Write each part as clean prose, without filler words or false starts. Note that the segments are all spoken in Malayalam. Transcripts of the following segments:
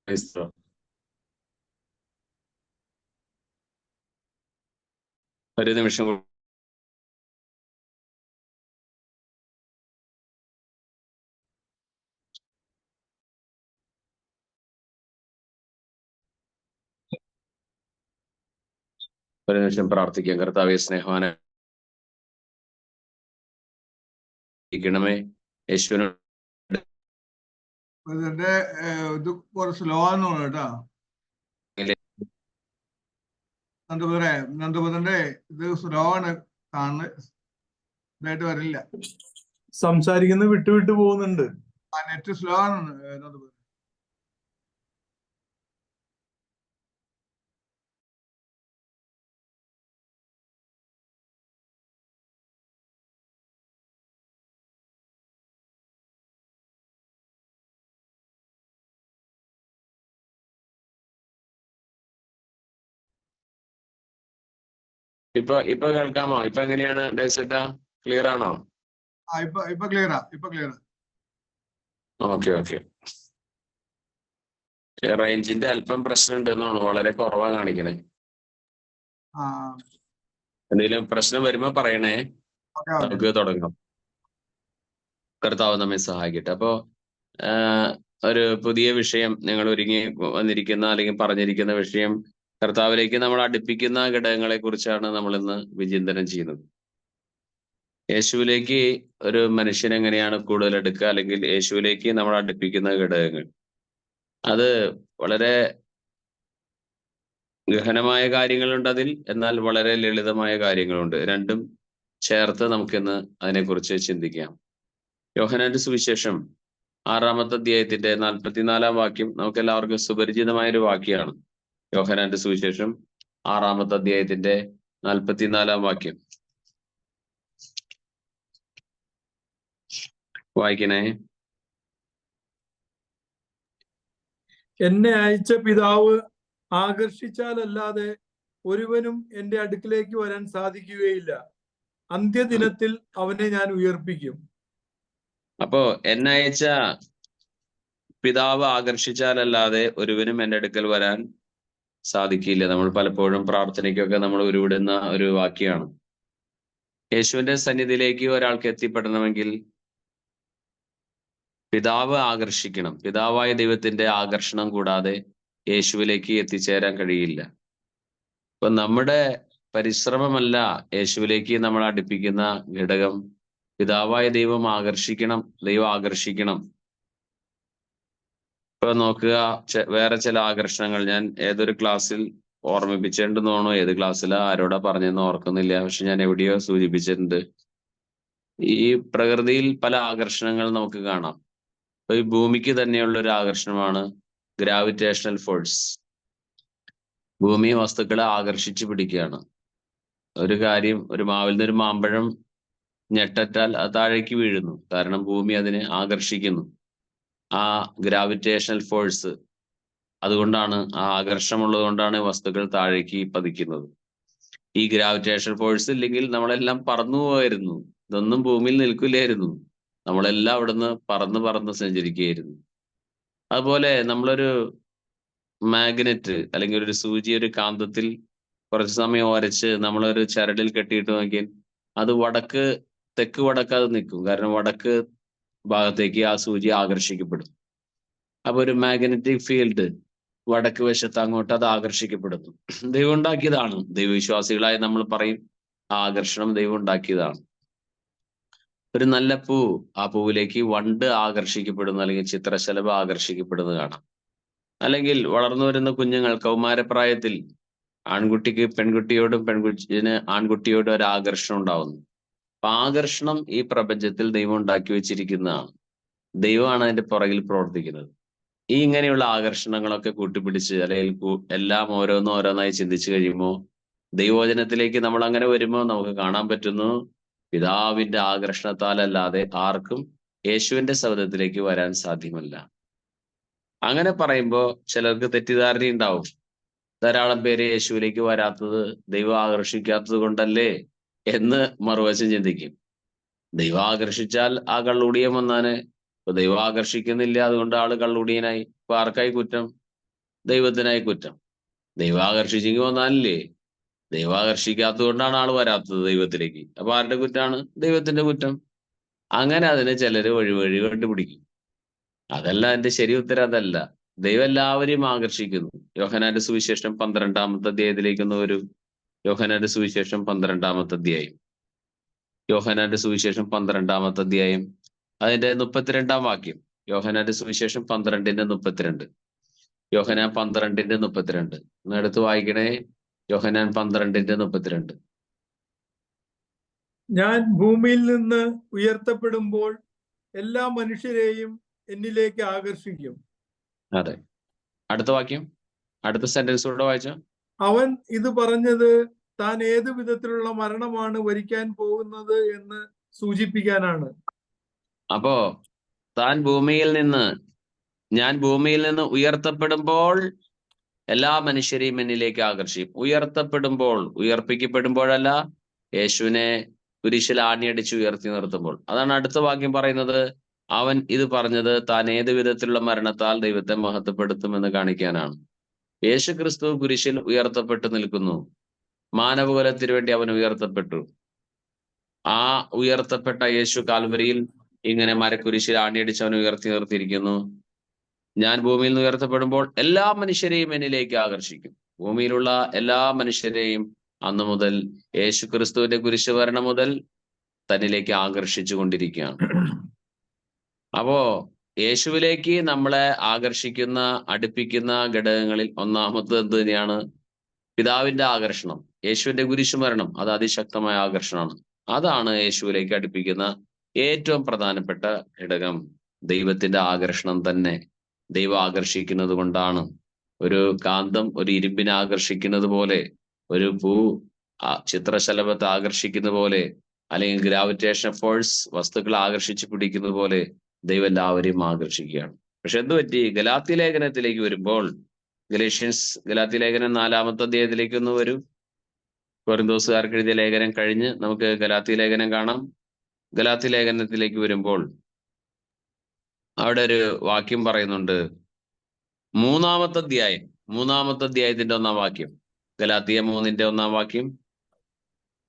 Maestro. ഒരു നിമിഷം പ്രാർത്ഥിക്കാം. കർത്താവേ, സ്നേഹവാനായിരിക്കണമേ. യേശുവിനോട് ഇതിന്റെ ഇത് കുറച്ച് സ്ലോ ആണെന്ന് തോന്നുന്നു കേട്ടോ. നന്ദപുരന്റെ ഇത് സ്ലോ ആണ് കാണുന്നത്, ഇതായിട്ട് വരില്ല. സംസാരിക്കുന്നത് വിട്ടു പോകുന്നുണ്ട്. നെറ്റ് സ്ലോ ആണ് നന്ദപുരം. ഇപ്പൊ കേൾക്കാമോ? ഇപ്പൊ എങ്ങനെയാണ് ഡേസേട്ടാ? ക്ലിയർ ആണോ? ഇപ്പൊ ക്ലിയറാ. ഓക്കെ. റേഞ്ചിന്റെ അല്പം പ്രശ്നം ഉണ്ടെന്നാണ്, വളരെ കുറവാ കാണിക്കണേ. എന്തെങ്കിലും പ്രശ്നം വരുമ്പോ പറയണേ, നമുക്ക് തുടങ്ങാം. കർത്താവ് നമ്മെ സഹായിക്കട്ടെ. അപ്പോ ഒരു പുതിയ വിഷയം നിങ്ങൾ ഒരുങ്ങി വന്നിരിക്കുന്ന അല്ലെങ്കിൽ പറഞ്ഞിരിക്കുന്ന വിഷയം കർത്താവിലേക്ക് നമ്മൾ അടുപ്പിക്കുന്ന ഘടകങ്ങളെ കുറിച്ചാണ് നമ്മൾ ഇന്ന് വിചിന്തനം ചെയ്യുന്നത്. യേശുവിലേക്ക് ഒരു മനുഷ്യൻ എങ്ങനെയാണ് കൂടുതൽ അടുക്കുക, അല്ലെങ്കിൽ യേശുവിലേക്ക് നമ്മൾ അടുപ്പിക്കുന്ന ഘടകങ്ങൾ, അത് വളരെ ഗഹനമായ കാര്യങ്ങളുണ്ട് അതിൽ, എന്നാൽ വളരെ ലളിതമായ കാര്യങ്ങളുണ്ട്. രണ്ടും ചേർത്ത് നമുക്കിന്ന് അതിനെക്കുറിച്ച് ചിന്തിക്കാം. യോഹന്നാന്റെ സുവിശേഷം 6-ാമത്തെ അധ്യായത്തിന്റെ 44-ാം വാക്യം നമുക്ക് എല്ലാവർക്കും സുപരിചിതമായ ഒരു വാക്യമാണ്. യോഹന്നാന്റെ സുവിശേഷം 6-ാമത്തെ അധ്യായത്തിന്റെ 44-ാം വാക്യം വായിക്കണേ. എന്നെ അയച്ച പിതാവ് ആകർഷിച്ചാലല്ലാതെ ഒരുവനും എന്റെ അടുക്കിലേക്ക് വരാൻ സാധിക്കുകയില്ല. അന്ത്യദിനത്തിൽ അവനെ ഞാൻ ഉയർപ്പിക്കും. അപ്പോ എന്നെ അയച്ച പിതാവ് ആകർഷിച്ചാലല്ലാതെ ഒരുവനും എൻ്റെ അടുക്കൽ വരാൻ സാധിക്കില്ല. നമ്മൾ പലപ്പോഴും പ്രാർത്ഥനയ്ക്കൊക്കെ നമ്മൾ ഉരുവിടുന്ന ഒരു വാക്യമാണ്. യേശുവിന്റെ സന്നിധിയിലേക്ക് ഒരാൾക്ക് എത്തിപ്പെടണമെങ്കിൽ പിതാവ് ആകർഷിക്കണം. പിതാവായ ദൈവത്തിന്റെ ആകർഷണം കൂടാതെ യേശുവിലേക്ക് എത്തിച്ചേരാൻ കഴിയില്ല. അപ്പൊ നമ്മുടെ പരിശ്രമമല്ല യേശുവിലേക്ക് നമ്മൾ അടുപ്പിക്കുന്ന ഘടകം. പിതാവായ ദൈവം ആകർഷിക്കണം. ഇപ്പൊ നോക്കുക, വേറെ ചില ആകർഷണങ്ങൾ ഞാൻ ഏതൊരു ക്ലാസ്സിൽ ഓർമ്മിപ്പിച്ചിട്ടുണ്ടെന്ന് തോന്നുന്നു. ഏത് ക്ലാസ്സിലാ ആരോടാ പറഞ്ഞെന്ന് ഓർക്കുന്നില്ല, പക്ഷെ ഞാൻ എവിടെയോ സൂചിപ്പിച്ചിട്ടുണ്ട്. ഈ പ്രകൃതിയിൽ പല ആകർഷണങ്ങൾ നമുക്ക് കാണാം. അപ്പൊ ഈ ഭൂമിക്ക് തന്നെയുള്ള ഒരു ആകർഷണമാണ് ഗ്രാവിറ്റേഷണൽ ഫോഴ്സ്. ഭൂമി വസ്തുക്കളെ ആകർഷിച്ചു പിടിക്കുകയാണ്. ഒരു കാര്യം, ഒരു മാവിൽ നിന്ന് ഒരു മാമ്പഴം ഞെട്ടറ്റാൽ അത് താഴേക്ക് വീഴുന്നു, കാരണം ഭൂമി അതിനെ ആകർഷിക്കുന്നു. ആ ഗ്രാവിറ്റേഷണൽ ഫോഴ്സ്, അതുകൊണ്ടാണ്, ആ ആകർഷണമുള്ളത് കൊണ്ടാണ് വസ്തുക്കൾ താഴേക്ക് പതിക്കുന്നത്. ഈ ഗ്രാവിറ്റേഷണൽ ഫോഴ്സ് ഇല്ലെങ്കിൽ നമ്മളെല്ലാം പറന്നു പോകായിരുന്നു. ഇതൊന്നും ഭൂമിയിൽ നിൽക്കില്ലായിരുന്നു. നമ്മളെല്ലാം അവിടുന്ന് പറന്ന് സഞ്ചരിക്കുകയായിരുന്നു. അതുപോലെ നമ്മളൊരു മാഗ്നറ്റ് അല്ലെങ്കിൽ ഒരു സൂചി ഒരു കാന്തത്തിൽ കുറച്ച് സമയം ഒരച്ച് നമ്മളൊരു ചരടിൽ കെട്ടിയിട്ട് നോക്കിയാൽ അത് തെക്ക് വടക്കാതെ നിൽക്കും. കാരണം വടക്ക് ഭാഗത്തേക്ക് ആ സൂചി ആകർഷിക്കപ്പെടും. അപ്പൊ ഒരു മാഗ്നറ്റിക് ഫീൽഡ് വടക്ക് വശത്ത് അങ്ങോട്ട് അത് ആകർഷിക്കപ്പെടുന്നു. ദൈവം ഉണ്ടാക്കിയതാണ്. ദൈവവിശ്വാസികളായി നമ്മൾ പറയും, ആ ആകർഷണം ദൈവം ഉണ്ടാക്കിയതാണ്. ഒരു നല്ല പൂ, ആ പൂവിലേക്ക് വണ്ട് ആകർഷിക്കപ്പെടുന്നു, അല്ലെങ്കിൽ ചിത്രശലഭം ആകർഷിക്കപ്പെടുന്നത് കാണാം. അല്ലെങ്കിൽ വളർന്നു വരുന്ന കുഞ്ഞുങ്ങൾ കൗമാരപ്രായത്തിൽ ആൺകുട്ടിക്ക് പെൺകുട്ടിയോടും പെൺകുട്ടിന് ആൺകുട്ടിയോടും ഒരു ആകർഷണം ഉണ്ടാവുന്നു. അപ്പൊ ആകർഷണം ഈ പ്രപഞ്ചത്തിൽ ദൈവം ഉണ്ടാക്കി വെച്ചിരിക്കുന്നതാണ്. ദൈവമാണ് അതിന്റെ പുറകിൽ പ്രവർത്തിക്കുന്നത്. ഈ ഇങ്ങനെയുള്ള ആകർഷണങ്ങളൊക്കെ കൂട്ടിപ്പിടിച്ച് അല്ലെങ്കിൽ എല്ലാം ഓരോന്നായി ചിന്തിച്ചു കഴിയുമ്പോൾ ദൈവവചനത്തിലേക്ക് നമ്മൾ അങ്ങനെ വരുമ്പോൾ നമുക്ക് കാണാൻ പറ്റുന്നു, പിതാവിന്റെ ആകർഷണത്താലല്ലാതെ ആർക്കും യേശുവിന്റെ സൗധത്തിലേക്ക് വരാൻ സാധ്യമല്ല. അങ്ങനെ പറയുമ്പോൾ ചിലർക്ക് തെറ്റിദ്ധാരണ ഉണ്ടാവും. ധാരാളം പേര് യേശുവിലേക്ക് വരാത്തത് ദൈവം ആകർഷിക്കാത്തത് കൊണ്ടല്ലേ എന്ന് മറുവശം ചിന്തിക്കും. ദൈവം ആകർഷിച്ചാൽ ആ കള്ളുടിയൻ വന്നാന്. ഇപ്പൊ ദൈവം ആകർഷിക്കുന്നില്ല, അതുകൊണ്ട് ആള് കള്ളുടിയനായി. ഇപ്പൊ ആർക്കായി കുറ്റം? ദൈവത്തിനായി കുറ്റം. ദൈവം ആകർഷിച്ചെങ്കിൽ വന്നാലില്ലേ? ദൈവം ആകർഷിക്കാത്തത് കൊണ്ടാണ് ആള് വരാത്തത് ദൈവത്തിലേക്ക്. അപ്പൊ ആരുടെ കുറ്റാണ്? ദൈവത്തിന്റെ കുറ്റം. അങ്ങനെ അതിന് ചിലര് വഴി കണ്ടുപിടിക്കും. അതല്ല എന്റെ ശരി ഉത്തരം, അതല്ല. ദൈവം എല്ലാവരെയും ആകർഷിക്കുന്നു. യോഹന്നാന്റെ സുവിശേഷം 12-ാമത്തെ അധ്യായത്തിലേക്കൊന്ന് വരൂ. യോഹന്നാന്റെ സുവിശേഷം 12-ാമത്തെ അധ്യായം. യോഹന്നാന്റെ സുവിശേഷം 12-ാമത്തെ അധ്യായം അതിന്റെ 32-ാം വാക്യം. യോഹന്നാന്റെ സുവിശേഷം 12:32. യോഹന്നാൻ 12:32. ഒന്ന് എടുത്ത് വായിക്കണേ. യോഹന്നാൻ 12:32. ഞാൻ ഭൂമിയിൽ നിന്ന് ഉയർത്തപ്പെടുമ്പോൾ എല്ലാ മനുഷ്യരെയും എന്നിലേക്ക് ആകർഷിക്കും. അതെ. അടുത്ത വാക്യം, അടുത്ത സെന്റൻസ് കൂടെ വായിച്ചോ. അവൻ ഇത് പറഞ്ഞത് താൻ ഏത് വിധത്തിലുള്ള മരണമാണ് വരിക്കാൻ പോകുന്നത് എന്ന് സൂചിപ്പിക്കാനാണ്. അപ്പോ ഞാൻ ഭൂമിയിൽ നിന്ന് ഉയർത്തപ്പെടുമ്പോൾ എല്ലാ മനുഷ്യരെയും എന്നിലേക്ക് ആകർഷിക്കും. ഉയർത്തപ്പെടുമ്പോൾ, ഉയർപ്പിക്കപ്പെടുമ്പോഴല്ല, യേശുവിനെ കുരിശിൽ ആണിയടിച്ച് ഉയർത്തി നിർത്തുമ്പോൾ. അതാണ് അടുത്ത വാക്യം പറയുന്നത്. അവൻ ഇത് പറഞ്ഞത് താൻ ഏത് വിധത്തിലുള്ള മരണത്താൽ ദൈവത്തെ മഹത്വപ്പെടുത്തുമെന്ന് കാണിക്കാനാണ്. യേശു ക്രിസ്തു കുരിശിൽ ഉയർത്തപ്പെട്ടു നിൽക്കുന്നു. മാനവകുലത്തിന് വേണ്ടി അവൻ ഉയർത്തപ്പെട്ടു. ആ ഉയർത്തപ്പെട്ട യേശു കാൽവരിയിൽ ഇങ്ങനെ മരക്കുരിശിൽ ആണിയടിച്ച് അവൻ ഉയർത്തി നിർത്തിയിരിക്കുന്നു. ഞാൻ ഭൂമിയിൽ നിന്ന് ഉയർത്തപ്പെടുമ്പോൾ എല്ലാ മനുഷ്യരെയും എന്നിലേക്ക് ആകർഷിക്കും. ഭൂമിയിലുള്ള എല്ലാ മനുഷ്യരെയും അന്ന് മുതൽ യേശു ക്രിസ്തുവിന്റെ കുരിശ് വരണം മുതൽ തന്നിലേക്ക് ആകർഷിച്ചു കൊണ്ടിരിക്കുകയാണ്. അപ്പോ യേശുവിലേക്ക് നമ്മളെ ആകർഷിക്കുന്ന, അടുപ്പിക്കുന്ന ഘടകങ്ങളിൽ ഒന്നാമത്തെ എന്ത് തന്നെയാണ്? പിതാവിന്റെ ആകർഷണം. യേശുവിന്റെ കുരിശുമരണം അത് അതിശക്തമായ ആകർഷണമാണ്. അതാണ് യേശുവിലേക്ക് അടുപ്പിക്കുന്ന ഏറ്റവും പ്രധാനപ്പെട്ട ഘടകം. ദൈവത്തിന്റെ ആകർഷണം തന്നെ. ദൈവം ആകർഷിക്കുന്നത് കൊണ്ടാണ്. ഒരു കാന്തം ഒരു ഇരുമ്പിനെ ആകർഷിക്കുന്നത് പോലെ, ഒരു പൂ ചിത്രശലഭത്തെ ആകർഷിക്കുന്ന പോലെ, അല്ലെങ്കിൽ ഗ്രാവിറ്റേഷൻ ഫോഴ്സ് വസ്തുക്കളെ ആകർഷിച്ച് പിടിക്കുന്നത് പോലെ ദൈവം എല്ലാവരെയും ആകർഷിക്കുകയാണ്. പക്ഷെ എന്ത് പറ്റി? ഗലാത്യ ലേഖനത്തിലേക്ക് വരുമ്പോൾ, ഗലാത്യ ലേഖനം 4-ാമത്തെ അധ്യായത്തിലേക്ക് ഒന്ന് വരൂ. കൊരിന്തോസുകാർക്ക് എഴുതിയ ലേഖനം കഴിഞ്ഞ് നമുക്ക് ഗലാത്യ ലേഖനം കാണാം. ഗലാത്യ ലേഖനത്തിലേക്ക് വരുമ്പോൾ അവിടെ ഒരു വാക്യം പറയുന്നുണ്ട്. 3-ാമത്തെ അധ്യായത്തിന്റെ 1-ാം വാക്യം. ഗലാത്യ 3:1 വാക്യം.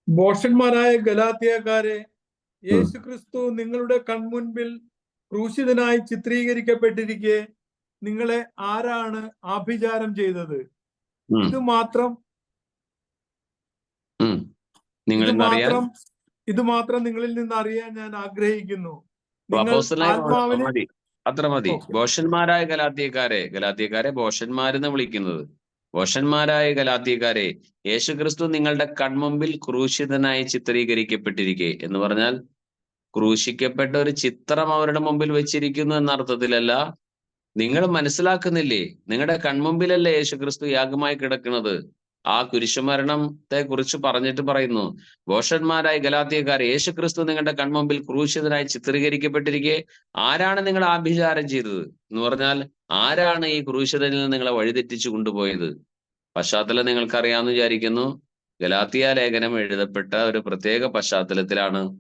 ഭോഷന്മാരായ ഗലാത്യക്കാരെ, യേശു ക്രിസ്തു നിങ്ങളുടെ കൺമുൻപിൽ ക്രൂശിതനായി ചിത്രീകരിക്കപ്പെട്ടിരിക്കെ നിങ്ങളെ ആരാണ് ആഭിചാരം ചെയ്തത്? ഇത് മാത്രം നിങ്ങളിൽ നിന്ന് അറിയാൻ ഞാൻ ആഗ്രഹിക്കുന്നു. അത്ര മതി. ഭോഷന്മാരായ ഗലാത്യക്കാരെ ഭോഷന്മാരെന്ന് വിളിക്കുന്നത്. ഭോഷന്മാരായ ഗലാത്യക്കാരെ, യേശുക്രിസ്തു നിങ്ങളുടെ കൺമുമ്പിൽ ക്രൂശിതനായി ചിത്രീകരിക്കപ്പെട്ടിരിക്കെ എന്ന് പറഞ്ഞാൽ ക്രൂശിക്കപ്പെട്ട ഒരു ചിത്രം അവരുടെ മുമ്പിൽ വെച്ചിരിക്കുന്നു എന്ന അർത്ഥത്തിലല്ല. നിങ്ങൾ മനസ്സിലാക്കുന്നില്ലേ? നിങ്ങളുടെ കൺമുമ്പിലല്ലേ യേശുക്രിസ്തു യാഗമായി കിടക്കുന്നത്. ആ കുരിശുമരണത്തെ കുറിച്ച് പറഞ്ഞിട്ട് പറയുന്നു, ഭോഷന്മാരായ ഗലാത്യക്കാരെ, യേശുക്രിസ്തു നിങ്ങളുടെ കൺമുമ്പിൽ ക്രൂശിതനായി ചിത്രീകരിക്കപ്പെട്ടിരിക്കെ ആരാണ് നിങ്ങളെ ആഭിചാരം ചെയ്തത് എന്ന് പറഞ്ഞാൽ, ആരാണ് ഈ ക്രൂശിതനിൽ നിന്ന് നിങ്ങളെ വഴിതെറ്റിച്ചു കൊണ്ടുപോയത്? പശ്ചാത്തലം നിങ്ങൾക്കറിയാമെന്ന് വിചാരിക്കുന്നു. ഗലാത്യ ലേഖനം എഴുതപ്പെട്ട ഒരു പ്രത്യേക പശ്ചാത്തലത്തിലാണ്.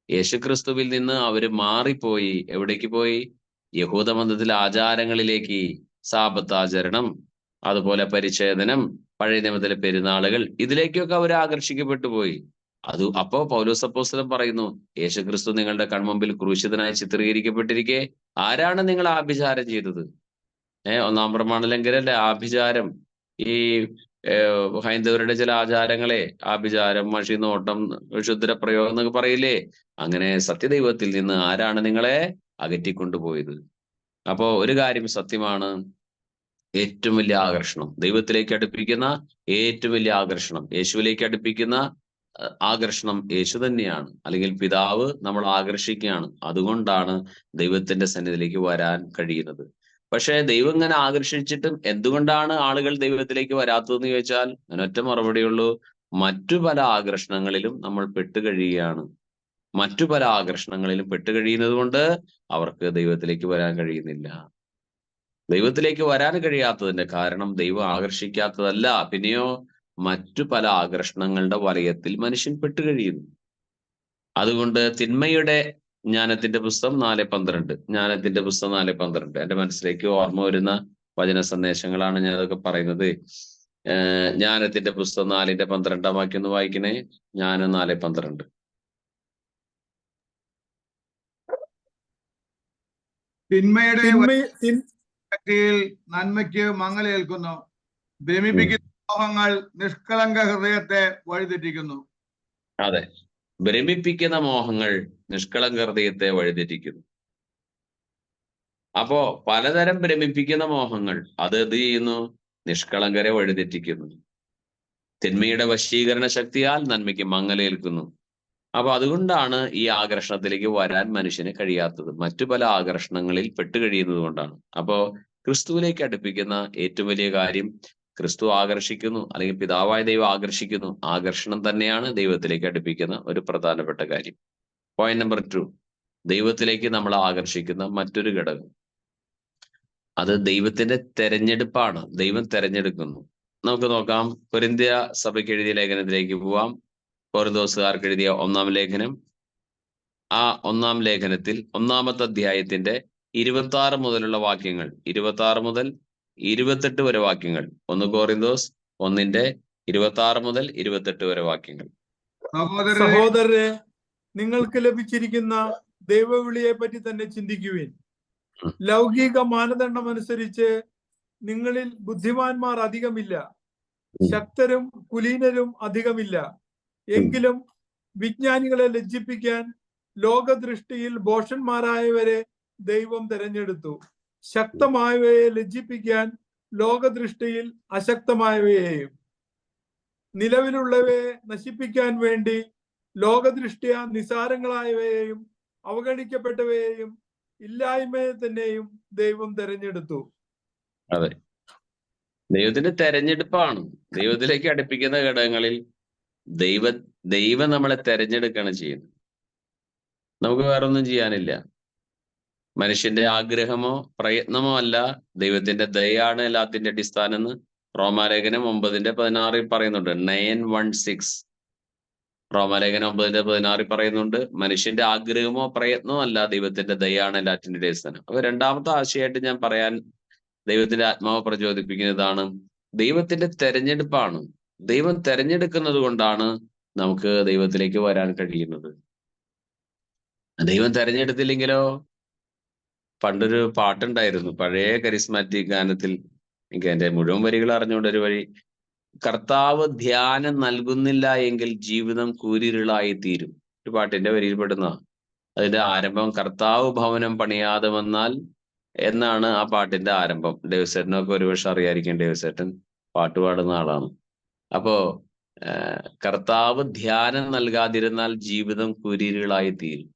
യേശുക്രിസ്തുവിൽ നിന്ന് അവര് മാറിപ്പോയി. എവിടേക്ക് പോയി? യഹൂദ മതത്തിലെ ആചാരങ്ങളിലേക്ക്. സാബത്താചരണം, അതുപോലെ പരിച്ഛേദനം, പഴയ നിയമത്തിലെ പെരുന്നാളുകൾ, ഇതിലേക്കൊക്കെ അവർ ആകർഷിക്കപ്പെട്ടു പോയി. അപ്പോ പൗലോസ് അപ്പോസ്തലൻ പറയുന്നു, യേശുക്രിസ്തു നിങ്ങളുടെ കൺമുമ്പിൽ ക്രൂശിതനായി ചിത്രീകരിക്കപ്പെട്ടിരിക്കെ ആരാണ് നിങ്ങൾ ആഭിചാരം ചെയ്തത്? 1-ാം പ്രമാണ ലംഘനല്ലേ ആഭിചാരം. ഈ ഹൈന്ദവരുടെ ചില ആചാരങ്ങളെ ആഭിചാരം, മഷിനോട്ടം, ക്ഷുദ്രപ്രയോഗം എന്നൊക്കെ പറയില്ലേ? അങ്ങനെ സത്യദൈവത്തിൽ നിന്ന് ആരാണ് നിങ്ങളെ അകറ്റിക്കൊണ്ടുപോയത്? അപ്പോ ഒരു കാര്യം സത്യമാണ്, ഏറ്റവും വലിയ ആകർഷണം, ദൈവത്തിലേക്ക് അടുപ്പിക്കുന്ന ഏറ്റവും വലിയ ആകർഷണം, യേശുവിലേക്ക് അടുപ്പിക്കുന്ന ആകർഷണം യേശു തന്നെയാണ്. അല്ലെങ്കിൽ പിതാവ് നമ്മൾ ആകർഷിക്കുകയാണ്. അതുകൊണ്ടാണ് ദൈവത്തിന്റെ സന്നിധിയിലേക്ക് വരാൻ കഴിയുന്നത്. പക്ഷെ ദൈവം ഇങ്ങനെ ആകർഷിച്ചിട്ടും എന്തുകൊണ്ടാണ് ആളുകൾ ദൈവത്തിലേക്ക് വരാത്തതെന്ന് ചോദിച്ചാൽ അതിനൊറ്റ മറുപടിയുള്ളൂ, മറ്റു പല ആകർഷണങ്ങളിലും നമ്മൾ പെട്ടുകഴിയുകയാണ്. മറ്റു പല ആകർഷണങ്ങളിലും പെട്ടുകഴിയുന്നത് കൊണ്ട് അവർക്ക് ദൈവത്തിലേക്ക് വരാൻ കഴിയുന്നില്ല. ദൈവത്തിലേക്ക് വരാൻ കഴിയാത്തതിന്റെ കാരണം ദൈവം ആകർഷിക്കാത്തതല്ല, പിന്നെയോ മറ്റു പല ആകർഷണങ്ങളുടെ വലയത്തിൽ മനുഷ്യൻ പെട്ടുകഴിയുന്നു. അതുകൊണ്ട് തിന്മയുടെ ജ്ഞാനത്തിന്റെ പുസ്തകം 4:12 എന്റെ മനസ്സിലേക്ക് ഓർമ്മ വരുന്ന വചന സന്ദേശങ്ങളാണ് ഞാൻ അതൊക്കെ പറയുന്നത്. ജ്ഞാനത്തിന്റെ പുസ്തകം 4:12 വാക്യം ഒന്ന് വായിക്കണേ. ജ്ഞാനം 4:12. തിന്മയുടെ തിന്മ ശക്തിയിൽ നന്മയ്ക്ക് മങ്ങലേൽക്കുന്നു. ഭ്രമിപ്പിക്കുന്ന മോഹങ്ങൾ നിഷ്കളങ്ക ഹൃദയത്തെ വഴിതെറ്റിക്കുന്നു. അതെ, ഭ്രമിപ്പിക്കുന്ന മോഹങ്ങൾ നിഷ്കളങ്ക ഹൃദയത്തെ വഴിതെറ്റിക്കുന്നു. അപ്പോ പലതരം ഭ്രമിപ്പിക്കുന്ന മോഹങ്ങൾ അത് എന്ത് ചെയ്യുന്നു? നിഷ്കളങ്കരെ വഴിതെറ്റിക്കുന്നു. തിന്മയുടെ വശീകരണ ശക്തിയാൽ നന്മയ്ക്ക് മങ്ങലേൽക്കുന്നു. അപ്പൊ അതുകൊണ്ടാണ് ഈ ആകർഷണത്തിലേക്ക് വരാൻ മനുഷ്യന് കഴിയാത്തത്. മറ്റു പല ആകർഷണങ്ങളിൽ പെട്ടുകഴിയുന്നത് കൊണ്ടാണ്. അപ്പോ ക്രിസ്തുവിലേക്ക് അടുപ്പിക്കുന്ന ഏറ്റവും വലിയ കാര്യം ക്രിസ്തു ആകർഷിക്കുന്നു, അല്ലെങ്കിൽ പിതാവായ ദൈവം ആകർഷിക്കുന്നു. ആകർഷണം തന്നെയാണ് ദൈവത്തിലേക്ക് അടുപ്പിക്കുന്ന ഒരു പ്രധാനപ്പെട്ട കാര്യം. പോയിന്റ് നമ്പർ 2, ദൈവത്തിലേക്ക് നമ്മൾ ആകർഷിക്കുന്ന മറ്റൊരു ഘടകം അത് ദൈവത്തിന്റെ തെരഞ്ഞെടുപ്പാണ്. ദൈവം തെരഞ്ഞെടുക്കുന്നു. നമുക്ക് നോക്കാം, കൊരിന്ത്യ സഭയ്ക്ക് എഴുതിയ ലേഖനത്തിലേക്ക് പോവാം. കൊരിന്തോസുകാർക്ക് എഴുതിയ 1-ാം ലേഖനം. ആ 1-ാം ലേഖനത്തിൽ 1-ാമത്തെ അധ്യായത്തിന്റെ 26 മുതലുള്ള വാക്യങ്ങൾ, 26 മുതൽ 28 വരെ വാക്യങ്ങൾ. 1 കൊരിന്തോസ് 1:26 മുതൽ 28 വരെ വാക്യങ്ങൾ. സഹോദരരെ, നിങ്ങൾക്ക് ലഭിച്ചിരിക്കുന്ന ദൈവവിളിയെ പറ്റി തന്നെ ചിന്തിക്കുവിൻ. ലൗകിക മാനദണ്ഡം അനുസരിച്ച് നിങ്ങളിൽ ബുദ്ധിമാന്മാർ അധികമില്ല, ശക്തരും കുലീനരും അധികമില്ല. എങ്കിലും വിജ്ഞാനികളെ ലജ്ജിപ്പിക്കാൻ ലോകദൃഷ്ടിയിൽ ഭോഷന്മാരായവരെ ദൈവം തെരഞ്ഞെടുത്തു. ശക്തമായവയെ ലജ്ജിപ്പിക്കാൻ ലോകദൃഷ്ടിയിൽ അശക്തമായവയെയും. നിലവിലുള്ളവയെ നശിപ്പിക്കാൻ വേണ്ടി ലോകദൃഷ്ട്യാ നിസാരങ്ങളായവയെയും അവഗണിക്കപ്പെട്ടവയെയും ഇല്ലായ്മയെ തന്നെയും ദൈവം തെരഞ്ഞെടുത്തു. അതെ, ദൈവത്തിന്റെ തെരഞ്ഞെടുപ്പാണ്. ദൈവത്തിലേക്ക് അടുപ്പിക്കുന്ന ഘടകങ്ങളിൽ ദൈവം നമ്മളെ തെരഞ്ഞെടുക്കുകയാണ് ചെയ്യുന്നത്. നമുക്ക് വേറൊന്നും ചെയ്യാനില്ല. മനുഷ്യന്റെ ആഗ്രഹമോ പ്രയത്നമോ അല്ല, ദൈവത്തിന്റെ ദയാണ് എല്ലാത്തിന്റെ അടിസ്ഥാനം എന്ന് റോമാലേഖനം 9:16 പറയുന്നുണ്ട്. 9:16 റോമാലേഖനം 9:16 പറയുന്നുണ്ട്. മനുഷ്യന്റെ ആഗ്രഹമോ പ്രയത്നമോ അല്ല, ദൈവത്തിന്റെ ദയാണ് എല്ലാറ്റിന്റെ അടിസ്ഥാനം. അപ്പൊ രണ്ടാമത്തെ ആശയമായിട്ട് ഞാൻ പറയാൻ ദൈവത്തിന്റെ ആത്മാവ് പ്രചോദിപ്പിക്കുന്നതാണ്, ദൈവത്തിന്റെ തെരഞ്ഞെടുപ്പാണ്. ദൈവം തെരഞ്ഞെടുക്കുന്നത് കൊണ്ടാണ് നമുക്ക് ദൈവത്തിലേക്ക് വരാൻ കഴിയുന്നത്. ദൈവം തെരഞ്ഞെടുത്തില്ലെങ്കിലോ? പണ്ടൊരു പാട്ടുണ്ടായിരുന്നു, പഴയ കരിസ്മാറ്റിക് ഗാനത്തിൽ. എനിക്ക് അതിന്റെ മുഴുവൻ വരികൾ അറിഞ്ഞുകൊണ്ട് ഒരു വഴി, കർത്താവ് ധ്യാനം നൽകുന്നില്ല എങ്കിൽ ജീവിതം കൂരിരുളായി തീരും. ഒരു പാട്ടിന്റെ വരിയിൽ പെടുന്ന അതിന്റെ ആരംഭം, കർത്താവ് ഭവനം പണിയാതെ വന്നാൽ എന്നാണ് ആ പാട്ടിന്റെ ആരംഭം. ഡേവിസേട്ടനൊക്കെ ഒരുപക്ഷെ അറിയാതിരിക്കും, ഡേവിസേട്ടൻ പാട്ട് പാടുന്ന ആളാണ്. അപ്പോ കർത്താവ് ധ്യാനം നൽകാതിരുന്നാൽ ജീവിതം കുരിരുളായി തീരും.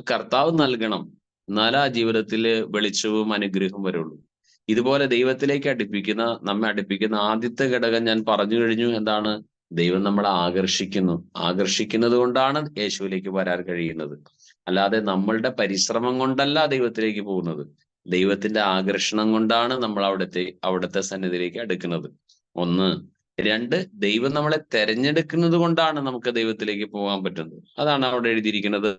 കർത്താവ് നൽകണം, എന്നാലേ ആ ജീവിതത്തിൽ വെളിച്ചവും അനുഗ്രഹവും വരുള്ളൂ. ഇതുപോലെ ദൈവത്തിലേക്ക് നമ്മെ അടുപ്പിക്കുന്ന ആദ്യത്തെ ഘടകം ഞാൻ പറഞ്ഞു കഴിഞ്ഞു. എന്താണ്? ദൈവം നമ്മളെ ആകർഷിക്കുന്നു. ആകർഷിക്കുന്നത് കൊണ്ടാണ് യേശുവിലേക്ക് വരാൻ കഴിയുന്നത്. അല്ലാതെ നമ്മളുടെ പരിശ്രമം കൊണ്ടല്ല ദൈവത്തിലേക്ക് പോകുന്നത്. ദൈവത്തിന്റെ ആകർഷണം കൊണ്ടാണ് നമ്മൾ അവിടുത്തെ സന്നിധിയിലേക്ക് അടുക്കുന്നത്. 1. 2, ദൈവം നമ്മളെ തെരഞ്ഞെടുക്കുന്നത് കൊണ്ടാണ് നമുക്ക് ദൈവത്തിലേക്ക് പോകാൻ പറ്റുന്നത്. അതാണ് അവിടെ എഴുതിയിരിക്കുന്നത്.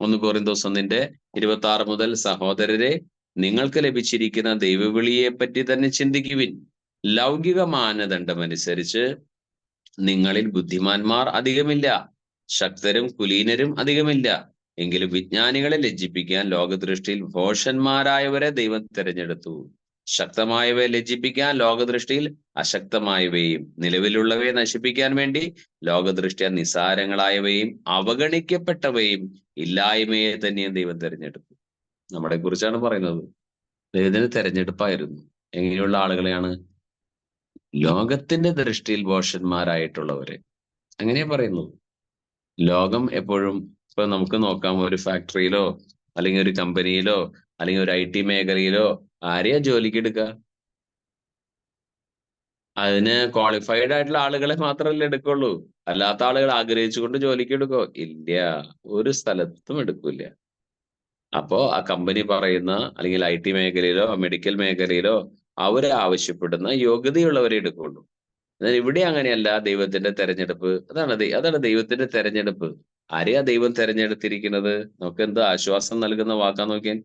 1 കൊരിന്തോസ് 1:26 മുതൽ, സഹോദരരെ, നിങ്ങൾക്ക് ലഭിച്ചിരിക്കുന്ന ദൈവവിളിയെ പറ്റി തന്നെ ചിന്തിക്കുവിൻ. ലൗകിക മാനദണ്ഡം അനുസരിച്ച് നിങ്ങളിൽ ബുദ്ധിമാന്മാർ അധികമില്ല, ശക്തരും കുലീനരും അധികമില്ല. എങ്കിലും വിജ്ഞാനികളെ ലജ്ജിപ്പിക്കാൻ ലോകദൃഷ്ടിയിൽ ഭോഷന്മാരായവരെ ദൈവം തിരഞ്ഞെടുത്തു. ശക്തമായവയെ ലജ്ജിപ്പിക്കാൻ ലോകദൃഷ്ടിയിൽ അശക്തമായവയും, നിലവിലുള്ളവയെ നശിപ്പിക്കാൻ വേണ്ടി ലോകദൃഷ്ടിയ നിസാരങ്ങളായവയും അവഗണിക്കപ്പെട്ടവയും ഇല്ലായ്മയെ തന്നെയും ദൈവം തിരഞ്ഞെടുത്തു. നമ്മളെ കുറിച്ചാണ് പറയുന്നത്. ദൈവത്തിന് തെരഞ്ഞെടുപ്പായിരുന്നു. എങ്ങനെയുള്ള ആളുകളെയാണ്? ലോകത്തിന്റെ ദൃഷ്ടിയിൽ ഭോഷന്മാരായിട്ടുള്ളവരെ. അങ്ങനെയാ പറയുന്നത്. ലോകം എപ്പോഴും, ഇപ്പൊ നമുക്ക് നോക്കാം, ഒരു ഫാക്ടറിയിലോ അല്ലെങ്കിൽ ഒരു കമ്പനിയിലോ അല്ലെങ്കിൽ ഒരു IT മേഖലയിലോ ആരെയാ ജോലിക്ക് എടുക്കുക? അതിന് ക്വാളിഫൈഡ് ആയിട്ടുള്ള ആളുകളെ മാത്രമല്ലേ എടുക്കുള്ളൂ. അല്ലാത്ത ആളുകൾ ആഗ്രഹിച്ചുകൊണ്ട് ജോലിക്ക് എടുക്കോ? ഇല്ല, ഒരു സ്ഥലത്തും എടുക്കില്ല. അപ്പോ ആ കമ്പനി പറയുന്ന, അല്ലെങ്കിൽ IT മേഖലയിലോ മെഡിക്കൽ മേഖലയിലോ അവരെ ആവശ്യപ്പെടുന്ന യോഗ്യതയുള്ളവരെ എടുക്കുള്ളൂ. എന്നാൽ ഇവിടെ അങ്ങനെയല്ല. ദൈവത്തിന്റെ തെരഞ്ഞെടുപ്പ് അതാണ് ദൈവത്തിന്റെ തെരഞ്ഞെടുപ്പ്. ആരെയാ ദൈവം തെരഞ്ഞെടുത്തിരിക്കുന്നത്? നമുക്ക് എന്ത് ആശ്വാസം നൽകുന്ന വാക്കാ നോക്കിയാൽ,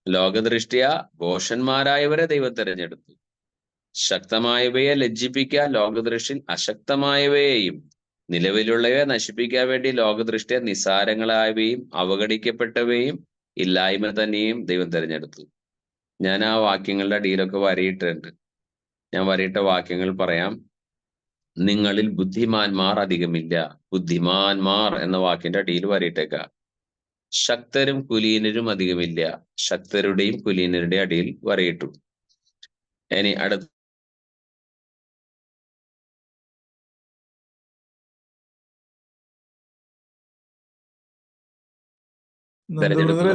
ലോകദൃഷ്ട്യാ ഭോഷന്മാരായവരെ ദൈവം തെരഞ്ഞെടുത്തു. ശക്തമായവയെ ലജ്ജിപ്പിക്കാൻ ലോകദൃഷ്ടിയിൽ അശക്തമായവയെയും നിലവിലുള്ളവയെ നശിപ്പിക്കാൻ വേണ്ടി ലോകദൃഷ്ടിയെ നിസ്സാരങ്ങളായവയും അവഗണിക്കപ്പെട്ടവയും ഇല്ലായ്മ തന്നെയും ദൈവം തിരഞ്ഞെടുത്തു. ഞാൻ ആ വാക്യങ്ങളുടെ അടിയിലൊക്കെ വരയിട്ടിട്ടുണ്ട്. ഞാൻ വരയിട്ട വാക്യങ്ങൾ പറയാം. നിങ്ങളിൽ ബുദ്ധിമാന്മാർ അധികമില്ല. ബുദ്ധിമാന്മാർ എന്ന വാക്കിന്റെ അടിയിൽ വരയിട്ടേക്ക. ശക്തരും കുലീനരും അധികമില്ല. ശക്തരുടെയും കുലീനരുടെയും അടിയിൽ വരയിട്ടു. ഇനി അടുത്ത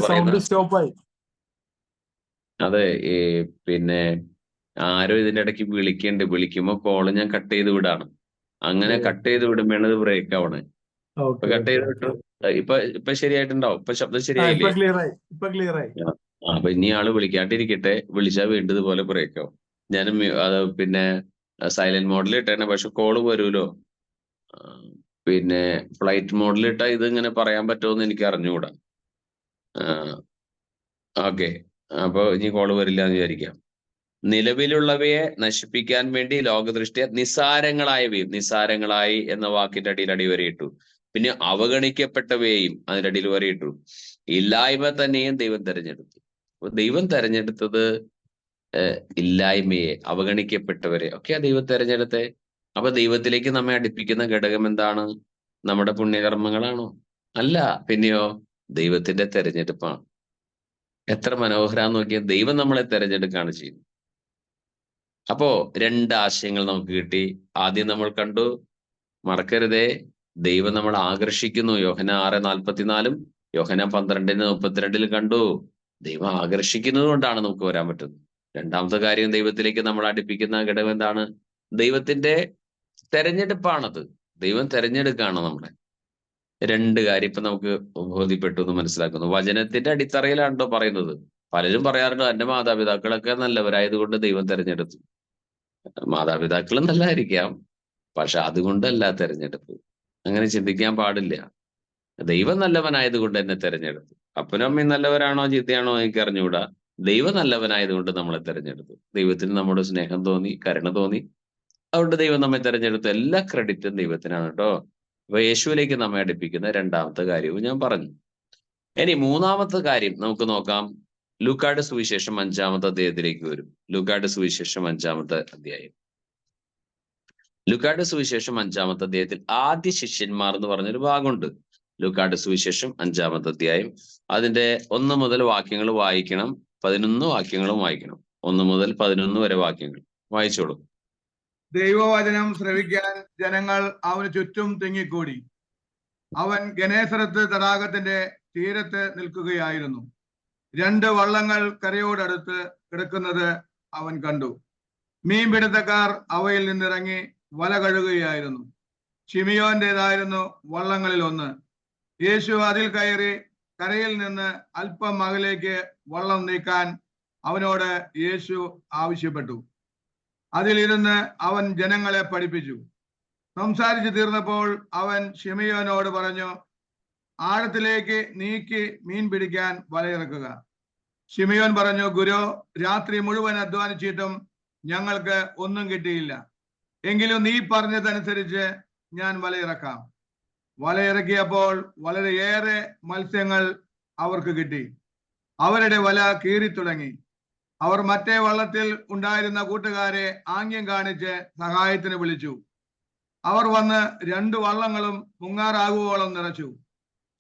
സൗണ്ട് സ്റ്റോപ്പായി. അതെ, പിന്നെ ആരോ ഇതിന്റെ ഇടയ്ക്ക് വിളിക്കുന്നുണ്ട്. വിളിക്കുമ്പോ കോള് ഞാൻ കട്ട് ചെയ്ത് വിടാണ്. അങ്ങനെ കട്ട് ചെയ്ത് വിടുമ്പോഴാണ് ഇത് ബ്രേക്ക് ആവണേ. ഇപ്പൊ കട്ട് ചെയ്ത് വിട്ടു. ഇപ്പൊ ശരിയായിട്ടുണ്ടാവും. ഇപ്പൊ ശബ്ദം ശരിയായില്ലേ? അപ്പൊ ഇനി ആള് വിളിക്കാണ്ടിരിക്കട്ടെ. വിളിച്ചാൽ വീണ്ടും ഇതുപോലെ ബ്രേക്ക് ആവും. ഞാൻ അത് പിന്നെ സൈലന്റ് മോഡിൽ ഇട്ടേനെ. പക്ഷെ കോള് വരൂലോ. പിന്നെ ഫ്ലൈറ്റ് മോഡിൽ ഇട്ടാ ഇത് ഇങ്ങനെ പറയാൻ പറ്റുമെന്ന് എനിക്ക് അറിഞ്ഞുകൂടാ. ഓക്കെ, അപ്പൊ ഇനി കോള് വരില്ല എന്ന് വിചാരിക്കാം. നിലവിലുള്ളവയെ നശിപ്പിക്കാൻ വേണ്ടി ലോകദൃഷ്ടിയെ നിസ്സാരങ്ങളായവയും, നിസ്സാരങ്ങളായി എന്ന വാക്കിന്റെ അടിയിൽ അടിവരയിട്ടു. പിന്നെ അവഗണിക്കപ്പെട്ടവയെയും അതിന്റെ അടിയിൽ വരയിട്ടു. ഇല്ലായ്മ തന്നെയും ദൈവം തെരഞ്ഞെടുത്തു. അപ്പൊ ദൈവം തെരഞ്ഞെടുത്തത് ഇല്ലായ്മയെ, അവഗണിക്കപ്പെട്ടവരെ ഒക്കെയാ ദൈവം തെരഞ്ഞെടുത്തെ. അപ്പൊ ദൈവത്തിലേക്ക് നമ്മെ അടുപ്പിക്കുന്ന ഘടകം എന്താണ്? നമ്മുടെ പുണ്യകർമ്മങ്ങളാണോ? അല്ല. പിന്നെയോ ദൈവത്തിന്റെ തെരഞ്ഞെടുപ്പാണ്. എത്ര മനോഹരാന്ന് നോക്കിയാൽ ദൈവം നമ്മളെ തെരഞ്ഞെടുക്കുകയാണ് ചെയ്യുന്നത്. അപ്പോ രണ്ട് ആശയങ്ങൾ നമുക്ക് കിട്ടി. ആദ്യം നമ്മൾ കണ്ടു, മറക്കരുതേ, ദൈവം നമ്മളെ ആകർഷിക്കുന്നു. യോഹന്നാൻ 6:44 യോഹന്നാൻ 12:32 കണ്ടു. ദൈവം ആകർഷിക്കുന്നത് കൊണ്ടാണ് നമുക്ക് വരാൻ പറ്റുന്നത്. രണ്ടാമത്തെ കാര്യം, ദൈവത്തിലേക്ക് നമ്മൾ അടുപ്പിക്കുന്ന ഘടകം എന്താണ്? ദൈവത്തിന്റെ തെരഞ്ഞെടുപ്പാണത്. ദൈവം തെരഞ്ഞെടുക്കുകയാണ് നമ്മളെ. രണ്ട് കാര്യം ഇപ്പൊ നമുക്ക് ബോധ്യപ്പെട്ടു എന്ന് മനസ്സിലാക്കുന്നു. വചനത്തിന്റെ അടിത്തറയിലാണോ പറയുന്നത്. പലരും പറയാറുണ്ട് എന്റെ മാതാപിതാക്കളൊക്കെ നല്ലവരായതുകൊണ്ട് ദൈവം തെരഞ്ഞെടുത്തു. മാതാപിതാക്കളും നല്ലതായിരിക്കാം, പക്ഷെ അതുകൊണ്ടല്ല തെരഞ്ഞെടുപ്പ്. അങ്ങനെ ചിന്തിക്കാൻ പാടില്ല. ദൈവം നല്ലവനായതുകൊണ്ട് എന്നെ തെരഞ്ഞെടുത്തു. അപ്പനും അമ്മയും നല്ലവരാണോ ചീത്തയാണോ എനിക്ക് അറിഞ്ഞുകൂടാ. ദൈവം നല്ലവനായതുകൊണ്ട് നമ്മളെ തെരഞ്ഞെടുത്തു. ദൈവത്തിന് നമ്മുടെ സ്നേഹം തോന്നി, കരുണ തോന്നി, അതുകൊണ്ട് ദൈവം നമ്മെ തെരഞ്ഞെടുത്തു. എല്ലാ ക്രെഡിറ്റും ദൈവത്തിനാണ് കേട്ടോ. അപ്പൊ യേശുവിലേക്ക് നമ്മെ അടുപ്പിക്കുന്ന രണ്ടാമത്തെ കാര്യവും ഞാൻ പറഞ്ഞു. ഇനി മൂന്നാമത്തെ കാര്യം നമുക്ക് നോക്കാം. ലൂക്കായുടെ സുവിശേഷം 5-ാമത്തെ അധ്യായത്തിലേക്ക് വരും. ലൂക്കായുടെ സുവിശേഷം 5-ാമത്തെ അധ്യായം. ലൂക്കായുടെ സുവിശേഷം 5-ാമത്തെ അധ്യായത്തിൽ ആദ്യ ശിഷ്യന്മാർ എന്ന് പറഞ്ഞൊരു ഭാഗമുണ്ട്. ലൂക്കായുടെ സുവിശേഷം 5-ാമത്തെ അധ്യായം, അതിന്റെ 1 മുതൽ വാക്യങ്ങൾ വായിക്കണം. 11 വാക്യങ്ങളും വായിക്കണം. 1 മുതൽ 11 വരെ വാക്യങ്ങൾ വായിച്ചോളൂ. ദൈവവചനം ശ്രവിക്കാൻ ജനങ്ങൾ അവന് ചുറ്റും തിങ്ങിക്കൂടി. അവൻ ഗനേസറത്ത് തടാകത്തിന്റെ തീരത്ത് നിൽക്കുകയായിരുന്നു. 2 വള്ളങ്ങൾ കരയോടടുത്ത് കിടക്കുന്നത് അവൻ കണ്ടു. മീൻപിടുത്തക്കാർ അവയിൽ നിന്നിറങ്ങി വല കഴുകുകയായിരുന്നു. ശിമിയോന്റേതായിരുന്നു വള്ളങ്ങളിൽ ഒന്ന്. യേശു അതിൽ കയറി കരയിൽ നിന്ന് അല്പം അകലേക്ക് വള്ളം നീക്കാൻ അവനോട് യേശു ആവശ്യപ്പെട്ടു. അതിലിരുന്ന് അവൻ ജനങ്ങളെ പഠിപ്പിച്ചു. സംസാരിച്ചു തീർന്നപ്പോൾ അവൻ ശിമിയോനോട് പറഞ്ഞു, ആഴത്തിലേക്ക് നീക്കി മീൻ പിടിക്കാൻ വലയിറക്കുക. ശിമിയോൻ പറഞ്ഞു, ഗുരു, രാത്രി മുഴുവൻ അധ്വാനിച്ചിട്ടും ഞങ്ങൾക്ക് ഒന്നും കിട്ടിയില്ല. എങ്കിലും നീ പറഞ്ഞതനുസരിച്ച് ഞാൻ വലയിറക്കാം. വലയിറക്കിയപ്പോൾ വളരെയേറെ മത്സ്യങ്ങൾ അവർക്ക് കിട്ടി. അവരുടെ വല കീറിത്തുടങ്ങി. അവർ മറ്റേ വള്ളത്തിൽ ഉണ്ടായിരുന്ന കൂട്ടുകാരെ ആംഗ്യം കാണിച്ച് സഹായത്തിന് വിളിച്ചു. അവർ വന്ന് 2 വള്ളങ്ങളും മുങ്ങാറാകുവോളം നിറച്ചു.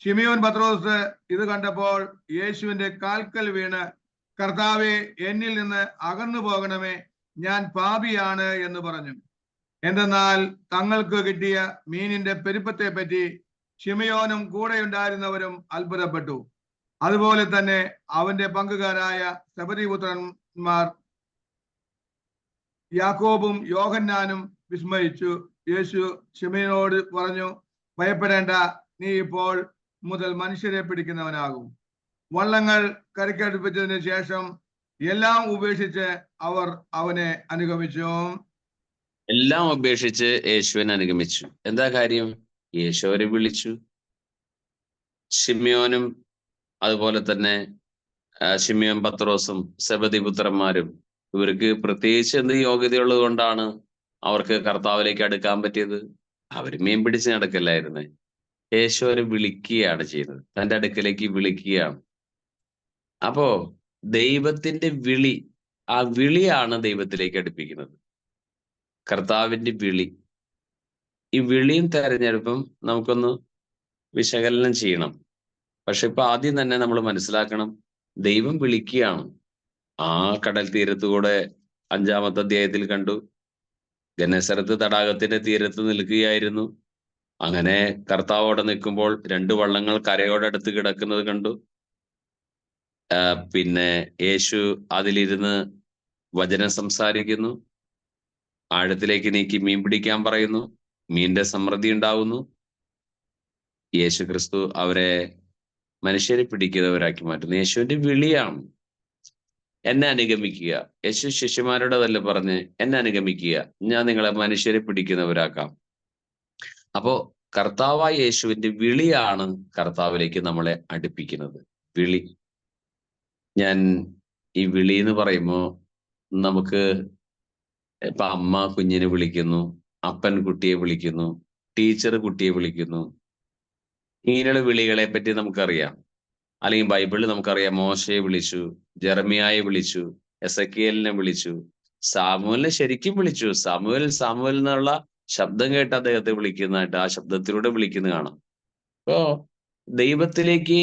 ശിമിയോൻ പത്രോസ് ഇത് കണ്ടപ്പോൾ യേശുവിന്റെ കാൽക്കൽ വീണ്, കർത്താവേ, എന്നിൽ നിന്ന് അകന്നു പോകണമേ, ഞാൻ പാപിയാണ് എന്ന് പറഞ്ഞു. എന്തെന്നാൽ തങ്ങൾക്ക് കിട്ടിയ മീനിന്റെ പെരുപ്പത്തെ പറ്റി ശിമിയോനും കൂടെ ഉണ്ടായിരുന്നവരും അത്ഭുതപ്പെട്ടു. അതുപോലെ തന്നെ അവന്റെ പങ്കുകാരായ സെബദീപുത്രന്മാർ യാക്കോബും യോഹന്നാനും വിസ്മയിച്ചു. യേശു ശിമിയോനോട് പറഞ്ഞു, ഭയപ്പെടേണ്ട, നീ ഇപ്പോൾ മുതൽ മനുഷ്യരെ പിടിക്കുന്നവനാകും. വള്ളങ്ങൾ കരയ്ക്കടുപ്പിച്ചതിന് ശേഷം എല്ലാം ഉപേക്ഷിച്ച് അവർ അവനെ അനുഗമിച്ചു. എല്ലാം ഉപേക്ഷിച്ച് യേശുവിനെ അനുഗമിച്ചു. എന്താ കാര്യം? യേശു അവരെ വിളിച്ചു. ശിമ്യോനും അതുപോലെ തന്നെ ശിമ്യോൻ പത്രോസും സെബദീപുത്രന്മാരും ഇവർക്ക് പ്രത്യേകിച്ച് എന്ത് യോഗ്യതയുള്ളത് കൊണ്ടാണ് അവർക്ക് കർത്താവിലേക്ക് അടുക്കാൻ പറ്റിയത്? അവര് മീൻ പിടിച്ച് നടക്കല്ലായിരുന്നേ. യേശു അവരെ വിളിക്കുകയാണ് ചെയ്യുന്നത്, തന്റെ അടുക്കലേക്ക് വിളിക്കുകയാണ്. അപ്പോ ദൈവത്തിന്റെ വിളി, ആ വിളിയാണ് ദൈവത്തിലേക്ക് അടുപ്പിക്കുന്നത്. കർത്താവിന്റെ വിളി, ഈ വിളിയും തെരഞ്ഞെടുപ്പും നമുക്കൊന്ന് വിശകലനം ചെയ്യണം. പക്ഷെ ഇപ്പൊ ആദ്യം തന്നെ നമ്മൾ മനസ്സിലാക്കണം, ദൈവം വിളിക്കുകയാണ്. ആ കടൽ തീരത്തുകൂടെ 5-ാമത്തെ അധ്യായത്തിൽ കണ്ടു, ഗന്നസരത്ത് തടാകത്തിന്റെ തീരത്ത് നിൽക്കുകയായിരുന്നു. അങ്ങനെ കർത്താവോടെ നിൽക്കുമ്പോൾ 2 വള്ളങ്ങൾ കരയോടടുത്ത് കിടക്കുന്നത് കണ്ടു. പിന്നെ യേശു അതിലിരുന്ന് വചനം സംസാരിക്കുന്നു, ആഴത്തിലേക്ക് നീക്കി മീൻ പിടിക്കാൻ പറയുന്നു, മീനിന്റെ സമൃദ്ധി ഉണ്ടാവുന്നു. യേശു ക്രിസ്തു അവരെ മനുഷ്യരെ പിടിക്കുന്നവരാക്കി മാറ്റുന്നു. യേശുവിന്റെ വിളിയാണ്, എന്നെ അനുഗമിക്കുക. യേശു ശിഷ്യന്മാരോടതല്ല പറഞ്ഞ്, എന്നെ അനുഗമിക്കുക, ഞാൻ നിങ്ങളെ മനുഷ്യരെ പിടിക്കുന്നവരാക്കാം. അപ്പോ കർത്താവായ യേശുവിന്റെ വിളിയാണ് കർത്താവിലേക്ക് നമ്മളെ അടുപ്പിക്കുന്നത്. വിളി. ഞാൻ ഈ വിളി എന്ന് പറയുമ്പോ നമുക്ക് ഇപ്പൊ അമ്മ കുഞ്ഞിനെ വിളിക്കുന്നു, അപ്പൻ കുട്ടിയെ വിളിക്കുന്നു, ടീച്ചർ കുട്ടിയെ വിളിക്കുന്നു. ഇങ്ങനെയുള്ള വിളികളെ പറ്റി നമുക്കറിയാം. അല്ലെങ്കിൽ ബൈബിളിൽ നമുക്കറിയാം, മോശയെ വിളിച്ചു, ജെറമിയായെ വിളിച്ചു, എസെക്കിയേലിനെ വിളിച്ചു, സാമുവേലിനെ ശരിക്കും വിളിച്ചു. സാമുവേൽ എന്നുള്ള ശബ്ദം കേട്ട് അദ്ദേഹത്തെ വിളിക്കുന്നതായിട്ട്, ആ ശബ്ദത്തിലൂടെ വിളിക്കുന്ന കാണാം. അപ്പോ ദൈവത്തിലേക്ക്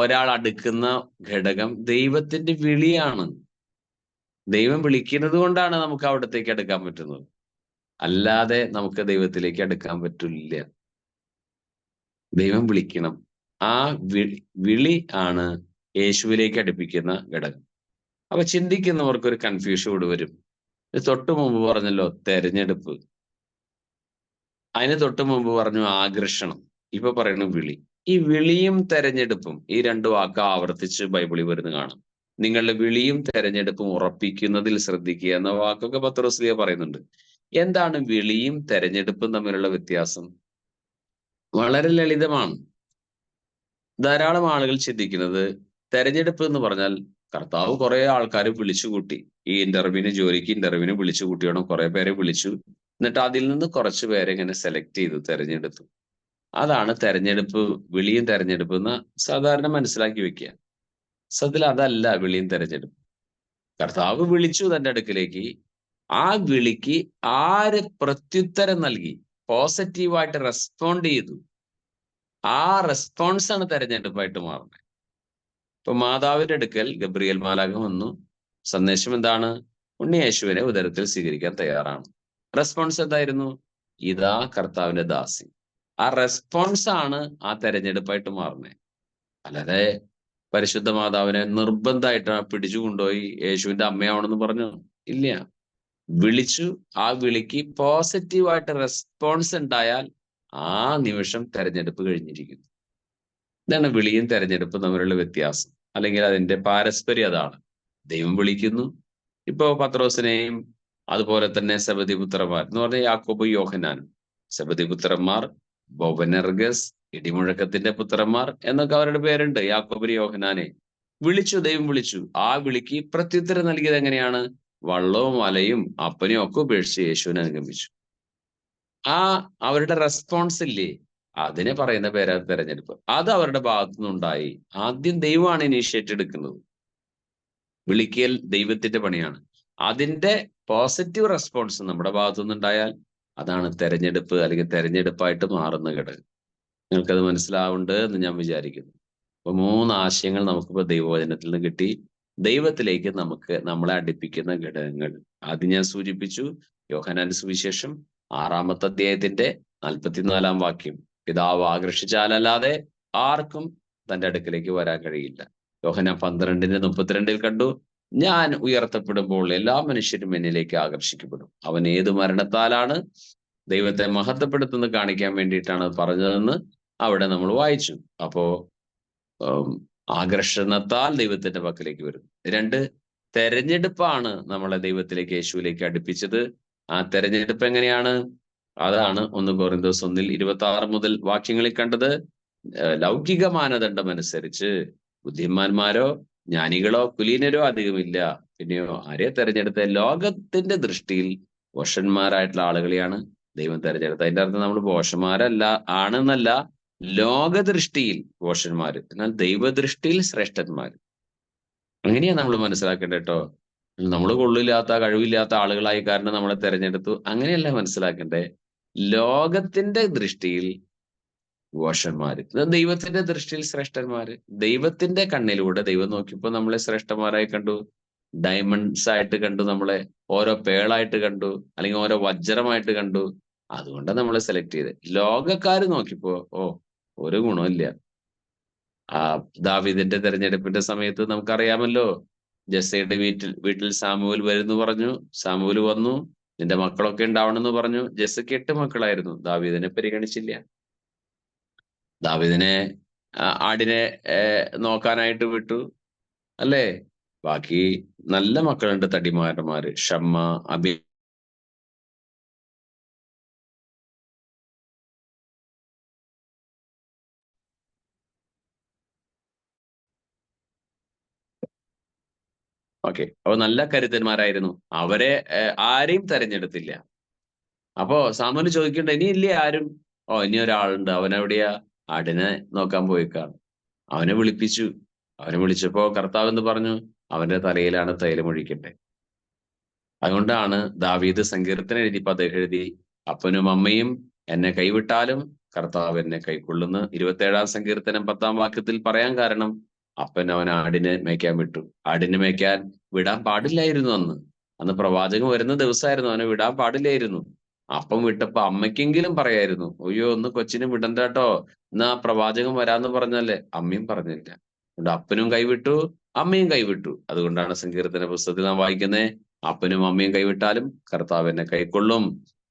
ഒരാൾ അടുക്കുന്ന ഘടകം ദൈവത്തിന്റെ വിളിയാണ്. ദൈവം വിളിക്കുന്നത് കൊണ്ടാണ് നമുക്ക് അവിടത്തേക്ക് അടുക്കാൻ പറ്റുന്നത്, അല്ലാതെ നമുക്ക് ദൈവത്തിലേക്ക് അടുക്കാൻ പറ്റില്ല. ദൈവം വിളിക്കണം. ആ വിളി ആണ് യേശുവിലേക്ക് അടുപ്പിക്കുന്ന ഘടകം. അപ്പൊ ചിന്തിക്കുന്നവർക്ക് ഒരു കൺഫ്യൂഷൻ ഇവിടെ വരും. തൊട്ടു മുമ്പ് പറഞ്ഞല്ലോ തെരഞ്ഞെടുപ്പ്, അതിന് തൊട്ടു മുമ്പ് പറഞ്ഞു ആകർഷണം, ഇപ്പൊ പറയുന്നു വിളി. ഈ വിളിയും തെരഞ്ഞെടുപ്പും, ഈ 2 വാക്ക് ആവർത്തിച്ച് ബൈബിളിൽ വരുന്ന കാണാം. നിങ്ങളുടെ വിളിയും തെരഞ്ഞെടുപ്പും ഉറപ്പിക്കുന്നതിൽ ശ്രദ്ധിക്കുക എന്ന വാക്കൊക്കെ പത്രോസ്ലീഹ പറയുന്നുണ്ട്. എന്താണ് വിളിയും തെരഞ്ഞെടുപ്പും തമ്മിലുള്ള വ്യത്യാസം? വളരെ ലളിതമാണ്. ധാരാളം ആളുകൾ ചിന്തിക്കുന്നത് തെരഞ്ഞെടുപ്പ് എന്ന് പറഞ്ഞാൽ കർത്താവ് കുറെ ആൾക്കാരെ വിളിച്ചുകൂട്ടി, ഈ ജോലിക്ക് ഇന്റർവ്യൂവിന് വിളിച്ചു കൂട്ടിയോണം, കുറെ പേരെ വിളിച്ചു, എന്നിട്ട് അതിൽ നിന്ന് കുറച്ച് പേരെ ഇങ്ങനെ സെലക്ട് ചെയ്തു, തെരഞ്ഞെടുത്തു. അതാണ് തെരഞ്ഞെടുപ്പ്, വിളിയും തെരഞ്ഞെടുപ്പ് എന്ന് സാധാരണ മനസ്സിലാക്കി വെക്കുക. സത്യത്തിൽ അതല്ല വിളിയും തെരഞ്ഞെടുപ്പ്. കർത്താവ് വിളിച്ചു തന്റെ അടുക്കിലേക്ക്, ആ വിളിക്ക് ആര് പ്രത്യുത്തരം നൽകി, പോസിറ്റീവായിട്ട് റെസ്പോണ്ട് ചെയ്തു, ആ റെസ്പോൺസ് ആണ് തെരഞ്ഞെടുപ്പായിട്ട് മാറുന്നത്. ഇപ്പൊ മാതാവിന്റെ അടുക്കൽ ഗബ്രിയേൽ മാലാഖ വന്നു, സന്ദേശം എന്താണ്? ഉണ്ണിയേശുവിനെ ഉദരത്തിൽ സ്വീകരിക്കാൻ തയ്യാറാണ്. റെസ്പോൺസ് എന്തായിരുന്നു? ഇതാ കർത്താവിന്റെ ദാസി. ആ റെസ്പോൺസ് ആണ് ആ തെരഞ്ഞെടുപ്പായിട്ട് മാറുന്നത്. അല്ലാതെ പരിശുദ്ധ മാതാവിനെ നിർബന്ധമായിട്ട് പിടിച്ചു കൊണ്ടുപോയി യേശുവിന്റെ അമ്മയാവണമെന്ന് പറഞ്ഞു ഇല്ല. വിളിച്ചു, ആ വിളിക്ക് പോസിറ്റീവായിട്ട് റെസ്പോൺസ് ഉണ്ടായാൽ ആ നിമിഷം തെരഞ്ഞെടുപ്പ് കഴിഞ്ഞിരിക്കുന്നു. ഇതാണ് വിളിയും തെരഞ്ഞെടുപ്പും തമ്മിലുള്ള വ്യത്യാസം, അല്ലെങ്കിൽ അതിന്റെ പാരസ്പര്യം അതാണ്. ദൈവം വിളിക്കുന്നു. ഇപ്പോ പത്രോസിനെയും അതുപോലെ തന്നെ സെബദി പുത്രന്മാർ എന്ന് പറഞ്ഞാൽ യാക്കോബ് യോഹന്നാനും, സെബദി പുത്രന്മാർ, ബൊവനർഗസ്, ഇടിമുഴക്കത്തിന്റെ പുത്രന്മാർ എന്നൊക്കെ അവരുടെ പേരുണ്ട്. യാക്കോബിന് യോഹന്നാനെ വിളിച്ചു, ദൈവം വിളിച്ചു. ആ വിളിക്ക് പ്രത്യുത്തരം നൽകിയത് എങ്ങനെയാണ്? വള്ളവും വലയും അപ്പനെയും ഒക്കെ ഉപേക്ഷിച്ച് യേശുവിനെ അനുഗമിച്ചു. ആ അവരുടെ റെസ്പോൺസ് ഇല്ലേ, അതിനെ പറയുന്ന പേരാ തെരഞ്ഞെടുപ്പ്. അത് അവരുടെ ഭാഗത്തു നിന്നുണ്ടായി. ആദ്യം ദൈവമാണ് ഇനീഷ്യേറ്റ് എടുക്കുന്നത്. വിളിക്കൽ ദൈവത്തിന്റെ പണിയാണ്. അതിന്റെ പോസിറ്റീവ് റെസ്പോൺസ് നമ്മുടെ ഭാഗത്തു നിന്നുണ്ടായാൽ അതാണ് തെരഞ്ഞെടുപ്പ്, അല്ലെങ്കിൽ തെരഞ്ഞെടുപ്പായിട്ട് മാറുന്ന ഘടകം. നിങ്ങൾക്കത് മനസ്സിലാവുന്നുണ്ട് എന്ന് ഞാൻ വിചാരിക്കുന്നു. അപ്പൊ 3 ആശയങ്ങൾ നമുക്കിപ്പോ ദൈവവചനത്തിൽ നിന്ന് കിട്ടി. ദൈവത്തിലേക്ക് നമ്മളെ അടുപ്പിക്കുന്ന ഘടകങ്ങൾ ആദ്യം ഞാൻ സൂചിപ്പിച്ചു. യോഹന്നാന്റെ സുവിശേഷം 6-ാമത്തെ അധ്യായത്തിന്റെ 44-ാം വാക്യം, പിതാവ് ആകർഷിച്ചാലല്ലാതെ ആർക്കും തന്റെ അടുക്കലേക്ക് വരാൻ കഴിയില്ല. യോഹന്നാൻ 12:32 കണ്ടു, ഞാൻ ഉയർത്തപ്പെടുമ്പോൾ എല്ലാ മനുഷ്യരും എന്നിലേക്ക് ആകർഷിക്കപ്പെടും. അവൻ ഏത് മരണത്താലാണ് ദൈവത്തെ മഹത്വപ്പെടുത്തുന്ന കാണിക്കാൻ വേണ്ടിയിട്ടാണ് പറഞ്ഞതെന്ന് അവിടെ നമ്മൾ വായിച്ചു. അപ്പോ ആകർഷണത്താൽ ദൈവത്തിന്റെ പക്കലേക്ക് വരും. 2, തെരഞ്ഞെടുപ്പാണ് നമ്മളെ ദൈവത്തിലേക്ക്, യേശുവിലേക്ക് അടുപ്പിച്ചത്. ആ തെരഞ്ഞെടുപ്പ് എങ്ങനെയാണ്? അതാണ് 1 കൊറിന്തോസ് 1:26 മുതൽ വാക്യങ്ങളിൽ കണ്ടത്. ലൗകിക മാനദണ്ഡം അനുസരിച്ച് ബുദ്ധിമാന്മാരോ ജ്ഞാനികളോ കുലീനരോ അധികമില്ല. പിന്നെയോ ആരെ തെരഞ്ഞെടുത്ത? ലോകത്തിന്റെ ദൃഷ്ടിയിൽ ഭോഷന്മാരായിട്ടുള്ള ആളുകളെയാണ് ദൈവം തെരഞ്ഞെടുത്തത്. അതിന്റെ അർത്ഥം നമ്മൾ ഭോഷന്മാരല്ല ആണെന്നല്ല, ലോകദൃഷ്ടിയിൽ ഭോഷന്മാര്, എന്നാൽ ദൈവദൃഷ്ടിയിൽ ശ്രേഷ്ഠന്മാര്. അങ്ങനെയാ നമ്മൾ മനസ്സിലാക്കേണ്ടത് കേട്ടോ. നമ്മൾ കൊള്ളില്ലാത്ത കഴിവില്ലാത്ത ആളുകളായി കാരണം നമ്മളെ തെരഞ്ഞെടുത്തു, അങ്ങനെയല്ല മനസ്സിലാക്കണ്ടേ. ലോകത്തിന്റെ ദൃഷ്ടിയിൽ ഭോഷന്മാര്, ദൈവത്തിന്റെ ദൃഷ്ടിയിൽ ശ്രേഷ്ഠന്മാര്. ദൈവത്തിന്റെ കണ്ണിലൂടെ ദൈവം നോക്കിയപ്പോ നമ്മളെ ശ്രേഷ്ഠന്മാരായി കണ്ടു, ഡയമണ്ട്സ് ആയിട്ട് കണ്ടു, നമ്മളെ ഓരോ പേളായിട്ട് കണ്ടു, അല്ലെങ്കിൽ ഓരോ വജ്രമായിട്ട് കണ്ടു. അതുകൊണ്ടാണ് നമ്മളെ സെലക്ട് ചെയ്തത്. ലോകക്കാര് നോക്കിയപ്പോ ഒരു ഗുണമില്ല. ദാവീദിന്റെ തെരഞ്ഞെടുപ്പിന്റെ സമയത്ത് നമുക്കറിയാമല്ലോ, ജസ്സയുടെ വീട്ടിൽ സാമുവേൽ വരുന്നു പറഞ്ഞു. സാമുവേൽ വന്നു, നിന്റെ മക്കളൊക്കെ ഉണ്ടാവണമെന്ന് പറഞ്ഞു. ജസ്സയ്ക്ക് 8 മക്കളായിരുന്നു. ദാവീദിനെ പരിഗണിച്ചില്ല. ദാവീദിനെ ആടിനെ നോക്കാനായിട്ട് വിട്ടു, അല്ലേ? ബാക്കി നല്ല മക്കളുണ്ട്, തടിമാരന്മാര്, ഷമ്മ, അബി. ഓക്കെ, അപ്പൊ നല്ല കരുത്തന്മാരായിരുന്നു. അവരെ ആരെയും തെരഞ്ഞെടുത്തില്ല. അപ്പോ സാമുവേൽ ചോദിക്കണ്ട, ഇനി ഇല്ലേ ആരും? ഇനി ഒരാളുണ്ട്, അവനെവിടെയാ? ആടിനെ നോക്കാൻ പോയിക്കാണ്. അവനെ വിളിപ്പിച്ചു. അവനെ വിളിച്ചപ്പോ കർത്താവ് എന്ന് പറഞ്ഞു, അവന്റെ തലയിലാണ് തൈലം ഒഴിക്കട്ടെ. അതുകൊണ്ടാണ് ദാവീദ് സങ്കീർത്തനം എഴുതിയപ്പോ അദ്ദേഹം എഴുതി, അപ്പനും അമ്മയും എന്നെ കൈവിട്ടാലും കർത്താവ് എന്നെ കൈക്കൊള്ളുന്നു. 27-ാം സങ്കീർത്തനം 10-ാം വാക്യത്തിൽ പറയാൻ കാരണം, അപ്പൻ അവൻ ആടിനെ മേയ്ക്കാൻ വിട്ടു. ആടിനെ മേയ്ക്കാൻ വിടാൻ പാടില്ലായിരുന്നു. അന്ന് പ്രവാചകൻ വരുന്ന ദിവസമായിരുന്നു, അവനെ വിടാൻ പാടില്ലായിരുന്നു. അപ്പം വിട്ടപ്പോ അമ്മയ്ക്കെങ്കിലും പറയായിരുന്നു, അയ്യോ ഒന്ന് കൊച്ചിനെ വിടണ്ട കേട്ടോ, എന്നാ പ്രവാചകൻ വരാന്ന് പറഞ്ഞല്ലേ. അമ്മയും പറഞ്ഞില്ല. അതുകൊണ്ട് അപ്പനും കൈവിട്ടു, അമ്മയും കൈവിട്ടു. അതുകൊണ്ടാണ് സങ്കീർത്തന പുസ്തകത്തിൽ നാം വായിക്കുന്നത്, അപ്പനും അമ്മയും കൈവിട്ടാലും കർത്താവ് എന്നെ കൈക്കൊള്ളും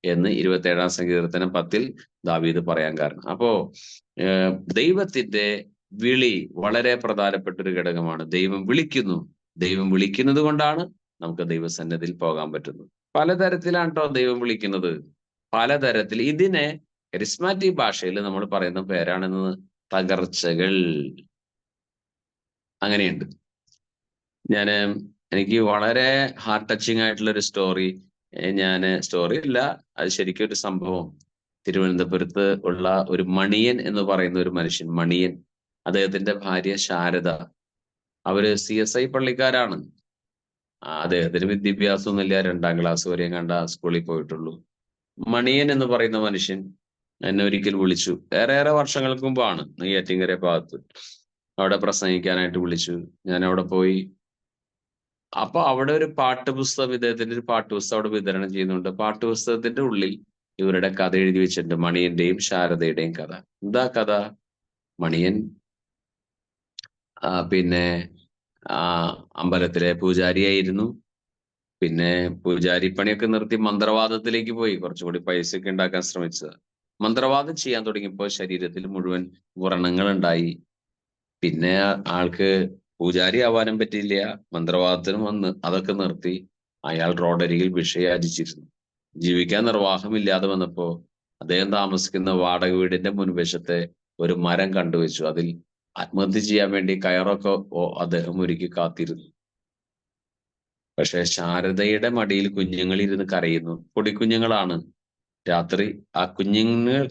എന്ന് 27-ാം സങ്കീർത്തനം 10-ൽ ദാവീദ് പറയാൻ കാരണം. അപ്പോ ദൈവത്തിന്റെ വിളി വളരെ പ്രധാനപ്പെട്ട ഒരു ഘടകമാണ്. ദൈവം വിളിക്കുന്നു. ദൈവം വിളിക്കുന്നത് കൊണ്ടാണ് നമുക്ക് ദൈവസന്നിധിയിൽ പോകാൻ പറ്റുന്നത്. പലതരത്തിലാണ് കേട്ടോ ദൈവം വിളിക്കുന്നത്, പലതരത്തിൽ. ഇതിനെ കരിസ്മാറ്റിക് ഭാഷയിൽ നമ്മൾ പറയുന്ന പേരാണെന്ന് പകർച്ചകൾ. അങ്ങനെയുണ്ട്. എനിക്ക് വളരെ ഹാർട്ട് ടച്ചിങ് ആയിട്ടുള്ള ഒരു സ്റ്റോറി, സ്റ്റോറി അല്ല, അത് ശരിക്കും ഒരു സംഭവം. തിരുവനന്തപുരത്ത് ഉള്ള ഒരു മണിയൻ എന്ന് പറയുന്ന ഒരു മനുഷ്യൻ, മണിയൻ, അദ്ദേഹത്തിന്റെ ഭാര്യ ശാരദ, അവര് CSI പള്ളിക്കാരാണ്. അദ്ദേഹത്തിന് വിദ്യാഭ്യാസമൊന്നുമില്ല, 2-ാം ക്ലാസ് വരെ കണ്ട സ്കൂളിൽ പോയിട്ടുള്ളൂ. മണിയൻ എന്ന് പറയുന്ന മനുഷ്യൻ എന്നെ ഒരിക്കൽ വിളിച്ചു. ഏറെ വർഷങ്ങൾക്ക് മുമ്പാണ്, നെയ്യാറ്റിൻകര ഭാഗത്ത്. അവിടെ പ്രസംഗിക്കാനായിട്ട് വിളിച്ചു. ഞാൻ അവിടെ പോയി. അപ്പൊ അവിടെ ഒരു പാട്ടുപുസ്തകം, ഇദ്ദേഹത്തിന്റെ ഒരു പാട്ടുപുസ്തകം അവിടെ വിതരണം ചെയ്യുന്നുണ്ട്. പാട്ടുപുസ്തകത്തിന്റെ ഉള്ളിൽ ഇവരുടെ കഥ എഴുതി വെച്ചിട്ടുണ്ട്, മണിയന്റെയും ശാരദയുടെയും കഥ. എന്താ കഥ? മണിയൻ പിന്നെ അമ്പലത്തിലെ പൂജാരിയായിരുന്നു. പിന്നെ പൂജാരി പണിയൊക്കെ നിർത്തി മന്ത്രവാദത്തിലേക്ക് പോയി, കുറച്ചുകൂടി പൈസയൊക്കെ ഉണ്ടാക്കാൻ ശ്രമിച്ചത്. മന്ത്രവാദം ചെയ്യാൻ തുടങ്ങിയപ്പോൾ ശരീരത്തിൽ മുഴുവൻ വ്രണങ്ങൾ ഉണ്ടായി. പിന്നെ ആൾക്ക് പൂജാരി ആവാനും പറ്റിയില്ല, മന്ത്രവാദത്തിനും വന്ന് അതൊക്കെ നിർത്തി. അയാൾ റോഡരികിൽ ഭിക്ഷ യാചിച്ചിരുന്നു. ജീവിക്കാൻ നിർവാഹമില്ലാതെ വന്നപ്പോ അദ്ദേഹം താമസിക്കുന്ന വാടക വീടിന്റെ മുൻവശത്തെ ഒരു മരം കണ്ടുവച്ചു. അതിൽ ആത്മഹത്യ ചെയ്യാൻ വേണ്ടി കയറൊക്കെ അദ്ദേഹം ഒരുക്കി കാത്തിരുന്നു. പക്ഷെ ശാരദയുടെ മടിയിൽ കുഞ്ഞുങ്ങൾ ഇരുന്ന് കരയുന്നു. പൊടിക്കുഞ്ഞുങ്ങളാണ്. രാത്രി ആ കുഞ്ഞുങ്ങൾ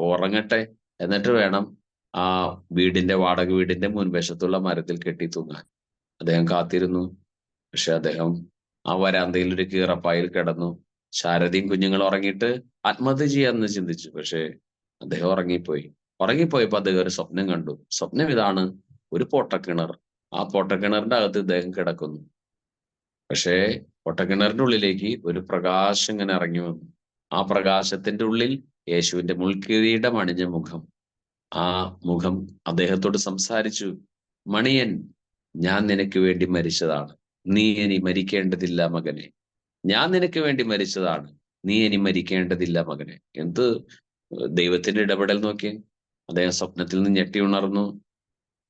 ഉറങ്ങട്ടെ, എന്നിട്ട് വേണം ആ വാടക വീടിന്റെ മുൻവശത്തുള്ള മരത്തിൽ കെട്ടി തൂങ്ങാൻ. അദ്ദേഹം കാത്തിരുന്നു. പക്ഷെ അദ്ദേഹം ആ വരാന്തയിൽ ഒരു കീറപ്പായിൽ കിടന്നു. ശാരദയും കുഞ്ഞുങ്ങൾ ഉറങ്ങിയിട്ട് ആത്മഹത്യ ചെയ്യാമെന്ന് ചിന്തിച്ചു. പക്ഷെ അദ്ദേഹം ഉറങ്ങിപ്പോയപ്പോ അദ്ദേഹം ഒരു സ്വപ്നം കണ്ടു. സ്വപ്നം ഇതാണ്: ഒരു പൊട്ടക്കിണർ. ആ പൊട്ടക്കിണറിന്റെ അകത്ത് ഇദ്ദേഹം കിടക്കുന്നു. പക്ഷേ പൊട്ടക്കിണറിന്റെ ഉള്ളിലേക്ക് ഒരു പ്രകാശം ഇങ്ങനെ ഇറങ്ങി വന്നു. ആ പ്രകാശത്തിന്റെ ഉള്ളിൽ യേശുവിന്റെ മുൾക്കിരീടം അണിഞ്ഞ മുഖം. ആ മുഖം അദ്ദേഹത്തോട് സംസാരിച്ചു: മണിയൻ, ഞാൻ നിനക്ക് വേണ്ടി മരിച്ചതാണ്, നീ ഇനി മരിക്കേണ്ടതില്ല മകനെ. ഞാൻ നിനക്ക് വേണ്ടി മരിച്ചതാണ്, നീ ഇനി മരിക്കേണ്ടതില്ല മകനെ. എന്ത് ദൈവത്തിന്റെ ഇടപെടൽ നോക്കി. അദ്ദേഹം സ്വപ്നത്തിൽ നിന്ന് ഞെട്ടി ഉണർന്നു.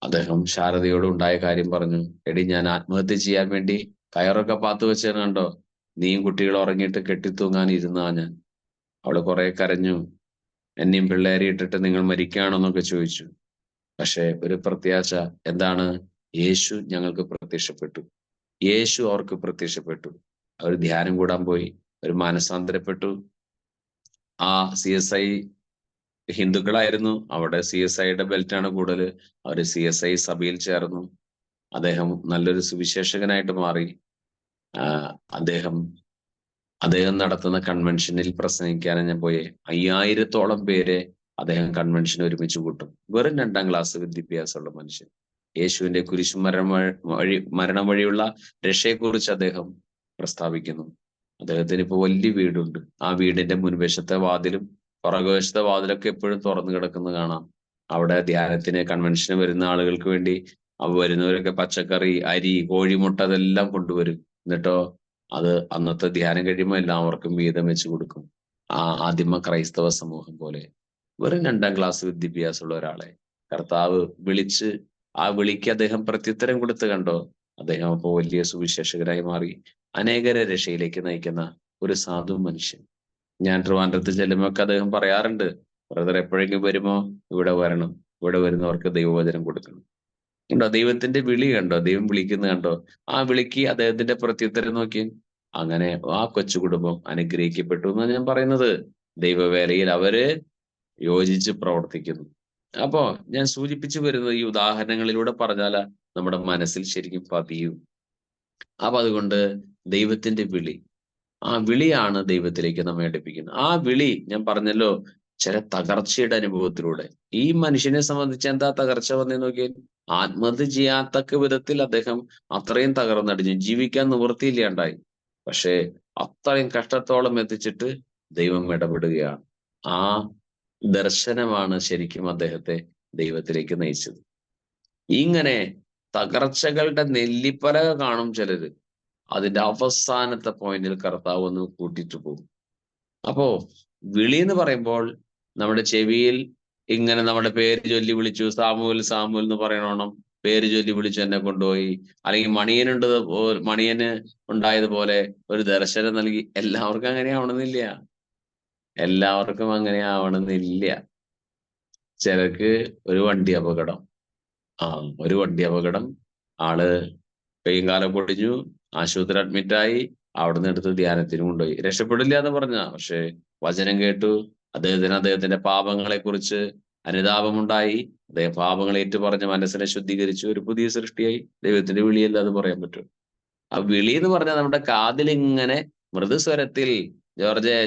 അദ്ദേഹം ശാരദയോട് ഉണ്ടായ കാര്യം പറഞ്ഞു. എടി, ഞാൻ ആത്മഹത്യ ചെയ്യാൻ വേണ്ടി കയറൊക്കെ പാത്തു വെച്ചത് കണ്ടോ? നീയും കുട്ടികൾ ഉറങ്ങിയിട്ട് കെട്ടിത്തൂങ്ങാൻ ഇരുന്നാ ഞാൻ. അവള് കുറെ കരഞ്ഞു. എന്നെയും പിള്ളേരെ ഇട്ടിട്ട് നിങ്ങൾ മരിക്കുകയാണെന്നൊക്കെ ചോദിച്ചു. പക്ഷെ ഒരു പ്രത്യാശ എന്താണ്? യേശു ഞങ്ങൾക്ക് പ്രത്യക്ഷപ്പെട്ടു. യേശു അവർക്ക് പ്രത്യക്ഷപ്പെട്ടു. അവർ ധ്യാനം കൂടാൻ പോയി, അവർ മാനസാന്തരപ്പെട്ടു. ആ CSI ഹിന്ദുക്കളായിരുന്നു, അവിടെ CSIയുടെ ബെൽറ്റാണ് കൂടുതൽ. അവർ CSI സഭയിൽ ചേർന്നു. അദ്ദേഹം നല്ലൊരു സുവിശേഷകനായിട്ട് മാറി. അദ്ദേഹം നടത്തുന്ന കൺവെൻഷനിൽ പ്രസംഗിക്കാനും ഞാൻ പോയി. 5000-ഓളം പേരെ അദ്ദേഹം കൺവെൻഷൻ ഒരുമിച്ച് കൂട്ടും. വെറും 2ാം ക്ലാസ് വിദ്യാഭ്യാസമുള്ള മനുഷ്യൻ. യേശുവിന്റെ മരണം വഴിയുള്ള രക്ഷയെക്കുറിച്ച് അദ്ദേഹം പ്രസ്താവിക്കുന്നു. അദ്ദേഹത്തിന് ഇപ്പൊ വലിയ വീടുണ്ട്. ആ വീടിന്റെ മുൻവശത്തെ വാതിലും പുറകുവശത്തെ വാതിലൊക്കെ എപ്പോഴും തുറന്നു കിടക്കുന്നത് കാണാം. അവിടെ ധ്യാനത്തിന് കൺവെൻഷന് വരുന്ന ആളുകൾക്ക് വേണ്ടി വരുന്നവരൊക്കെ പച്ചക്കറി, അരി, കോഴിമുട്ട അതെല്ലാം കൊണ്ടുവരും. എന്നിട്ടോ അത് അന്നത്തെ ധ്യാനം കഴിയുമ്പോൾ എല്ലാവർക്കും വീതം വെച്ച് കൊടുക്കും. ആദിമ ക്രൈസ്തവ സമൂഹം പോലെ. വെറും 2ാം ക്ലാസ് വിദ്യാഭ്യാസമുള്ള ഒരാളെ കർത്താവ് വിളിച്ച്, ആ വിളിക്ക് അദ്ദേഹം പ്രത്യുത്തരം കൊടുത്ത് കണ്ടോ. അദ്ദേഹം അപ്പോൾ വലിയ സുവിശേഷകരായി മാറി, അനേകരെ രക്ഷയിലേക്ക് നയിക്കുന്ന ഒരു സാധു മനുഷ്യൻ. ഞാൻ ട്രിവാൻഡ്രത്ത് ചെല്ലുമ്പോൾ അദ്ദേഹം പറയാറുണ്ട്, ബ്രദർ എപ്പോഴെങ്കിലും വരുമോ ഇവിടെ വരണം, ഇവിടെ വരുന്നവർക്ക് ദൈവവചനം കൊടുക്കണം. കണ്ടോ ദൈവത്തിന്റെ വിളി കണ്ടോ, ദൈവം വിളിക്കുന്നത് കണ്ടോ. ആ വിളിക്ക് അദ്ദേഹത്തിന്റെ പ്രത്യുത്തരം നോക്കി. അങ്ങനെ ആ കൊച്ചു കുടുംബം അനുഗ്രഹിക്കപ്പെട്ടു എന്നാണ് ഞാൻ പറയുന്നത്. ദൈവവേലയിൽ അവര് യോജിച്ച് പ്രവർത്തിക്കുന്നു. അപ്പോ ഞാൻ സൂചിപ്പിച്ചു വരുന്നത് ഈ ഉദാഹരണങ്ങളിലൂടെ പറഞ്ഞാൽ നമ്മുടെ മനസ്സിൽ ശരിക്കും പതിയും. അപ്പൊ അതുകൊണ്ട് ദൈവത്തിന്റെ വിളി, ആ വിളിയാണ് ദൈവത്തിലേക്ക് നമ്മെ അടുപ്പിക്കുന്നത്. ആ വിളി ഞാൻ പറഞ്ഞല്ലോ, ചില തകർച്ചയുടെ അനുഭവത്തിലൂടെ. ഈ മനുഷ്യനെ സംബന്ധിച്ച് എന്താ തകർച്ച വന്നേന്ന് നോക്കിയാൽ, ആത്മഹത്യ ചെയ്യാത്തക്ക വിധത്തിൽ അദ്ദേഹം അത്രയും തകർന്നടിഞ്ഞു, ജീവിക്കാൻ നിവൃത്തിയില്ലാണ്ടായി. പക്ഷേ അത്രയും കഷ്ടത്തോളം എത്തിച്ചിട്ട് ദൈവം ഇടപെടുകയാണ്. ആ ദർശനമാണ് ശരിക്കും അദ്ദേഹത്തെ ദൈവത്തിലേക്ക് നയിച്ചത്. ഇങ്ങനെ തകർച്ചകളുടെ നെല്ലിപ്പലക കാണും ചിലര്, അതിന്റെ അവസാനത്തെ പോയിന്റിൽ കർത്താവ് ഒന്ന് കൂട്ടിട്ട് പോകും. അപ്പോ വിളി എന്ന് പറയുമ്പോൾ നമ്മുടെ ചെവിയിൽ ഇങ്ങനെ നമ്മുടെ പേര് ചൊല്ലി വിളിച്ചു, സാമുവൽ സാമുവൽ എന്ന് പറയണോണം പേര് ചൊല്ലി വിളിച്ചു എന്നെ കൊണ്ടുപോയി, അല്ലെങ്കിൽ മണിയന് ഉണ്ടായതുപോലെ ഒരു ദർശനം നൽകി. എല്ലാവർക്കും അങ്ങനെ ആവണമെന്നില്ല. എല്ലാവർക്കും അങ്ങനെ ആവണമെന്നില്ല. ചിലർക്ക് ഒരു വണ്ടി അപകടം, ആള് കൈയും കാലം പൊടിഞ്ഞു, ആശുപത്രി അഡ്മിറ്റായി, അവിടുന്ന് എടുത്ത് ധ്യാനത്തിന് കൊണ്ടുപോയി. രക്ഷപ്പെടില്ല എന്ന് പറഞ്ഞ, പക്ഷെ വചനം കേട്ടു, അദ്ദേഹത്തിന്റെ പാപങ്ങളെ കുറിച്ച് അനുതാപമുണ്ടായി, അദ്ദേഹം പാപങ്ങൾ ഏറ്റുപറഞ്ഞ് മനസ്സിനെ ശുദ്ധീകരിച്ചു, ഒരു പുതിയ സൃഷ്ടിയായി. ദൈവത്തിന്റെ വിളിയല്ല അത് പറയാൻ പറ്റും. ആ വിളി എന്ന് പറഞ്ഞാൽ നമ്മുടെ കാതിൽ ഇങ്ങനെ മൃദുസ്വരത്തിൽ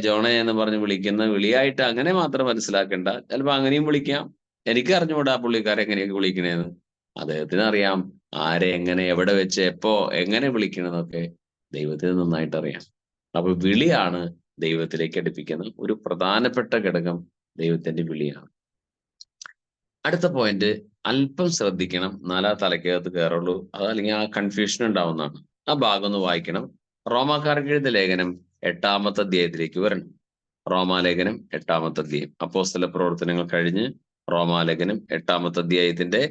ജോണേ എന്ന് പറഞ്ഞ് വിളിക്കുന്ന വിളിയായിട്ട് അങ്ങനെ മാത്രം മനസ്സിലാക്കണ്ട. ചിലപ്പോ അങ്ങനെയും വിളിക്കാം. എനിക്ക് അറിഞ്ഞുകൂടാ പുള്ളിക്കാരെ എങ്ങനെയൊക്കെ വിളിക്കണേന്ന്. അദ്ദേഹത്തിന് അറിയാം ആരെ എങ്ങനെ എവിടെ വെച്ച് എപ്പോ എങ്ങനെ വിളിക്കണമെന്നൊക്കെ ദൈവത്തിന് നന്നായിട്ട് അറിയാം. അപ്പൊ വിളിയാണ് ദൈവത്തിലേക്ക് അടുപ്പിക്കുന്ന ഒരു പ്രധാനപ്പെട്ട ഘടകം. ദൈവത്തിന്റെ വിളിയാണ്. അടുത്ത പോയിന്റ് അല്പം ശ്രദ്ധിക്കണം, 4 തലയ്ക്കകത്ത് കയറുള്ളൂ. അതല്ലെങ്കിൽ ആ കൺഫ്യൂഷൻ ഉണ്ടാവുന്നതാണ്. ആ ഭാഗം ഒന്ന് വായിക്കണം. റോമാക്കാർക്ക് എഴുതിയ ലേഖനം 8-ാമത്തെ അധ്യായത്തിലേക്ക് വരണം. റോമാലേഖനം 8-ാമത്തെ അധ്യായം. അപ്പോസ്തല പ്രവർത്തനങ്ങൾ കഴിഞ്ഞ് റോമാലേഖനം 8-ാമത്തെ അധ്യായത്തിന്റെ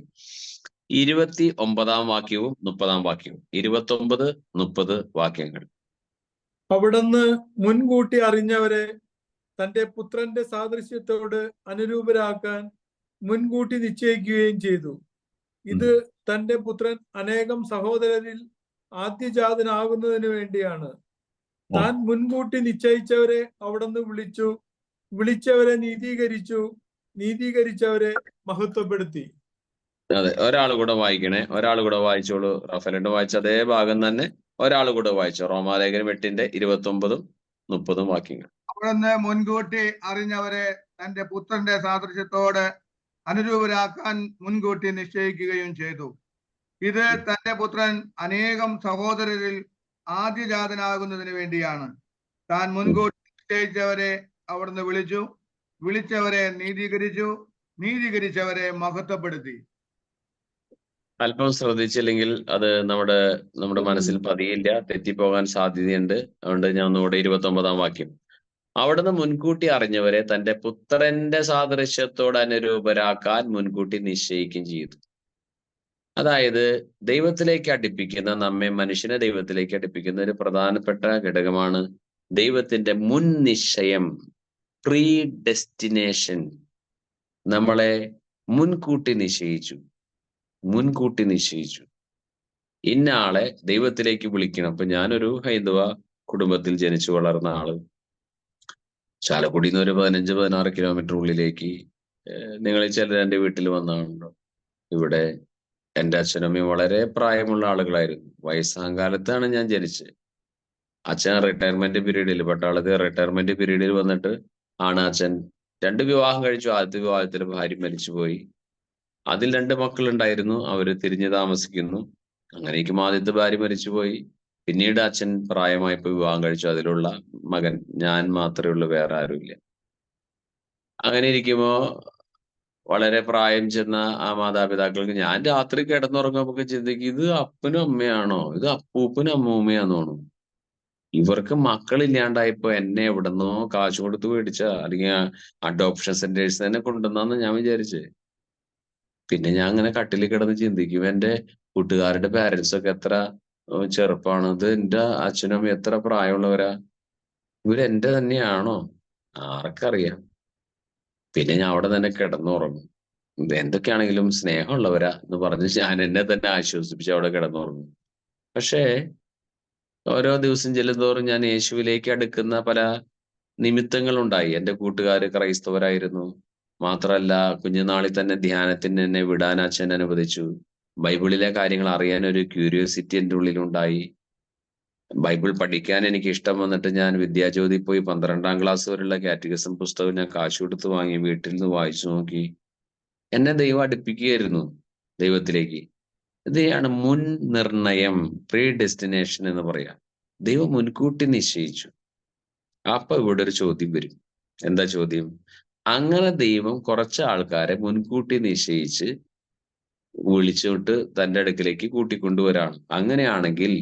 29-ാം വാക്യവും 30-ാം വാക്യവും, 29-30 വാക്യങ്ങൾ. അവിടുന്ന് മുൻകൂട്ടി അറിഞ്ഞവരെ തന്റെ പുത്രന്റെ സാദൃശ്യത്തോട് അനുരൂപരാക്കാൻ മുൻകൂട്ടി നിശ്ചയിക്കുകയും ചെയ്തു. ഇത് തന്റെ പുത്രൻ അനേകം സഹോദരരിൽ ആദ്യജാതനാകുന്നതിന് വേണ്ടിയാണ്. താൻ മുൻകൂട്ടി നിശ്ചയിച്ചവരെ അവിടുന്ന് വിളിച്ചു, വിളിച്ചവരെ നീതീകരിച്ചു, നീതീകരിച്ചവരെ മഹത്വപ്പെടുത്തി. അതെ, ഒരാൾ കൂടെ വായിക്കണേ, ഒരാൾ കൂടെ വായിച്ചോളൂ. റഫേലുണ്ട് വായിച്ച അതേ ഭാഗം തന്നെ ഒരാൾ കൂടെ വായിച്ചോ. റോമാലേഖനം 8-ന്റെ 29-30 വാക്യങ്ങൾ. അവിടുന്ന് മുൻകൂട്ടി അറിഞ്ഞവരെ തന്റെ പുത്രന്റെ സാദൃശ്യത്തോട് അനുരൂപരാക്കാൻ മുൻകൂട്ടി നിശ്ചയിക്കുകയും ചെയ്തു. ഇത് തന്റെ പുത്രൻ അനേകം സഹോദരരിൽ ആദ്യജാതനാകുന്നതിന് വേണ്ടിയാണ്. താൻ മുൻകൂട്ടി നിശ്ചയിച്ചവരെ അവിടുന്ന് വിളിച്ചു, വിളിച്ചവരെ നീതീകരിച്ചു, നീതീകരിച്ചവരെ മഹത്വപ്പെടുത്തി. അല്പം ശ്രദ്ധിച്ചില്ലെങ്കിൽ അത് നമ്മുടെ മനസ്സിൽ പതിയില്ല, തെറ്റിപ്പോകാൻ സാധ്യതയുണ്ട്. അതുകൊണ്ട് ഞാൻ ഒന്നുകൂടെ 29-ാം വാക്യം. അവിടുന്ന് മുൻകൂട്ടി അറിഞ്ഞവരെ തന്റെ പുത്രന്റെ സാദൃശ്യത്തോട് അനുരൂപരാക്കാൻ മുൻകൂട്ടി നിശ്ചയിക്കുകയും ചെയ്തു. അതായത് ദൈവത്തിലേക്ക് അടുപ്പിക്കുന്ന, മനുഷ്യനെ ദൈവത്തിലേക്ക് അടുപ്പിക്കുന്ന ഒരു പ്രധാനപ്പെട്ട ഘടകമാണ് ദൈവത്തിന്റെ മുൻ നിശ്ചയം, പ്രീ ഡെസ്റ്റിനേഷൻ. നമ്മളെ മുൻകൂട്ടി നിശ്ചയിച്ചു. ഇന്ന ആളെ ദൈവത്തിലേക്ക് വിളിക്കണം. അപ്പൊ ഞാനൊരു ഹൈന്ദവ കുടുംബത്തിൽ ജനിച്ചു വളർന്ന ആള്. ചാലക്കുടിയിൽ നിന്ന് ഒരു 15-16 കിലോമീറ്റർ ഉള്ളിലേക്ക് നിങ്ങൾ ചിലർ എൻ്റെ വീട്ടിൽ വന്നാണല്ലോ. ഇവിടെ എൻ്റെ അച്ഛനമ്മയും വളരെ പ്രായമുള്ള ആളുകളായിരുന്നു. വയസ്സാം കാലത്താണ് ഞാൻ ജനിച്ചത്. അച്ഛൻ റിട്ടയർമെന്റ് പീരീഡിൽ, പട്ടാളത്തിൽ റിട്ടയർമെന്റ് പീരീഡിൽ വന്നിട്ട് ആണ് അച്ഛൻ 2 വിവാഹം കഴിച്ചു. ആദ്യത്തെ വിവാഹത്തിൽ ഭാര്യ മരിച്ചുപോയി. അതിൽ 2 മക്കളുണ്ടായിരുന്നു. അവര് തിരിഞ്ഞു താമസിക്കുന്നു. അങ്ങനെയൊക്കെ ആദ്യത്തെ ഭാര്യ മരിച്ചുപോയി. പിന്നീട് അച്ഛൻ പ്രായമായപ്പോൾ വിവാഹം കഴിച്ചു. അതിലുള്ള മകൻ ഞാൻ മാത്രമേ ഉള്ളൂ, വേറെ ആരുമില്ല. അങ്ങനെ ഇരിക്കുമ്പോ വളരെ പ്രായം ചെന്ന ആ മാതാപിതാക്കൾക്ക് ഞാൻ രാത്രി കിടന്നുറങ്ങുമ്പോ ചിന്തിക്കും, ഇത് അപ്പനും അമ്മയാണോ, ഇത് അപ്പൂപ്പനും അമ്മൂമ്മയാണോ? ഇവർക്ക് മക്കളില്ലാണ്ടായപ്പോ എന്നെ എവിടെന്നോ കാശ് കൊടുത്ത് മേടിച്ച, അല്ലെങ്കിൽ അഡോപ്ഷൻ സെന്റേഴ്സ് തന്നെ കൊണ്ടുവന്നാന്ന് ഞാൻ വിചാരിച്ചേ. പിന്നെ ഞാൻ അങ്ങനെ കട്ടിലിൽ കിടന്ന് ചിന്തിക്കും, എന്റെ കൂട്ടുകാരുടെ പാരന്റ്സ് ഒക്കെ എത്ര ചെറുപ്പമാണ്, ഇത് എന്റെ അച്ഛനും അമ്മയും എത്ര പ്രായമുള്ളവരാ, ഇവരെന്റെ തന്നെയാണോ? ആർക്കറിയാം. പിന്നെ ഞാൻ അവിടെ തന്നെ കിടന്നുറങ്ങും. എന്തൊക്കെയാണെങ്കിലും സ്നേഹമുള്ളവരാ എന്ന് പറഞ്ഞ് ഞാൻ എന്നെ തന്നെ ആശ്വസിപ്പിച്ച് അവിടെ കിടന്നുറങ്ങും. പക്ഷേ ഓരോ ദിവസം ചെല്ലുന്തോറും ഞാൻ യേശുവിലേക്ക് അടുക്കുന്ന പല നിമിത്തങ്ങളുണ്ടായി. എൻ്റെ കൂട്ടുകാര് ക്രൈസ്തവരായിരുന്നു. മാത്രമല്ല, കുഞ്ഞുനാളിൽ തന്നെ ധ്യാനത്തിന് എന്നെ വിടാൻ അച്ഛൻ അനുവദിച്ചു. ബൈബിളിലെ കാര്യങ്ങൾ അറിയാൻ ഒരു ക്യൂരിയോസിറ്റി എൻ്റെ ഉള്ളിലുണ്ടായി. ബൈബിൾ പഠിക്കാൻ എനിക്ക് ഇഷ്ടം വന്നിട്ട് ഞാൻ വിദ്യാജ്യോതി പോയി 12ാം ക്ലാസ് വരെയുള്ള കാറ്റഗിസം പുസ്തകം ഞാൻ കാശ് കൊടുത്ത് വാങ്ങി വീട്ടിൽ നിന്ന് വായിച്ചു നോക്കി. എന്നെ ദൈവം അടുപ്പിക്കുകയായിരുന്നു ദൈവത്തിലേക്ക്. ഇതാണ് മുൻ നിർണയം, പ്രീ ഡെസ്റ്റിനേഷൻ എന്ന് പറയാം. ദൈവം മുൻകൂട്ടി നിശ്ചയിച്ചു. അപ്പൊ ഇവിടെ ഒരു ചോദ്യം വരും. എന്താ ചോദ്യം? അങ്ങനെ ദൈവം കുറച്ച് ആൾക്കാരെ മുൻകൂട്ടി നിശ്ചയിച്ച് വിളിച്ചിട്ട് തന്റെ അടുക്കിലേക്ക് കൂട്ടിക്കൊണ്ടുവരാണ്. അങ്ങനെയാണെങ്കിൽ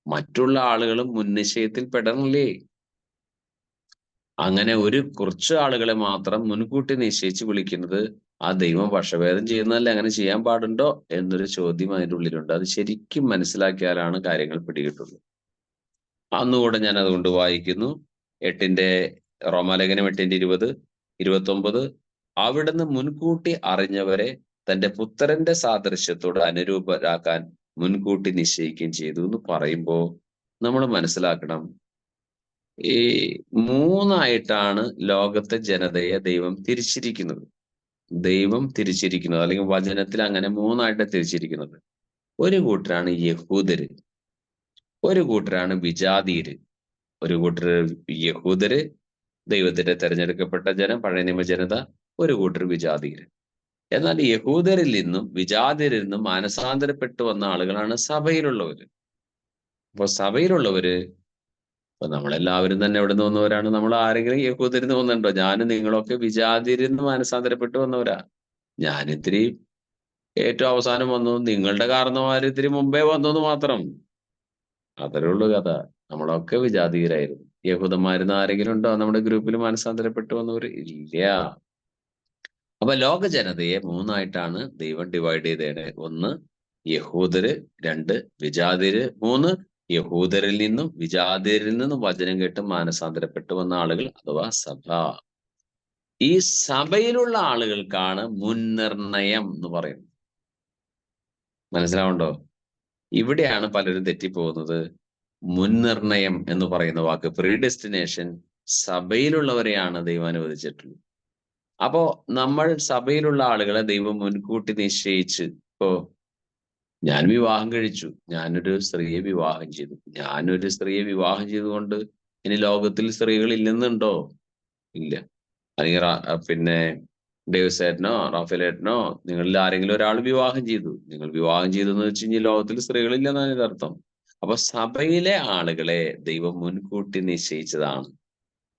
മറ്റുള്ള ആളുകളും മുൻനിശ്ചയത്തിൽ പെടണല്ലേ? അങ്ങനെ കുറച്ച് ആളുകളെ മാത്രം മുൻകൂട്ടി നിശ്ചയിച്ച് വിളിക്കുന്നത് ആ ദൈവം പക്ഷഭേദം ചെയ്യുന്നതല്ലേ? അങ്ങനെ ചെയ്യാൻ പാടുണ്ടോ എന്നൊരു ചോദ്യം അതിൻ്റെ ഉള്ളിലുണ്ട്. അത് ശരിക്കും മനസ്സിലാക്കിയാലാണ് കാര്യങ്ങൾ പിടികിട്ടുള്ളൂ. അന്നുകൂടെ ഞാൻ അതുകൊണ്ട് വായിക്കുന്നു. റോമാലേഖനം 8:20, 29. അവിടുന്ന് മുൻകൂട്ടി അറിഞ്ഞവരെ തന്റെ പുത്രന്റെ സാദൃശ്യത്തോട് അനുരൂപരാക്കാൻ മുൻകൂട്ടി നിശ്ചയിക്കുകയും ചെയ്തു എന്ന് പറയുമ്പോ നമ്മൾ മനസ്സിലാക്കണം, ഈ 3ആയിട്ടാണ് ലോകത്തെ ജനതയെ ദൈവം തിരിച്ചിരിക്കുന്നത്. അല്ലെങ്കിൽ വചനത്തിൽ അങ്ങനെ 3ആയിട്ട് തിരിച്ചിരിക്കുന്നത്. ഒരു കൂട്ടരാണ് യഹൂദര്, ഒരു കൂട്ടരാണ് വിജാതീയര്. ഒരു കൂട്ടർ യഹൂദര്, ദൈവത്തിന്റെ തെരഞ്ഞെടുക്കപ്പെട്ട ജനം, പഴയ നിയമ ജനത. ഒരു കൂട്ടർ വിജാതീയര്. എന്നാൽ യഹൂദരിൽ നിന്നും വിജാതീയരിൽ നിന്നും മാനസാന്തരപ്പെട്ടു വന്ന ആളുകളാണ് സഭയിലുള്ളവര്. അപ്പൊ സഭയിലുള്ളവര്, ഇപ്പൊ നമ്മളെല്ലാവരും തന്നെ എവിടെ നിന്ന് വന്നവരാണ്? നമ്മൾ ആരെങ്കിലും യഹൂദരിൽ നിന്ന് വന്നിട്ടുണ്ടോ? ഞാനും നിങ്ങളൊക്കെ വിജാതീയരിൽ നിന്ന് മാനസാന്തരപ്പെട്ടു വന്നവരാ. ഞാനിത്തിരി ഏറ്റവും അവസാനം വന്നു, നിങ്ങളുടെ കാരണവന്മാർ ഇത്തിരി മുമ്പേ വന്നു മാത്രം. അത്രേ ഉള്ളൂ കഥ. നമ്മളൊക്കെ വിജാതീയരായിരുന്നു. യഹൂദന്മാരുന്ന് ആരെങ്കിലും ഉണ്ടോ നമ്മുടെ ഗ്രൂപ്പിൽ മാനസാന്തരപ്പെട്ടു വന്നവർ? ഇല്ല. അപ്പൊ ലോക ജനതയെ 3ആയിട്ടാണ് ദൈവം ഡിവൈഡ് ചെയ്തേടെ. 1 യഹൂദര്, 2 വിജാതീയര്, 3 യഹൂദരിൽ നിന്നും വിജാതീയരിൽ നിന്നും വചനം കേട്ട് മാനസാന്തരപ്പെട്ടു വന്ന ആളുകൾ, അഥവാ സഭ. ഈ സഭയിലുള്ള ആളുകൾക്കാണ് മുൻനിർണയം എന്ന് പറയുന്നത്. മനസ്സിലാവുണ്ടോ? ഇവിടെയാണ് പലരും തെറ്റിപ്പോകുന്നത്. മുൻനിർണയം എന്ന് പറയുന്ന വാക്ക്, പ്രീ ഡെസ്റ്റിനേഷൻ, സഭയിലുള്ളവരെയാണ് ദൈവം അനുവദിച്ചിട്ടുള്ളത്. അപ്പോ നമ്മൾ സഭയിലുള്ള ആളുകളെ ദൈവം മുൻകൂട്ടി നിശ്ചയിച്ച്, ഇപ്പോ ഞാൻ വിവാഹം കഴിച്ചു, ഞാനൊരു സ്ത്രീയെ വിവാഹം ചെയ്തു. ഞാനൊരു സ്ത്രീയെ വിവാഹം ചെയ്തുകൊണ്ട് ഇനി ലോകത്തിൽ സ്ത്രീകൾ ഇല്ലെന്നുണ്ടോ? ഇല്ല. അല്ലെങ്കിൽ പിന്നെ ഡേവിസേട്ടനോ റാഫേലേട്ടനോ നിങ്ങളിൽ ആരെങ്കിലും ഒരാൾ വിവാഹം ചെയ്തു, നിങ്ങൾ വിവാഹം ചെയ്തു എന്ന് വെച്ച് കഴിഞ്ഞാൽ ലോകത്തിൽ സ്ത്രീകളില്ലെന്നാണ് ഇതർത്ഥം. അപ്പൊ സഭയിലെ ആളുകളെ ദൈവം മുൻകൂട്ടി നിശ്ചയിച്ചതാണ്.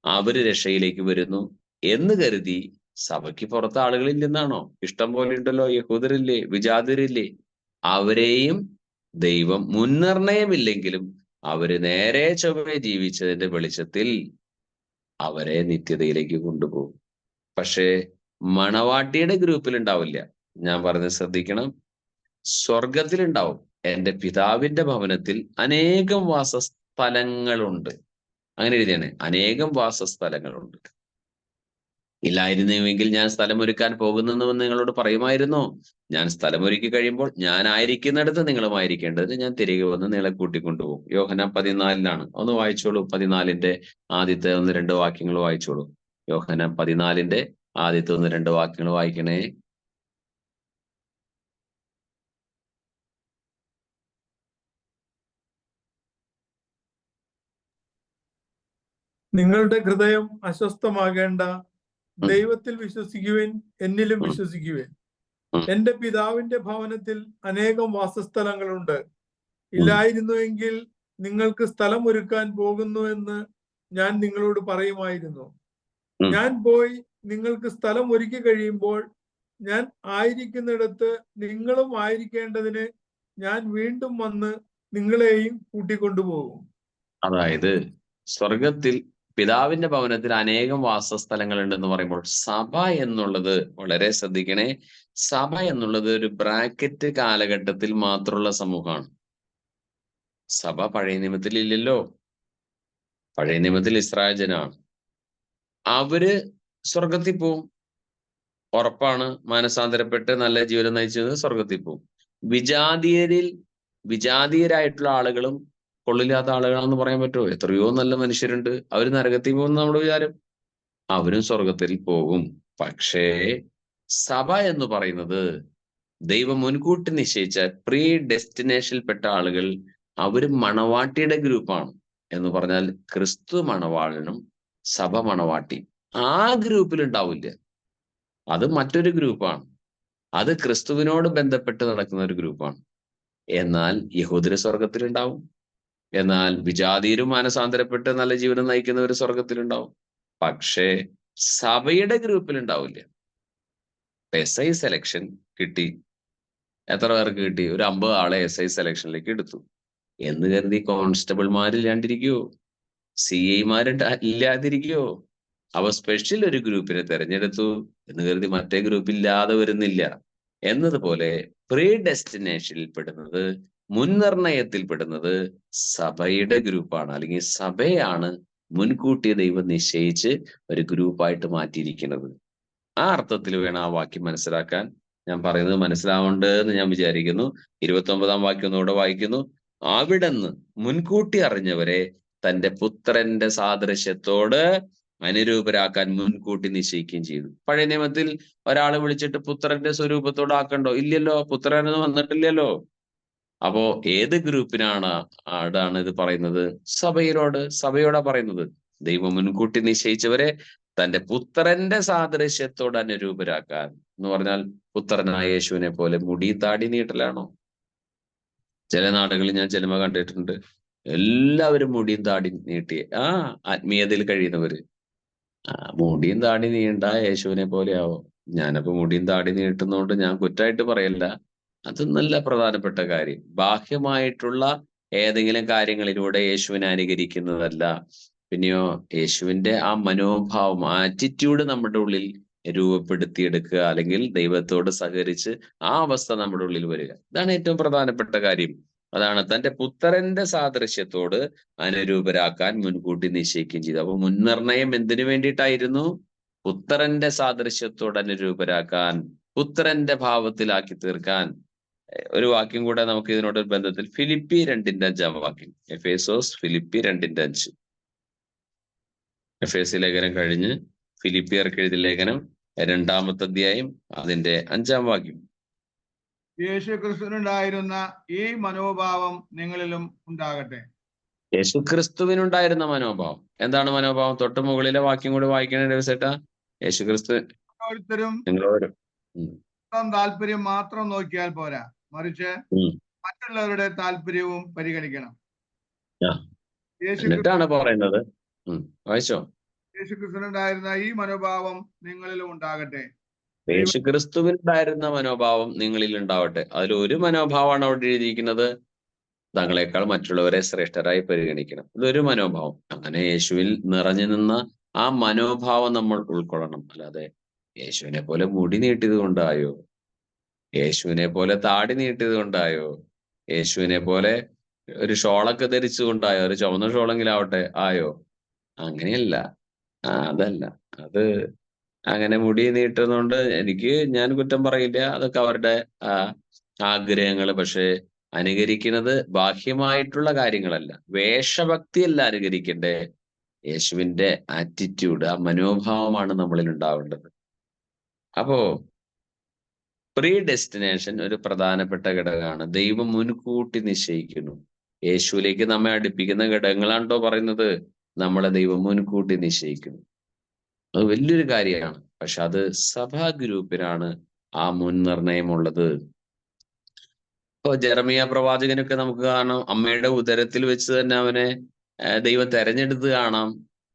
അവര് രക്ഷയിലേക്ക് വരുന്നു എന്ന് കരുതി സഭയ്ക്ക് പുറത്ത് ആളുകളില്ലെന്നാണോ? ഇഷ്ടം പോലെ ഉണ്ടല്ലോ, യഹൂദരില്ലേ, വിജാതീയരില്ലേ. അവരെയും ദൈവം മുൻനിർണയമില്ലെങ്കിലും അവര് നേരെ ചൊവ്വേ ജീവിച്ചതിന്റെ വെളിച്ചത്തിൽ അവരെ നിത്യതയിലേക്ക് കൊണ്ടുപോകും. പക്ഷേ മണവാട്ടിയുടെ ഗ്രൂപ്പിൽ ഉണ്ടാവില്ല. ഞാൻ പറഞ്ഞത് ശ്രദ്ധിക്കണം. സ്വർഗത്തിലുണ്ടാവും. എൻ്റെ പിതാവിന്റെ ഭവനത്തിൽ അനേകം വാസസ്ഥലങ്ങളുണ്ട്. അങ്ങനെ എഴുതിയാണ്, അനേകം വാസസ്ഥലങ്ങളുണ്ട്. ഇല്ലായിരുന്നുവെങ്കിൽ ഞാൻ സ്ഥലമൊരുക്കാൻ പോകുന്നെന്ന് നിങ്ങളോട് പറയുമായിരുന്നു. ഞാൻ സ്ഥലമൊരുക്കി കഴിയുമ്പോൾ ഞാൻ ആയിരിക്കുന്നിടത്ത് നിങ്ങളുമായിരിക്കേണ്ടതിന് ഞാൻ തിരികെ വന്ന് നിങ്ങളെ കൂട്ടിക്കൊണ്ടുപോകും. യോഹന്നാൻ 14 ഒന്ന് വായിച്ചോളൂ. 14 ആദ്യത്തെ 1-2 വാക്യങ്ങൾ വായിച്ചോളൂ. യോഹന്നാൻ 14 ആദ്യത്തെ 1-2 വാക്യങ്ങൾ വായിക്കണേ. നിങ്ങളുടെ ഹൃദയം അസ്വസ്ഥമാകേണ്ട. ദൈവത്തിൽ വിശ്വസിക്കുവിൻ, എന്നിലും വിശ്വസിക്കുവിൻ. എന്റെ പിതാവിന്റെ ഭവനത്തിൽ അനേകം വാസസ്ഥലങ്ങളുണ്ട്. ഇല്ലായിരുന്നുവെങ്കിൽ നിങ്ങൾക്ക് സ്ഥലം ഒരുക്കാൻ പോകുന്നു എന്ന് ഞാൻ നിങ്ങളോട് പറയുമായിരുന്നു. ഞാൻ പോയി നിങ്ങൾക്ക് സ്ഥലം ഒരുക്കി കഴിയുമ്പോൾ ഞാൻ ആയിരിക്കുന്നിടത്ത് നിങ്ങളും ആയിരിക്കേണ്ടതിന് ഞാൻ വീണ്ടും വന്ന് നിങ്ങളെയും കൂട്ടിക്കൊണ്ടുപോകും. അതായത് സ്വർഗത്തിൽ പിതാവിന്റെ ഭവനത്തിൽ അനേകം വാസസ്ഥലങ്ങൾ ഉണ്ടെന്ന് പറയുമ്പോൾ സഭ എന്നുള്ളത് വളരെ ശ്രദ്ധിക്കണേ. സഭ എന്നുള്ളത് ഒരു ബ്രാക്കറ്റ് കാലഘട്ടത്തിൽ മാത്രമുള്ള സമൂഹമാണ്. സഭ പഴയ നിയമത്തിൽ ഇല്ലല്ലോ. പഴയ നിയമത്തിൽ ഇസ്രായേൽ ജനമാണ്. അവര് സ്വർഗത്തിൽ പോവും, ഉറപ്പാണ്. മാനസാന്തരപ്പെട്ട് നല്ല ജീവിതം നയിച്ചത് സ്വർഗത്തിൽ പോവും. വിജാതീയരായിട്ടുള്ള ആളുകളും കൊള്ളില്ലാത്ത ആളുകളാണെന്ന് പറയാൻ പറ്റുമോ? എത്രയോ നല്ല മനുഷ്യരുണ്ട്, അവര് നരകത്തിൽ പോകുന്ന നമ്മുടെ വിചാരം. അവരും സ്വർഗത്തിൽ പോകും. പക്ഷേ സഭ എന്ന് പറയുന്നത് ദൈവം മുൻകൂട്ടി നിശ്ചയിച്ച പ്രീ ഡെസ്റ്റിനേഷനിൽപ്പെട്ട ആളുകൾ. അവര് മണവാട്ടിയുടെ ഗ്രൂപ്പാണ്. എന്ന് പറഞ്ഞാൽ ക്രിസ്തു മണവാളനും സഭ മണവാട്ടി. ആ ഗ്രൂപ്പിൽ ഉണ്ടാവില്ല. അത് മറ്റൊരു ഗ്രൂപ്പാണ്. അത് ക്രിസ്തുവിനോട് ബന്ധപ്പെട്ട് നടക്കുന്ന ഒരു ഗ്രൂപ്പാണ്. എന്നാൽ യഹൂദര് സ്വർഗത്തിലുണ്ടാവും. എന്നാൽ വിജാതീയരും മാനസാന്തരപ്പെട്ട് നല്ല ജീവിതം നയിക്കുന്നവർ സ്വർഗത്തിലുണ്ടാവും. പക്ഷേ സഭയുടെ ഗ്രൂപ്പിൽ ഉണ്ടാവില്ല. SI സെലക്ഷൻ കിട്ടി. എത്ര പേർക്ക് കിട്ടി? ഒരു 50 ആളെ SI സെലക്ഷനിലേക്ക് എടുത്തു എന്ന് കരുതി കോൺസ്റ്റബിൾമാരില്ലാണ്ടിരിക്കുവോ? CI ഇല്ലാതിരിക്കുവോ? അവ സ്പെഷ്യൽ ഒരു ഗ്രൂപ്പിനെ തെരഞ്ഞെടുത്തു എന്ന് കരുതി മറ്റേ ഗ്രൂപ്പ് ഇല്ലാതെ വരുന്നില്ല. എന്നതുപോലെ പ്രീ ഡെസ്റ്റിനേഷനിൽ പെടുന്നത്, മുൻനിർണയത്തിൽ പെടുന്നത് സഭയുടെ ഗ്രൂപ്പാണ്. അല്ലെങ്കിൽ സഭയാണ് മുൻകൂട്ടി ദൈവം നിശ്ചയിച്ച് ഒരു ഗ്രൂപ്പായിട്ട് മാറ്റിയിരിക്കുന്നത്. ആ അർത്ഥത്തിൽ വേണം ആ വാക്യം മനസ്സിലാക്കാൻ. ഞാൻ പറയുന്നത് മനസ്സിലാവുന്നുണ്ട് എന്ന് ഞാൻ വിചാരിക്കുന്നു. 29 വാക്യം ഒന്നുകൂടെ വായിക്കുന്നു. അവിടുന്ന് മുൻകൂട്ടി അറിഞ്ഞവരെ തന്റെ പുത്രന്റെ സാദൃശ്യത്തോട് അനുരൂപരാക്കാൻ മുൻകൂട്ടി നിശ്ചയിക്കുകയും ചെയ്തു. പഴയ നിയമത്തിൽ ഒരാളെ വിളിച്ചിട്ട് പുത്രന്റെ സ്വരൂപത്തോട് ആക്കണ്ടോ? ഇല്ലല്ലോ. പുത്രനൊന്നും വന്നിട്ടില്ലല്ലോ. അപ്പോ ഏത് ഗ്രൂപ്പിനാണ് ആടാണ് ഇത് പറയുന്നത്? സഭയോടാ പറയുന്നത്. ദൈവം മുൻകൂട്ടി നിശ്ചയിച്ചവരെ തന്റെ പുത്രന്റെ സാദൃശ്യത്തോട് അനുരൂപരാക്കാൻ എന്ന് പറഞ്ഞാൽ പുത്രനായ യേശുവിനെ പോലെ മുടി താടി നീട്ടലാണോ? ചില നാടുകളിൽ ഞാൻ സിനിമ കണ്ടിട്ടുണ്ട്. എല്ലാവരും മുടിയും താടി നീട്ടി ആത്മീയതയിൽ കഴിയുന്നവര്. മുടിയും താടി നീണ്ട യേശുവിനെ പോലെ ആവും. ഞാനപ്പോ മുടിയും താടി നീട്ടുന്നോണ്ട് ഞാൻ കുറ്റമായിട്ട് പറയല്ല. അത് നല്ല പ്രധാനപ്പെട്ട കാര്യം. ബാഹ്യമായിട്ടുള്ള ഏതെങ്കിലും കാര്യങ്ങളിലൂടെ യേശുവിനെ അനുകരിക്കുന്നതല്ല. പിന്നെയോ യേശുവിന്റെ ആ മനോഭാവം, ആറ്റിറ്റ്യൂഡ് നമ്മുടെ ഉള്ളിൽ രൂപപ്പെടുത്തിയെടുക്കുക, അല്ലെങ്കിൽ ദൈവത്തോട് സഹകരിച്ച് ആ അവസ്ഥ നമ്മുടെ ഉള്ളിൽ വരിക. ഇതാണ് ഏറ്റവും പ്രധാനപ്പെട്ട കാര്യം. അതാണ് തന്റെ പുത്രന്റെ സാദൃശ്യത്തോട് അനുരൂപരാക്കാൻ മുൻകൂട്ടി നിശ്ചയിക്കുകയും ചെയ്തു. അപ്പൊ മുൻനിർണയം എന്തിനു വേണ്ടിയിട്ടായിരുന്നു? പുത്രന്റെ സാദൃശ്യത്തോട് അനുരൂപരാക്കാൻ, പുത്രന്റെ ഭാവത്തിലാക്കി തീർക്കാൻ. ഒരു വാക്യം കൂടെ നമുക്ക് ഇതിനോട് ബന്ധത്തിൽ ഫിലിപ്പി 2:5 വാക്യം. എഫേസോസ് ഫിലിപ്പി 2:5. എഫേസ് ലേഖനം കഴിഞ്ഞ് ഫിലിപ്പിയർക്ക് എഴുതിയ ലേഖനം 2-ാമത്തെ അധ്യായം അതിന്റെ 5-ാം വാക്യം. യേശു ക്രിസ്തുവിനുണ്ടായിരുന്ന ഈ മനോഭാവം നിങ്ങളിലും ഉണ്ടാകട്ടെ. യേശു ക്രിസ്തുവിനുണ്ടായിരുന്ന മനോഭാവം എന്താണ്? മനോഭാവം തൊട്ട് മുകളിലെ വാക്യം കൂടി വായിക്കണേ ദിവസേട്ടാ. യേശു ക്രിസ്തു ഓരോരുത്തരും നിങ്ങളോരും താല്പര്യം മാത്രം നോക്കിയാൽ പോരാ, മറിച്ച് മറ്റുള്ളവരുടെ താല്പര്യവും പരിഗണിക്കണം. എന്നിട്ടാണ് പറയുന്നത്. വായിച്ചോ. യേശു ക്രിസ്തുവിനുണ്ടായിരുന്ന ഈ മനോഭാവം നിങ്ങളിലും ഉണ്ടാകട്ടെ. യേശു ക്രിസ്തുവിനുണ്ടായിരുന്ന മനോഭാവം നിങ്ങളിൽ ഉണ്ടാവട്ടെ. അതിൽ ഒരു മനോഭാവമാണ് അവിടെ എഴുതിയിരിക്കുന്നത്. തങ്ങളെക്കാൾ മറ്റുള്ളവരെ ശ്രേഷ്ഠരായി പരിഗണിക്കണം. ഇതൊരു മനോഭാവം. അങ്ങനെ യേശുവിൽ നിറഞ്ഞു നിന്ന ആ മനോഭാവം നമ്മൾ ഉൾക്കൊള്ളണം. അല്ലാതെ യേശുവിനെ പോലെ മുടി നീട്ടിയത് കൊണ്ടായോ, യേശുവിനെ പോലെ താടി നീട്ടിയത് കൊണ്ടായോ, യേശുവിനെ പോലെ ഒരു ഷോളൊക്കെ ധരിച്ചു കൊണ്ടായോ, ഒരു ചുവന്ന ഷോളെങ്കിലും ആവട്ടെ ആയോ? അങ്ങനെയല്ല. അതല്ല. അത് അങ്ങനെ മുടി നീട്ടുന്നതുകൊണ്ട് ഞാൻ കുറ്റം പറയില്ല. അതൊക്കെ അവരുടെ ആഗ്രഹങ്ങള്. പക്ഷെ അനുകരിക്കുന്നത് ബാഹ്യമായിട്ടുള്ള കാര്യങ്ങളല്ല, വേഷഭക്തിയല്ല അനുകരിക്കണ്ടേ, യേശുവിന്റെ ആറ്റിറ്റ്യൂഡ്, ആ മനോഭാവമാണ് നമ്മളിൽ ഉണ്ടാവേണ്ടത്. അപ്പോ പ്രീ ഡെസ്റ്റിനേഷൻ ഒരു പ്രധാനപ്പെട്ട ഘടകമാണ്. ദൈവം മുൻകൂട്ടി നിശ്ചയിക്കുന്നു. യേശുവിലേക്ക് നമ്മെ അടുപ്പിക്കുന്ന ഘടകങ്ങളാണോ പറയുന്നത്, നമ്മളെ ദൈവം മുൻകൂട്ടി നിശ്ചയിക്കുന്നു. അത് വലിയൊരു കാര്യമാണ്. പക്ഷെ അത് സഭാ ഗ്രൂപ്പിനാണ് ആ മുൻനിർണയമുള്ളത്. ഇപ്പൊ ജെറമിയ പ്രവാചകനൊക്കെ നമുക്ക് കാണാം, അമ്മയുടെ ഉദരത്തിൽ വെച്ച് തന്നെ അവനെ ദൈവം തെരഞ്ഞെടുത്ത് കാണാം.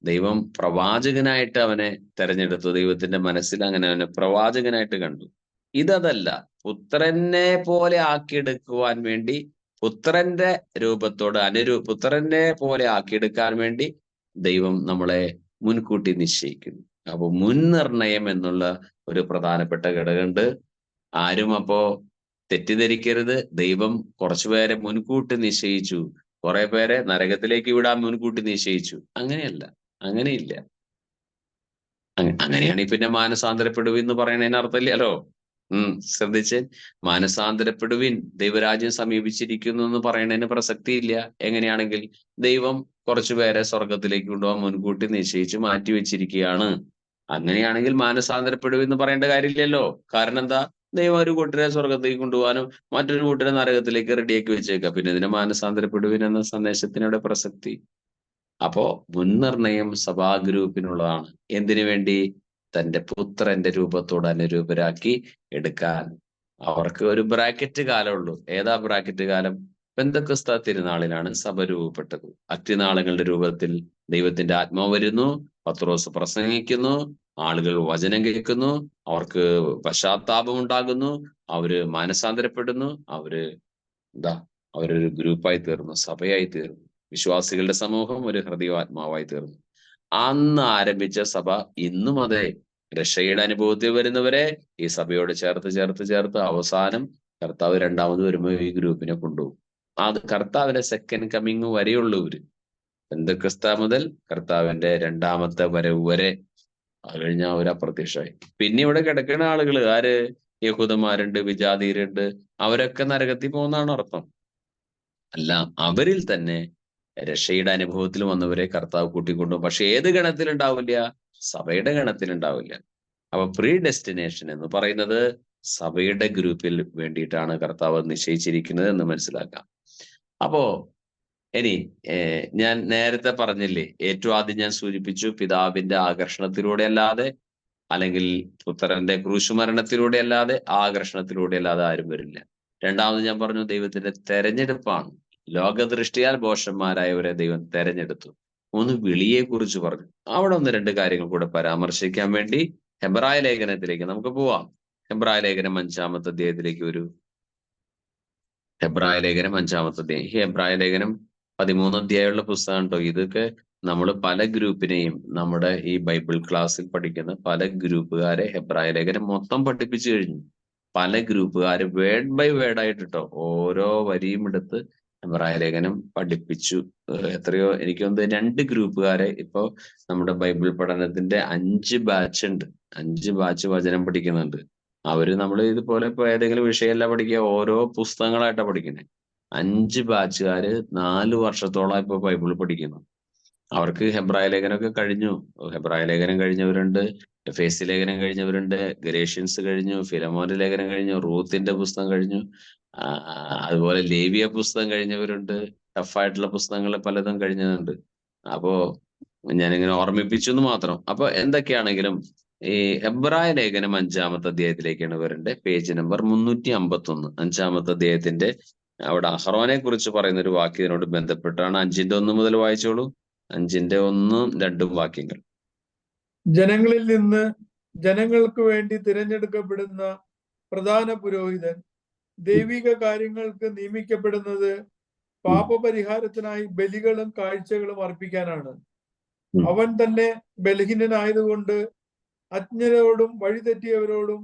ദൈവം പ്രവാചകനായിട്ട് അവനെ തെരഞ്ഞെടുത്തു. ദൈവത്തിന്റെ മനസ്സിൽ അങ്ങനെ അവനെ പ്രവാചകനായിട്ട് കണ്ടു. ഇതല്ല, പുത്രനെ പോലെ ആക്കിയെടുക്കുവാൻ വേണ്ടി, പുത്രന്റെ രൂപത്തോട് പുത്രനെ പോലെ ആക്കിയെടുക്കാൻ വേണ്ടി ദൈവം നമ്മളെ മുൻകൂട്ടി നിശ്ചയിക്കുന്നു. അപ്പൊ മുൻനിർണയം എന്നുള്ള ഒരു പ്രധാനപ്പെട്ട ഘടകമുണ്ട്. ആരും അപ്പോ തെറ്റിദ്ധരിക്കരുത്, ദൈവം കുറച്ചുപേരെ മുൻകൂട്ടി നിശ്ചയിച്ചു, കുറെ പേരെ നരകത്തിലേക്ക് വിടാൻ മുൻകൂട്ടി നിശ്ചയിച്ചു. അങ്ങനെയല്ല, അങ്ങനെയില്ല. അങ്ങനെയാണെങ്കിൽ പിന്നെ മാനസാന്തരപ്പെടുവിൻ എന്ന് പറയുന്നതിന് അർത്ഥമില്ലല്ലോ. ശ്രദ്ധിച്ച്, മാനസാന്തരപ്പെടുവിൻ, ദൈവരാജ്യം സമീപിച്ചിരിക്കുന്നു എന്ന് പറയുന്നതിന് പ്രസക്തിയില്ല. എങ്ങനെയാണെങ്കിൽ ദൈവം കുറച്ചുപേരെ സ്വർഗത്തിലേക്ക് കൊണ്ടുപോകാൻ മുൻകൂട്ടി നിശ്ചയിച്ച് മാറ്റിവെച്ചിരിക്കുകയാണ്. അങ്ങനെയാണെങ്കിൽ മാനസാന്തരപ്പെടുവിൻ എന്ന് പറയേണ്ട കാര്യമില്ലല്ലോ. കാരണം എന്താ, ദൈവം ഒരു കൂട്ടരെ സ്വർഗത്തേക്ക് കൊണ്ടുപോകാനും മറ്റൊരു കൂട്ടരെ നരകത്തിലേക്ക് റെഡിയാക്കി വെച്ചേക്കാം. പിന്നെ ഇതിനെ മാനസാന്തരപ്പെടുവിൻ എന്ന സന്ദേശത്തിനോട് പ്രസക്തി. അപ്പോ മുൻനിർണയം സഭാഗ്രൂപ്പിനുള്ളതാണ്. എന്തിനു വേണ്ടി? തന്റെ പുത്രന്റെ രൂപത്തോട് അനുരൂപരാക്കി എടുക്കാൻ. അവർക്ക് ഒരു ബ്രാക്കറ്റ് കാലമുള്ളൂ. ഏതാ ബ്രാക്കറ്റ് കാലം? പെന്തക്കോസ്ത തിരുനാളിലാണ് സഭ രൂപപ്പെട്ടത്. അത്യുനാളുകളുടെ രൂപത്തിൽ ദൈവത്തിന്റെ ആത്മാവ് വരുന്നു, പത്രോസ് പ്രസംഗിക്കുന്നു, ആളുകൾ വചനം കേൾക്കുന്നു, അവർക്ക് പശ്ചാത്താപം ഉണ്ടാകുന്നു, അവര് മാനസാന്തരപ്പെടുന്നു, അവരൊരു ഗ്രൂപ്പായി തീർന്നു, സഭയായി തീർന്നു. വിശ്വാസികളുടെ സമൂഹം ഒരു ഹൃദയാത്മാവായി തീർന്നു. അന്ന് ആരംഭിച്ച സഭ ഇന്നും അതെ, രക്ഷയുടെ അനുഭവത്തിൽ വരുന്നവരെ ഈ സഭയോട് ചേർത്ത് അവസാനം കർത്താവ് രണ്ടാമത് വരുമ്പോൾ ഈ ഗ്രൂപ്പിനെ കൊണ്ടുപോകും. അത് കർത്താവിന്റെ സെക്കൻഡ് കമ്മിങ് വരെയുള്ളൂ ഇവര്. പെന്തക്കോസ്ത മുതൽ കർത്താവിന്റെ രണ്ടാമത്തെ വരവ് വരെ. അത് കഴിഞ്ഞാൽ അവർ അപ്രത്യക്ഷമായി. പിന്നെ ഇവിടെ കിടക്കുന്ന ആളുകൾ ആര്? യഹൂദന്മാരുണ്ട്, വിജാതീയരുണ്ട്, അവരൊക്കെ നരകത്തിൽ പോകുന്നതാണ് അർത്ഥം. അല്ല, അവരിൽ തന്നെ രക്ഷയുടെ അനുഭവത്തിൽ വന്നവരെ കർത്താവ് കൂട്ടിക്കൊണ്ടു. പക്ഷെ ഏത് ഗണത്തിലുണ്ടാവില്ല? സഭയുടെ ഗണത്തിലുണ്ടാവില്ല. അപ്പൊ പ്രീ ഡെസ്റ്റിനേഷൻ എന്ന് പറയുന്നത് സഭയുടെ ഗ്രൂപ്പിൽ വേണ്ടിയിട്ടാണ് കർത്താവ് നിശ്ചയിച്ചിരിക്കുന്നത് എന്ന് മനസ്സിലാക്കാം. അപ്പോ ഇനി ഞാൻ നേരത്തെ പറഞ്ഞില്ലേ, ഏറ്റവും ആദ്യം ഞാൻ സൂചിപ്പിച്ചു, പിതാവിന്റെ ആകർഷണത്തിലൂടെ അല്ലാതെ, അല്ലെങ്കിൽ പുത്രന്റെ ക്രൂശുമരണത്തിലൂടെ അല്ലാതെ, ആകർഷണത്തിലൂടെ അല്ലാതെ ആരും വരില്ല. രണ്ടാമത് ഞാൻ പറഞ്ഞു, ദൈവത്തിന്റെ തെരഞ്ഞെടുപ്പാണ്. ലോകദൃഷ്ടിയാൽ ഭോഷന്മാരായവരെ ദൈവം തെരഞ്ഞെടുത്തു. മൂന്ന്, വിളിയെ കുറിച്ച് പറഞ്ഞു. അവിടെ ഒന്ന് രണ്ട് കാര്യങ്ങൾ കൂടെ പരാമർശിക്കാൻ വേണ്ടി ഹെബ്രായ ലേഖനത്തിലേക്ക് നമുക്ക് പോവാം. ഹെബ്രായ ലേഖനം 5-ാമത്തെ അധ്യായത്തിലേക്ക് വരൂ. ഹെബ്രായ ലേഖനം 5-ാമത്തെ അധ്യായം. ഈ ഹെബ്രായ ലേഖനം 13 അധ്യായമുള്ള പുസ്തകം കേട്ടോ. ഇതൊക്കെ നമ്മൾ പല ഗ്രൂപ്പിനെയും, നമ്മുടെ ഈ ബൈബിൾ ക്ലാസ്സിൽ പഠിക്കുന്ന പല ഗ്രൂപ്പുകാരെ ഹെബ്രായ ലേഖനം മൊത്തം പഠിപ്പിച്ചു കഴിഞ്ഞു. പല ഗ്രൂപ്പുകാര് വേർഡ് ബൈ വേർഡ് ആയിട്ട് കേട്ടോ ഓരോ വരിയും എടുത്ത് ഹെബ്രായ ലേഖനം പഠിപ്പിച്ചു. എത്രയോ, എനിക്ക് തോന്നുന്നത് 2 ഗ്രൂപ്പുകാരെ ഇപ്പോ നമ്മുടെ ബൈബിൾ പഠനത്തിന്റെ 5 ബാച്ച് ഉണ്ട്. 5 ബാച്ച് വചനം പഠിക്കുന്നുണ്ട്. അവര് നമ്മൾ ഇതുപോലെ ഇപ്പൊ ഏതെങ്കിലും വിഷയമല്ല പഠിക്കുക, ഓരോ പുസ്തകങ്ങളായിട്ടാണ് പഠിക്കുന്നത്. 5 ബാച്ചുകാര് 4 വർഷത്തോളം ഇപ്പൊ ബൈബിൾ പഠിക്കുന്നു. അവർക്ക് ഹെബ്രായ ലേഖനമൊക്കെ കഴിഞ്ഞു. ഹെബ്രായ ലേഖനം കഴിഞ്ഞവരുണ്ട്, എഫേസ്യ ലേഖനം കഴിഞ്ഞവരുണ്ട്, ഗലേഷ്യൻസ് കഴിഞ്ഞു, ഫിലമോന്റെ ലേഖനം കഴിഞ്ഞു, റൂത്തിന്റെ പുസ്തകം കഴിഞ്ഞു, അതുപോലെ ലേവിയ പുസ്തകം കഴിഞ്ഞവരുണ്ട്. ടഫായിട്ടുള്ള പുസ്തകങ്ങൾ പലതും കഴിഞ്ഞതുണ്ട്. അപ്പോ ഞാനിങ്ങനെ ഓർമ്മിപ്പിച്ചു എന്ന് മാത്രം. അപ്പൊ എന്തൊക്കെയാണെങ്കിലും ഈ ഹെബ്രായ ലേഖനം 5-ാമത്തെ അധ്യായത്തിലേക്കാണ് വരേണ്ടത്. Page number 351. 5-ാമത്തെ അധ്യായത്തിന്റെ അവിടെ അഹറോനെ കുറിച്ച് പറയുന്ന ഒരു വാക്യത്തിനോട് ബന്ധപ്പെട്ടാണ്. 5-ന്റെ 1 മുതൽ വായിച്ചോളൂ. 5-ന്റെ 1-ഉം 2-ഉം വാക്യങ്ങൾ. ജനങ്ങളിൽ നിന്ന് ജനങ്ങൾക്ക് വേണ്ടി തിരഞ്ഞെടുക്കപ്പെടുന്ന പ്രധാന പുരോഹിതൻ ദൈവിക കാര്യങ്ങൾക്ക് നിയമിക്കപ്പെടുന്നത് പാപപരിഹാരത്തിനായി ബലികളും കാഴ്ചകളും അർപ്പിക്കാനാണ്. അവൻ തന്നെ ബലഹീനനായതുകൊണ്ട് അജ്ഞരോടും വഴിതെറ്റിയവരോടും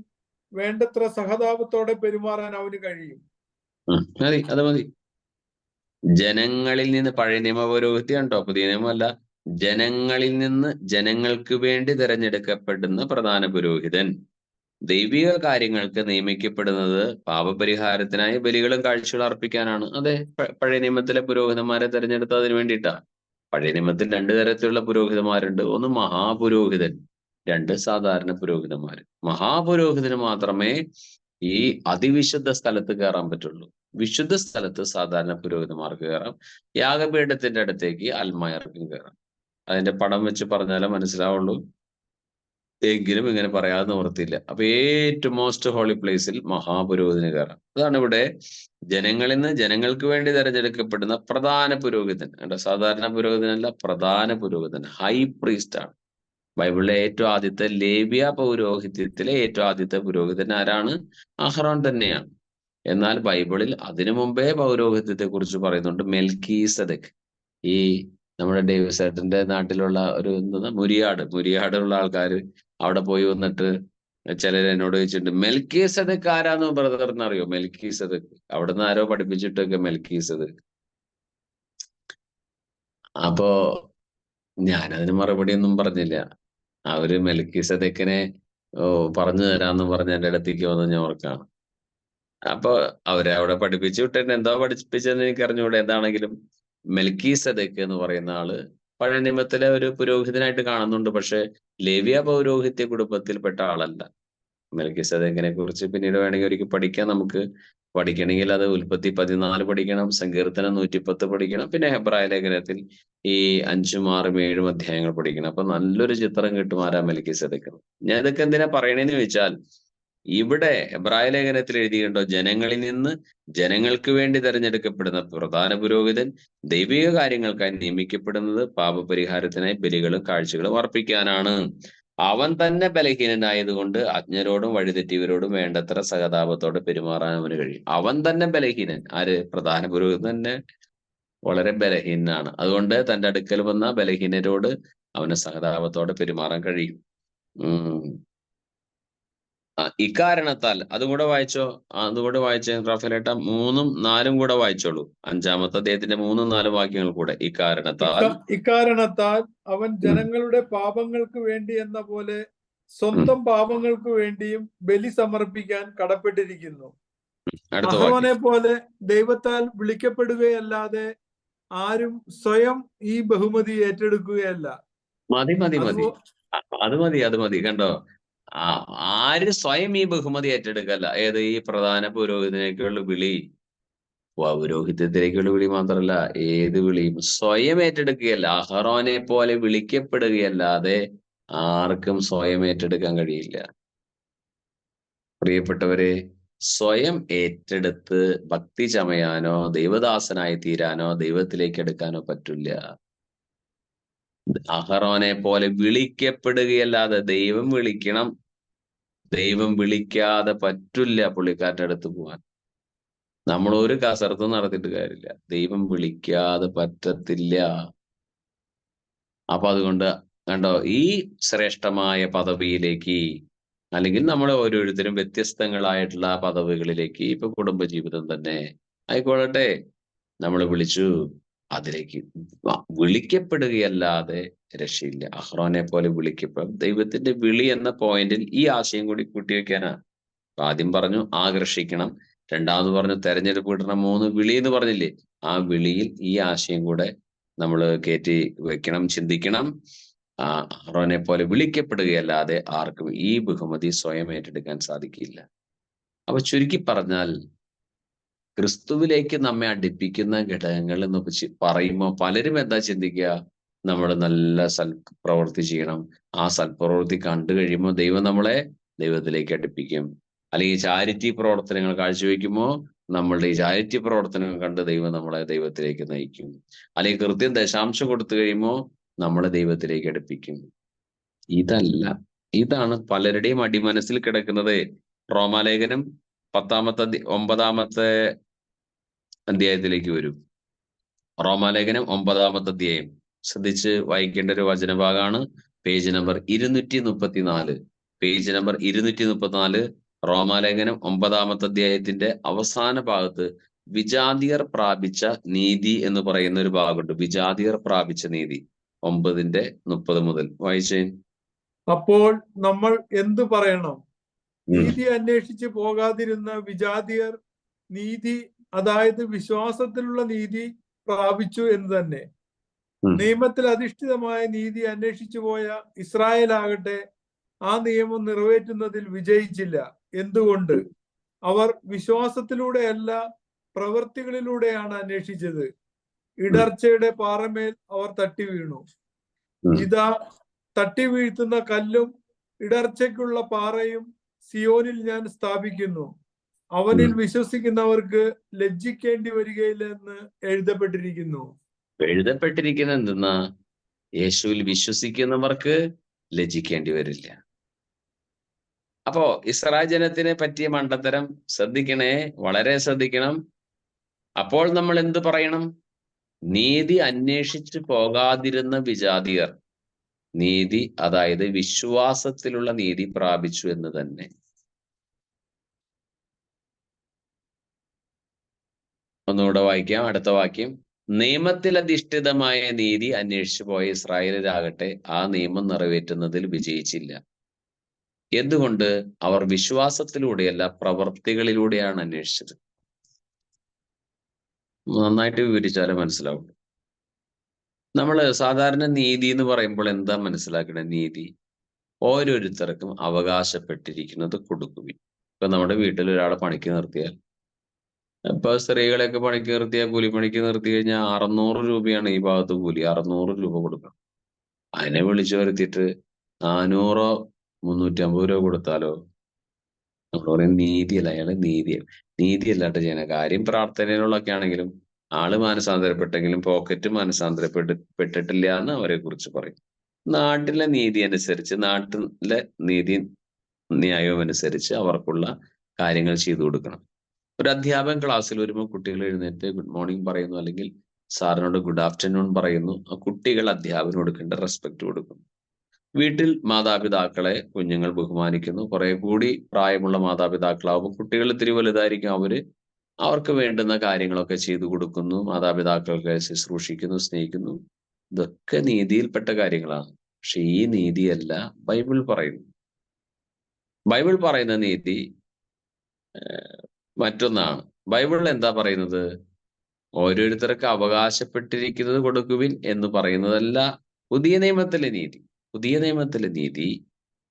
വേണ്ടത്ര സഹതാപത്തോടെ പെരുമാറാൻ അവന് കഴിയും. മതി, അത് മതി. ജനങ്ങളിൽ നിന്ന്, പഴയ നിയമ പൗരോഹിത്യം കേട്ടോ, പുതിയ നിയമമല്ല. ജനങ്ങളിൽ നിന്ന് ജനങ്ങൾക്ക് വേണ്ടി തിരഞ്ഞെടുക്കപ്പെടുന്ന പ്രധാന പുരോഹിതൻ ദൈവിക കാര്യങ്ങൾക്ക് നിയമിക്കപ്പെടുന്നത് പാപപരിഹാരത്തിനായി ബലികളും കാഴ്ചകളും അർപ്പിക്കാനാണ്. അതെ, പഴയ നിയമത്തിലെ പുരോഹിതന്മാരെ തിരഞ്ഞെടുത്തത് അതിന് വേണ്ടിയിട്ടാ. പഴയ നിയമത്തിൽ 2 തരത്തിലുള്ള പുരോഹിതന്മാരുണ്ട്. ഒന്ന് മഹാപുരോഹിതൻ, 2 സാധാരണ പുരോഹിതന്മാര്. മഹാപുരോഹിതന് മാത്രമേ ഈ അതിവിശുദ്ധ സ്ഥലത്ത് കയറാൻ പറ്റുള്ളൂ. വിശുദ്ധ സ്ഥലത്ത് സാധാരണ പുരോഹിതന്മാർക്ക് കയറാം. യാഗപീഠത്തിന്റെ അടുത്തേക്ക് അൽമായർക്കും കയറാം. അതിന്റെ പടം വെച്ച് പറഞ്ഞാലേ മനസ്സിലാവുള്ളൂ. എങ്കിലും ഇങ്ങനെ പറയാതെ നിവൃത്തിയില്ല. അപ്പൊ ഏറ്റവും മോസ്റ്റ് ഹോളി പ്ലേസിൽ മഹാപുരോഹിതന് കയറാം. അതാണ് ഇവിടെ ജനങ്ങളിൽ നിന്ന് ജനങ്ങൾക്ക് വേണ്ടി തെരഞ്ഞെടുക്കപ്പെടുന്ന പ്രധാന പുരോഹിതൻ. സാധാരണ പുരോഹിതനല്ല, പ്രധാന പുരോഹിതൻ, ഹൈ പ്രീസ്റ്റ് ആണ്. ബൈബിളിലെ ഏറ്റവും ആദ്യത്തെ ലേവ്യ പൗരോഹിത്യത്തിലെ ഏറ്റവും ആദ്യത്തെ പുരോഹിതൻ ആരാണ്? അഹ്റോൻ തന്നെയാണ്. എന്നാൽ ബൈബിളിൽ അതിനു മുമ്പേ പൗരോഹിത്യത്തെ കുറിച്ച് പറയുന്നുണ്ട്. മെൽക്കീസെദെക്ക്, ഈ നമ്മുടെ ഡേവിസേട്ടന്റെ നാട്ടിലുള്ള ഒരു മുരിയാടുള്ള ആൾക്കാർ അവിടെ പോയി വന്നിട്ട് ചിലർ എന്നോട് ചോദിച്ചിട്ടുണ്ട്, മെൽക്കീസെദെക്ക് ആരാന്ന് ബ്രദറിന് അറിയോ? മെൽക്കീസെദെക്ക് അവിടെ നിന്ന് ആരോ പഠിപ്പിച്ചിട്ടൊക്കെ മെൽക്കീസെദെക്ക്. അപ്പോ ഞാനതിന് മറുപടി ഒന്നും പറഞ്ഞില്ല. അവര് മെൽക്കീസെദെക്കിനെ പറഞ്ഞു തരാന്ന് പറഞ്ഞ എന്റെ അടുത്തേക്ക് വന്ന് ഞാൻ ഓർക്കാണ്. അപ്പൊ അവരെ അവിടെ പഠിപ്പിച്ചു വിട്ടിട്ട് എന്താ പഠിപ്പിച്ചതെന്ന് എനിക്ക് അറിഞ്ഞൂടെ. എന്താണെങ്കിലും മെൽക്കീസെദെക്ക് എന്ന് പറയുന്ന ആള് പഴയ നിയമത്തിലെ ഒരു പുരോഹിതനായിട്ട് കാണുന്നുണ്ട്. പക്ഷെ ലേവ്യ പൗരോഹിത്യ കുടുംബത്തിൽപ്പെട്ട ആളല്ല. മെൽക്കീസെദെക്കിനെ കുറിച്ച് പിന്നീട് വേണമെങ്കിൽ ഒരിക്കൽ പഠിക്കാം. നമുക്ക് പഠിക്കണമെങ്കിൽ അത് ഉൽപ്പത്തി 14 പഠിക്കണം, സങ്കീർത്തനം 110 പഠിക്കണം, പിന്നെ ഹെബ്രായ ലേഖനത്തിൽ ഈ 5ഉം 6ഉം 7ഉം അധ്യായങ്ങൾ പഠിക്കണം. അപ്പൊ നല്ലൊരു ചിത്രം കിട്ടും ആരാ മെൽക്കീസെദെക്ക്. ഞാൻ ഇതൊക്കെ എന്തിനാ പറയണേന്ന് ചോദിച്ചാൽ, ഇവിടെ ഹെബ്രായ ലേഖനത്തിൽ എഴുതിയിട്ടുണ്ടോ, ജനങ്ങളിൽ നിന്ന് ജനങ്ങൾക്ക് വേണ്ടി തെരഞ്ഞെടുക്കപ്പെടുന്ന പ്രധാന പുരോഹിതൻ ദൈവിക കാര്യങ്ങൾക്കായി നിയമിക്കപ്പെടുന്നത് പാപപരിഹാരത്തിനായി ബലികളും കാഴ്ചകളും അർപ്പിക്കാനാണ്. അവൻ തന്നെ ബലഹീനനായതുകൊണ്ട് അജ്ഞരോടും വഴിതെറ്റിയവരോടും വേണ്ടത്ര സഹതാപത്തോടെ പെരുമാറാൻ അവന് കഴിയും. അവൻ തന്നെ ബലഹീനൻ. ആര്? പ്രധാന പുരോഹിതൻ തന്നെ വളരെ ബലഹീനനാണ്. അതുകൊണ്ട് തന്റെ അടുക്കൽ വന്ന ബലഹീനരോട് അവന് സഹതാപത്തോടെ പെരുമാറാൻ കഴിയും. ഇക്കാരണത്താൽ അതുകൂടെ വായിച്ചോ, അതുകൂടെ വായിച്ച റാഫേലേട്ട 3ഉം 4ഉം കൂടെ വായിച്ചോളൂ. 5-ാമത്തെ അധ്യായത്തിന്റെ 3ഉം 4ഉം വാക്യങ്ങൾ കൂടെ. ഇക്കാരണത്താൽ അവൻ ജനങ്ങളുടെ പാപങ്ങൾക്ക് വേണ്ടി എന്ന പോലെ സ്വന്തം പാപങ്ങൾക്ക് വേണ്ടിയും ബലി സമർപ്പിക്കാൻ കടപ്പെട്ടിരിക്കുന്നു. അഹ്റോനെ പോലെ ദൈവത്താൽ വിളിക്കപ്പെടുകയല്ലാതെ ആരും സ്വയം ഈ ബഹുമതി ഏറ്റെടുക്കുകയല്ല. മതി അത് മതി. കണ്ടോ, ആര് സ്വയം ഈ ബഹുമതി ഏറ്റെടുക്കല്ല. ഏത്? ഈ പ്രധാന പുരോഹിതനേക്കുള്ള വിളി, പൗരോഹിത്യത്തിലേക്കുള്ള വിളി മാത്രമല്ല, ഏത് വിളിയും സ്വയം ഏറ്റെടുക്കുകയല്ല. അഹ്റോനെ പോലെ വിളിക്കപ്പെടുകയല്ലാതെ ആർക്കും സ്വയം ഏറ്റെടുക്കാൻ കഴിയില്ല. പ്രിയപ്പെട്ടവരെ, സ്വയം ഏറ്റെടുത്ത് ഭക്തി ചമയാനോ ദൈവദാസനായി തീരാനോ ദൈവത്തിലേക്ക് എടുക്കാനോ പറ്റില്ല. അഹ്റോനെ പോലെ വിളിക്കപ്പെടുകയല്ലാതെ ദൈവം വിളിക്കണം. ദൈവം വിളിക്കാതെ പറ്റില്ല പുള്ളിക്കാരുടെ അടുത്ത് പോവാൻ. നമ്മൾ ഒരു കസർത്തും നടത്തിയിട്ട് കാര്യമില്ല. ദൈവം വിളിക്കാതെ പറ്റത്തില്ല. അപ്പൊ അതുകൊണ്ട് കണ്ടോ, ഈ ശ്രേഷ്ഠമായ പദവിയിലേക്ക്, അല്ലെങ്കിൽ നമ്മൾ ഓരോരുത്തരും വ്യത്യസ്തങ്ങളായിട്ടുള്ള പദവികളിലേക്ക്, ഇപ്പൊ കുടുംബജീവിതം തന്നെ ആയിക്കോളട്ടെ, നമ്മൾ വിളിച്ചു, അതിലേക്ക് വിളിക്കപ്പെടുകയല്ലാതെ രക്ഷയില്ല. അഹ്റോനെ പോലെ വിളിക്കപ്പെടും. ദൈവത്തിന്റെ വിളി എന്ന പോയിന്റിൽ ഈ ആശയം കൂടി കൂട്ടിവെക്കാനാ. ആദ്യം പറഞ്ഞു ആകർഷിക്കണം, രണ്ടാമത് പറഞ്ഞു തെരഞ്ഞെടുപ്പ് കിട്ടണം, 3 വിളി എന്ന് പറഞ്ഞില്ലേ, ആ വിളിയിൽ ഈ ആശയം കൂടെ നമ്മൾ കയറ്റി വെക്കണം, ചിന്തിക്കണം. അഹ്റോനെ പോലെ വിളിക്കപ്പെടുകയല്ലാതെ ആർക്കും ഈ ബഹുമതി സ്വയം ഏറ്റെടുക്കാൻ സാധിക്കില്ല. അപ്പൊ ചുരുക്കി പറഞ്ഞാൽ, ക്രിസ്തുവിലേക്ക് നമ്മെ അടുപ്പിക്കുന്ന ഘടകങ്ങൾ എന്ന് പറയുമ്പോൾ പലരും എന്താ ചിന്തിക്കുക, നമ്മൾ നല്ല സൽപ്രവൃത്തി ചെയ്യണം, ആ സൽപ്രവൃത്തി കണ്ടു കഴിയുമ്പോൾ ദൈവം നമ്മളെ ദൈവത്തിലേക്ക് അടുപ്പിക്കും. അല്ലെങ്കിൽ ചാരിറ്റി പ്രവർത്തനങ്ങൾ കാഴ്ചവെക്കുമ്പോൾ നമ്മളുടെ ഈ ചാരിറ്റി പ്രവർത്തനങ്ങൾ കണ്ട് ദൈവം നമ്മളെ ദൈവത്തിലേക്ക് നയിക്കും. അല്ലെങ്കിൽ കൃത്യം ദശാംശം കൊടുത്തു കഴിയുമ്പോൾ നമ്മളെ ദൈവത്തിലേക്ക് അടുപ്പിക്കും. ഇതാണ് പലരുടെയും അടിമനസ്സിൽ കിടക്കുന്നത്. റോമാലേഖനം 9-ാമത്തെ അധ്യായത്തിലേക്ക് വരും. റോമാലേഖനം 9-ാമത്തെ അധ്യായം ശ്രദ്ധിച്ച് വായിക്കേണ്ട ഒരു വചനഭാഗമാണ്. Page number 234. പേജ് നമ്പർ 234, റോമാലേഖനം 9-ാമത്തെ അധ്യായത്തിന്റെ അവസാന ഭാഗത്ത് വിജാതിയർ പ്രാപിച്ച നീതി എന്ന് പറയുന്ന ഒരു ഭാഗമുണ്ട്. വിജാതിയർ പ്രാപിച്ച നീതി. 9:30 മുതൽ വായിച്ചേ. അപ്പോൾ നമ്മൾ എന്തു പറയണം? നീതി അന്വേഷിച്ച് പോകാതിരുന്ന വിജാതിയർ നീതി, അതായത് വിശ്വാസത്തിലുള്ള നീതി പ്രാപിച്ചു എന്ന് തന്നെ. നിയമത്തിൽ അധിഷ്ഠിതമായ നീതി അന്വേഷിച്ചു പോയ ഇസ്രായേൽ ആകട്ടെ ആ നിയമം നിറവേറ്റുന്നതിൽ വിജയിച്ചില്ല. എന്തുകൊണ്ട്? അവർ വിശ്വാസത്തിലൂടെയല്ല, പ്രവൃത്തികളിലൂടെയാണ് അന്വേഷിച്ചത്. ഇടർച്ചയുടെ പാറമേൽ അവർ തട്ടി വീണു. ഇതാ, തട്ടി വീഴ്ത്തുന്ന കല്ലും ഇടർച്ചയ്ക്കുള്ള പാറയും സിയോനിൽ ഞാൻ സ്ഥാപിക്കുന്നു. അവനിൽ വിശ്വസിക്കുന്നവർക്ക് ലജ്ജിക്കേണ്ടി വരികയില്ലെന്ന് എഴുതപ്പെട്ടിരിക്കുന്നു. എഴുതപ്പെട്ടിരിക്കുന്ന എന്തെന്നാ? യേശുവിൽ വിശ്വസിക്കുന്നവർക്ക് ലജ്ജിക്കേണ്ടി വരില്ല. അപ്പോ ഇസ്രായേൽ ജനത്തിനെ പറ്റിയ മണ്ടത്തരം ശ്രദ്ധിക്കണേ, വളരെ ശ്രദ്ധിക്കണം. അപ്പോൾ നമ്മൾ എന്ത് പറയണം? നീതി അന്വേഷിച്ചു പോകാതിരുന്ന വിജാതിയർ നീതി, അതായത് വിശ്വാസത്തിലുള്ള നീതി പ്രാപിച്ചു എന്ന് തന്നെ. ഒന്നുകൂടെ വായിക്കാം, അടുത്ത വാക്യം. നിയമത്തിൽ അധിഷ്ഠിതമായ നീതി അന്വേഷിച്ചു പോയ ഇസ്രായേലരാകട്ടെ ആ നിയമം നിറവേറ്റുന്നതിൽ വിജയിച്ചില്ല. എന്തുകൊണ്ട്? അവർ വിശ്വാസത്തിലൂടെയല്ല, പ്രവർത്തികളിലൂടെയാണ് അന്വേഷിച്ചത്. നന്നായിട്ട് വിവരിച്ചാലേ മനസ്സിലാവും. നമ്മള് സാധാരണ നീതി എന്ന് പറയുമ്പോൾ എന്താ മനസ്സിലാക്കണേ? നീതി ഓരോരുത്തർക്കും അവകാശപ്പെട്ടിരിക്കുന്നത് കൊടുക്കുവിൻ. ഇപ്പൊ നമ്മുടെ വീട്ടിൽ ഒരാളെ പണിക്ക് നിർത്തിയാൽ, ഇപ്പൊ സ്ത്രീകളെയൊക്കെ പണിക്ക് നിർത്തിയാൽ, കൂലിപ്പണിക്ക് നിർത്തി കഴിഞ്ഞാൽ 600 രൂപയാണ് ഈ ഭാഗത്ത് കൂലി. 600 രൂപ കൊടുക്കണം. അതിനെ വിളിച്ചു വരുത്തിയിട്ട് 400 350 രൂപ കൊടുത്താലോ? നമ്മൾ പറയും നീതിയല്ല, അയാള് നീതിയല്ലാട്ട് ചെയ്യണ കാര്യം. പ്രാർത്ഥനയിലുള്ളൊക്കെ ആണെങ്കിലും ആള് മാനസാന്തരപ്പെട്ടെങ്കിലും പോക്കറ്റ് മാനസാന്തരപ്പെട്ടിട്ടില്ല എന്ന് അവരെ കുറിച്ച് പറയും. നാട്ടിലെ നീതി അനുസരിച്ച്, നാട്ടിലെ നീതി ന്യായവും അനുസരിച്ച് അവർക്കുള്ള കാര്യങ്ങൾ ചെയ്തു കൊടുക്കണം. ഒരു അധ്യാപകൻ ക്ലാസ്സിൽ വരുമ്പോൾ കുട്ടികൾ എഴുന്നേറ്റ് ഗുഡ് മോർണിംഗ് പറയുന്നു, അല്ലെങ്കിൽ സാറിനോട് ഗുഡ് ആഫ്റ്റർനൂൺ പറയുന്നു. ആ കുട്ടികൾ അധ്യാപകന് കൊടുക്കേണ്ട റെസ്പെക്ട് കൊടുക്കുന്നു. വീട്ടിൽ മാതാപിതാക്കളെ കുഞ്ഞുങ്ങൾ ബഹുമാനിക്കുന്നു. കുറെ കൂടി പ്രായമുള്ള മാതാപിതാക്കളാവുമ്പോൾ കുട്ടികൾ ഇത്തിരി വലുതായിരിക്കും. അവർക്ക് വേണ്ടുന്ന കാര്യങ്ങളൊക്കെ ചെയ്തു കൊടുക്കുന്നു, മാതാപിതാക്കൾക്ക് ശുശ്രൂഷിക്കുന്നു, സ്നേഹിക്കുന്നു. ഇതൊക്കെ നീതിയിൽപ്പെട്ട കാര്യങ്ങളാണ്. പക്ഷെ ഈ നീതിയല്ല ബൈബിൾ പറയുന്നു. ബൈബിൾ പറയുന്ന നീതി മറ്റൊന്നാണ്. ബൈബിളിൽ എന്താ പറയുന്നത്? ഓരോരുത്തർക്ക് അവകാശപ്പെട്ടിരിക്കുന്നത് കൊടുക്കുവിൻ എന്ന് പറയുന്നതല്ല പുതിയ നിയമത്തിലെ നീതി. പുതിയ നിയമത്തിലെ നീതി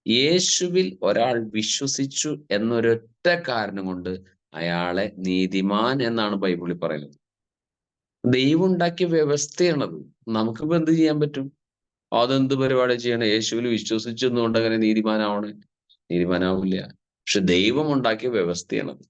യേശുവിൽ ഒരാൾ വിശ്വസിച്ചു എന്നൊരൊറ്റ കാരണം കൊണ്ട് അയാളെ നീതിമാൻ എന്നാണ് ബൈബിളിൽ പറയുന്നത്. ദൈവം ഉണ്ടാക്കിയ വ്യവസ്ഥയാണത്. നമുക്കിപ്പോ എന്ത് ചെയ്യാൻ പറ്റും? അതെന്ത് പരിപാടി ചെയ്യണം? യേശുവിൽ വിശ്വസിച്ചു എന്നുകൊണ്ട് അങ്ങനെ നീതിമാനാവില്ല. പക്ഷെ ദൈവം ഉണ്ടാക്കിയ വ്യവസ്ഥയാണത്.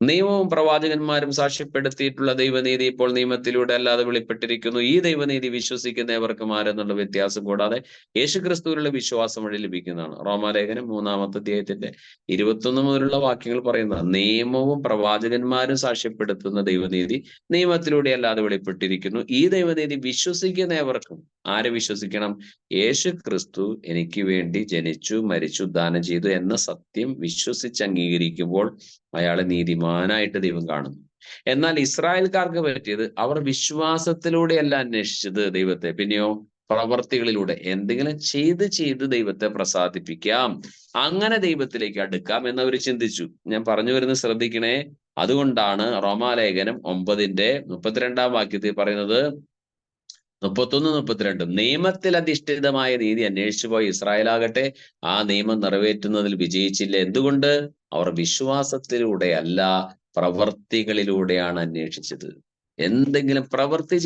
നിയമവും പ്രവാചകന്മാരും സാക്ഷ്യപ്പെടുത്തിയിട്ടുള്ള ദൈവനീതി ഇപ്പോൾ നിയമത്തിലൂടെ അല്ലാതെ വെളിപ്പെട്ടിരിക്കുന്നു. ഈ ദൈവനീതി വിശ്വസിക്കുന്നവർക്കും ആരെന്നുള്ള വ്യത്യാസം കൂടാതെ യേശുക്രിസ്തുവിലുള്ള വിശ്വാസം വഴി ലഭിക്കുന്നതാണ്. റോമാലേഖനം 3-ാമത്തെ അധ്യായത്തിന്റെ 21 മുതലുള്ള വാക്യങ്ങൾ പറയുന്ന നിയമവും പ്രവാചകന്മാരും സാക്ഷ്യപ്പെടുത്തുന്ന ദൈവനീതി നിയമത്തിലൂടെ അല്ലാതെ വെളിപ്പെട്ടിരിക്കുന്നു. ഈ ദൈവനീതി വിശ്വസിക്കുന്നവർക്കും. ആരെ വിശ്വസിക്കണം? യേശുക്രിസ്തു എനിക്ക് വേണ്ടി ജനിച്ചു, മരിച്ചു, ഉദ്ധാനം ചെയ്തു എന്ന സത്യം വിശ്വസിച്ച് അംഗീകരിക്കുമ്പോൾ അയാളെ നീതിമാനായിട്ട് ദൈവം കാണുന്നു. എന്നാൽ ഇസ്രായേൽക്കാർക്ക് പറ്റിയത്, അവർ വിശ്വാസത്തിലൂടെയല്ല അന്വേഷിച്ചത് ദൈവത്തെ, പിന്നെയോ പ്രവർത്തികളിലൂടെ. എന്തെങ്കിലും ചെയ്ത് ദൈവത്തെ പ്രസാദിപ്പിക്കാം, അങ്ങനെ ദൈവത്തിലേക്ക് അടുക്കാം എന്നവർ ചിന്തിച്ചു. ഞാൻ പറഞ്ഞു വരുന്നത് ശ്രദ്ധിക്കണേ. അതുകൊണ്ടാണ് റോമാലേഖനം 9:32 വാക്യത്തിൽ പറയുന്നത്, 31-32 നിയമത്തിൽ അധിഷ്ഠിതമായ നീതി അന്വേഷിച്ചു പോയ ഇസ്രായേലാകട്ടെ ആ നിയമം നിറവേറ്റുന്നതിൽ വിജയിച്ചില്ല. എന്തുകൊണ്ട്? അവർ വിശ്വാസത്തിലൂടെയല്ല, പ്രവർത്തികളിലൂടെയാണ് അന്വേഷിച്ചത്. എന്തെങ്കിലും പ്രവൃത്തി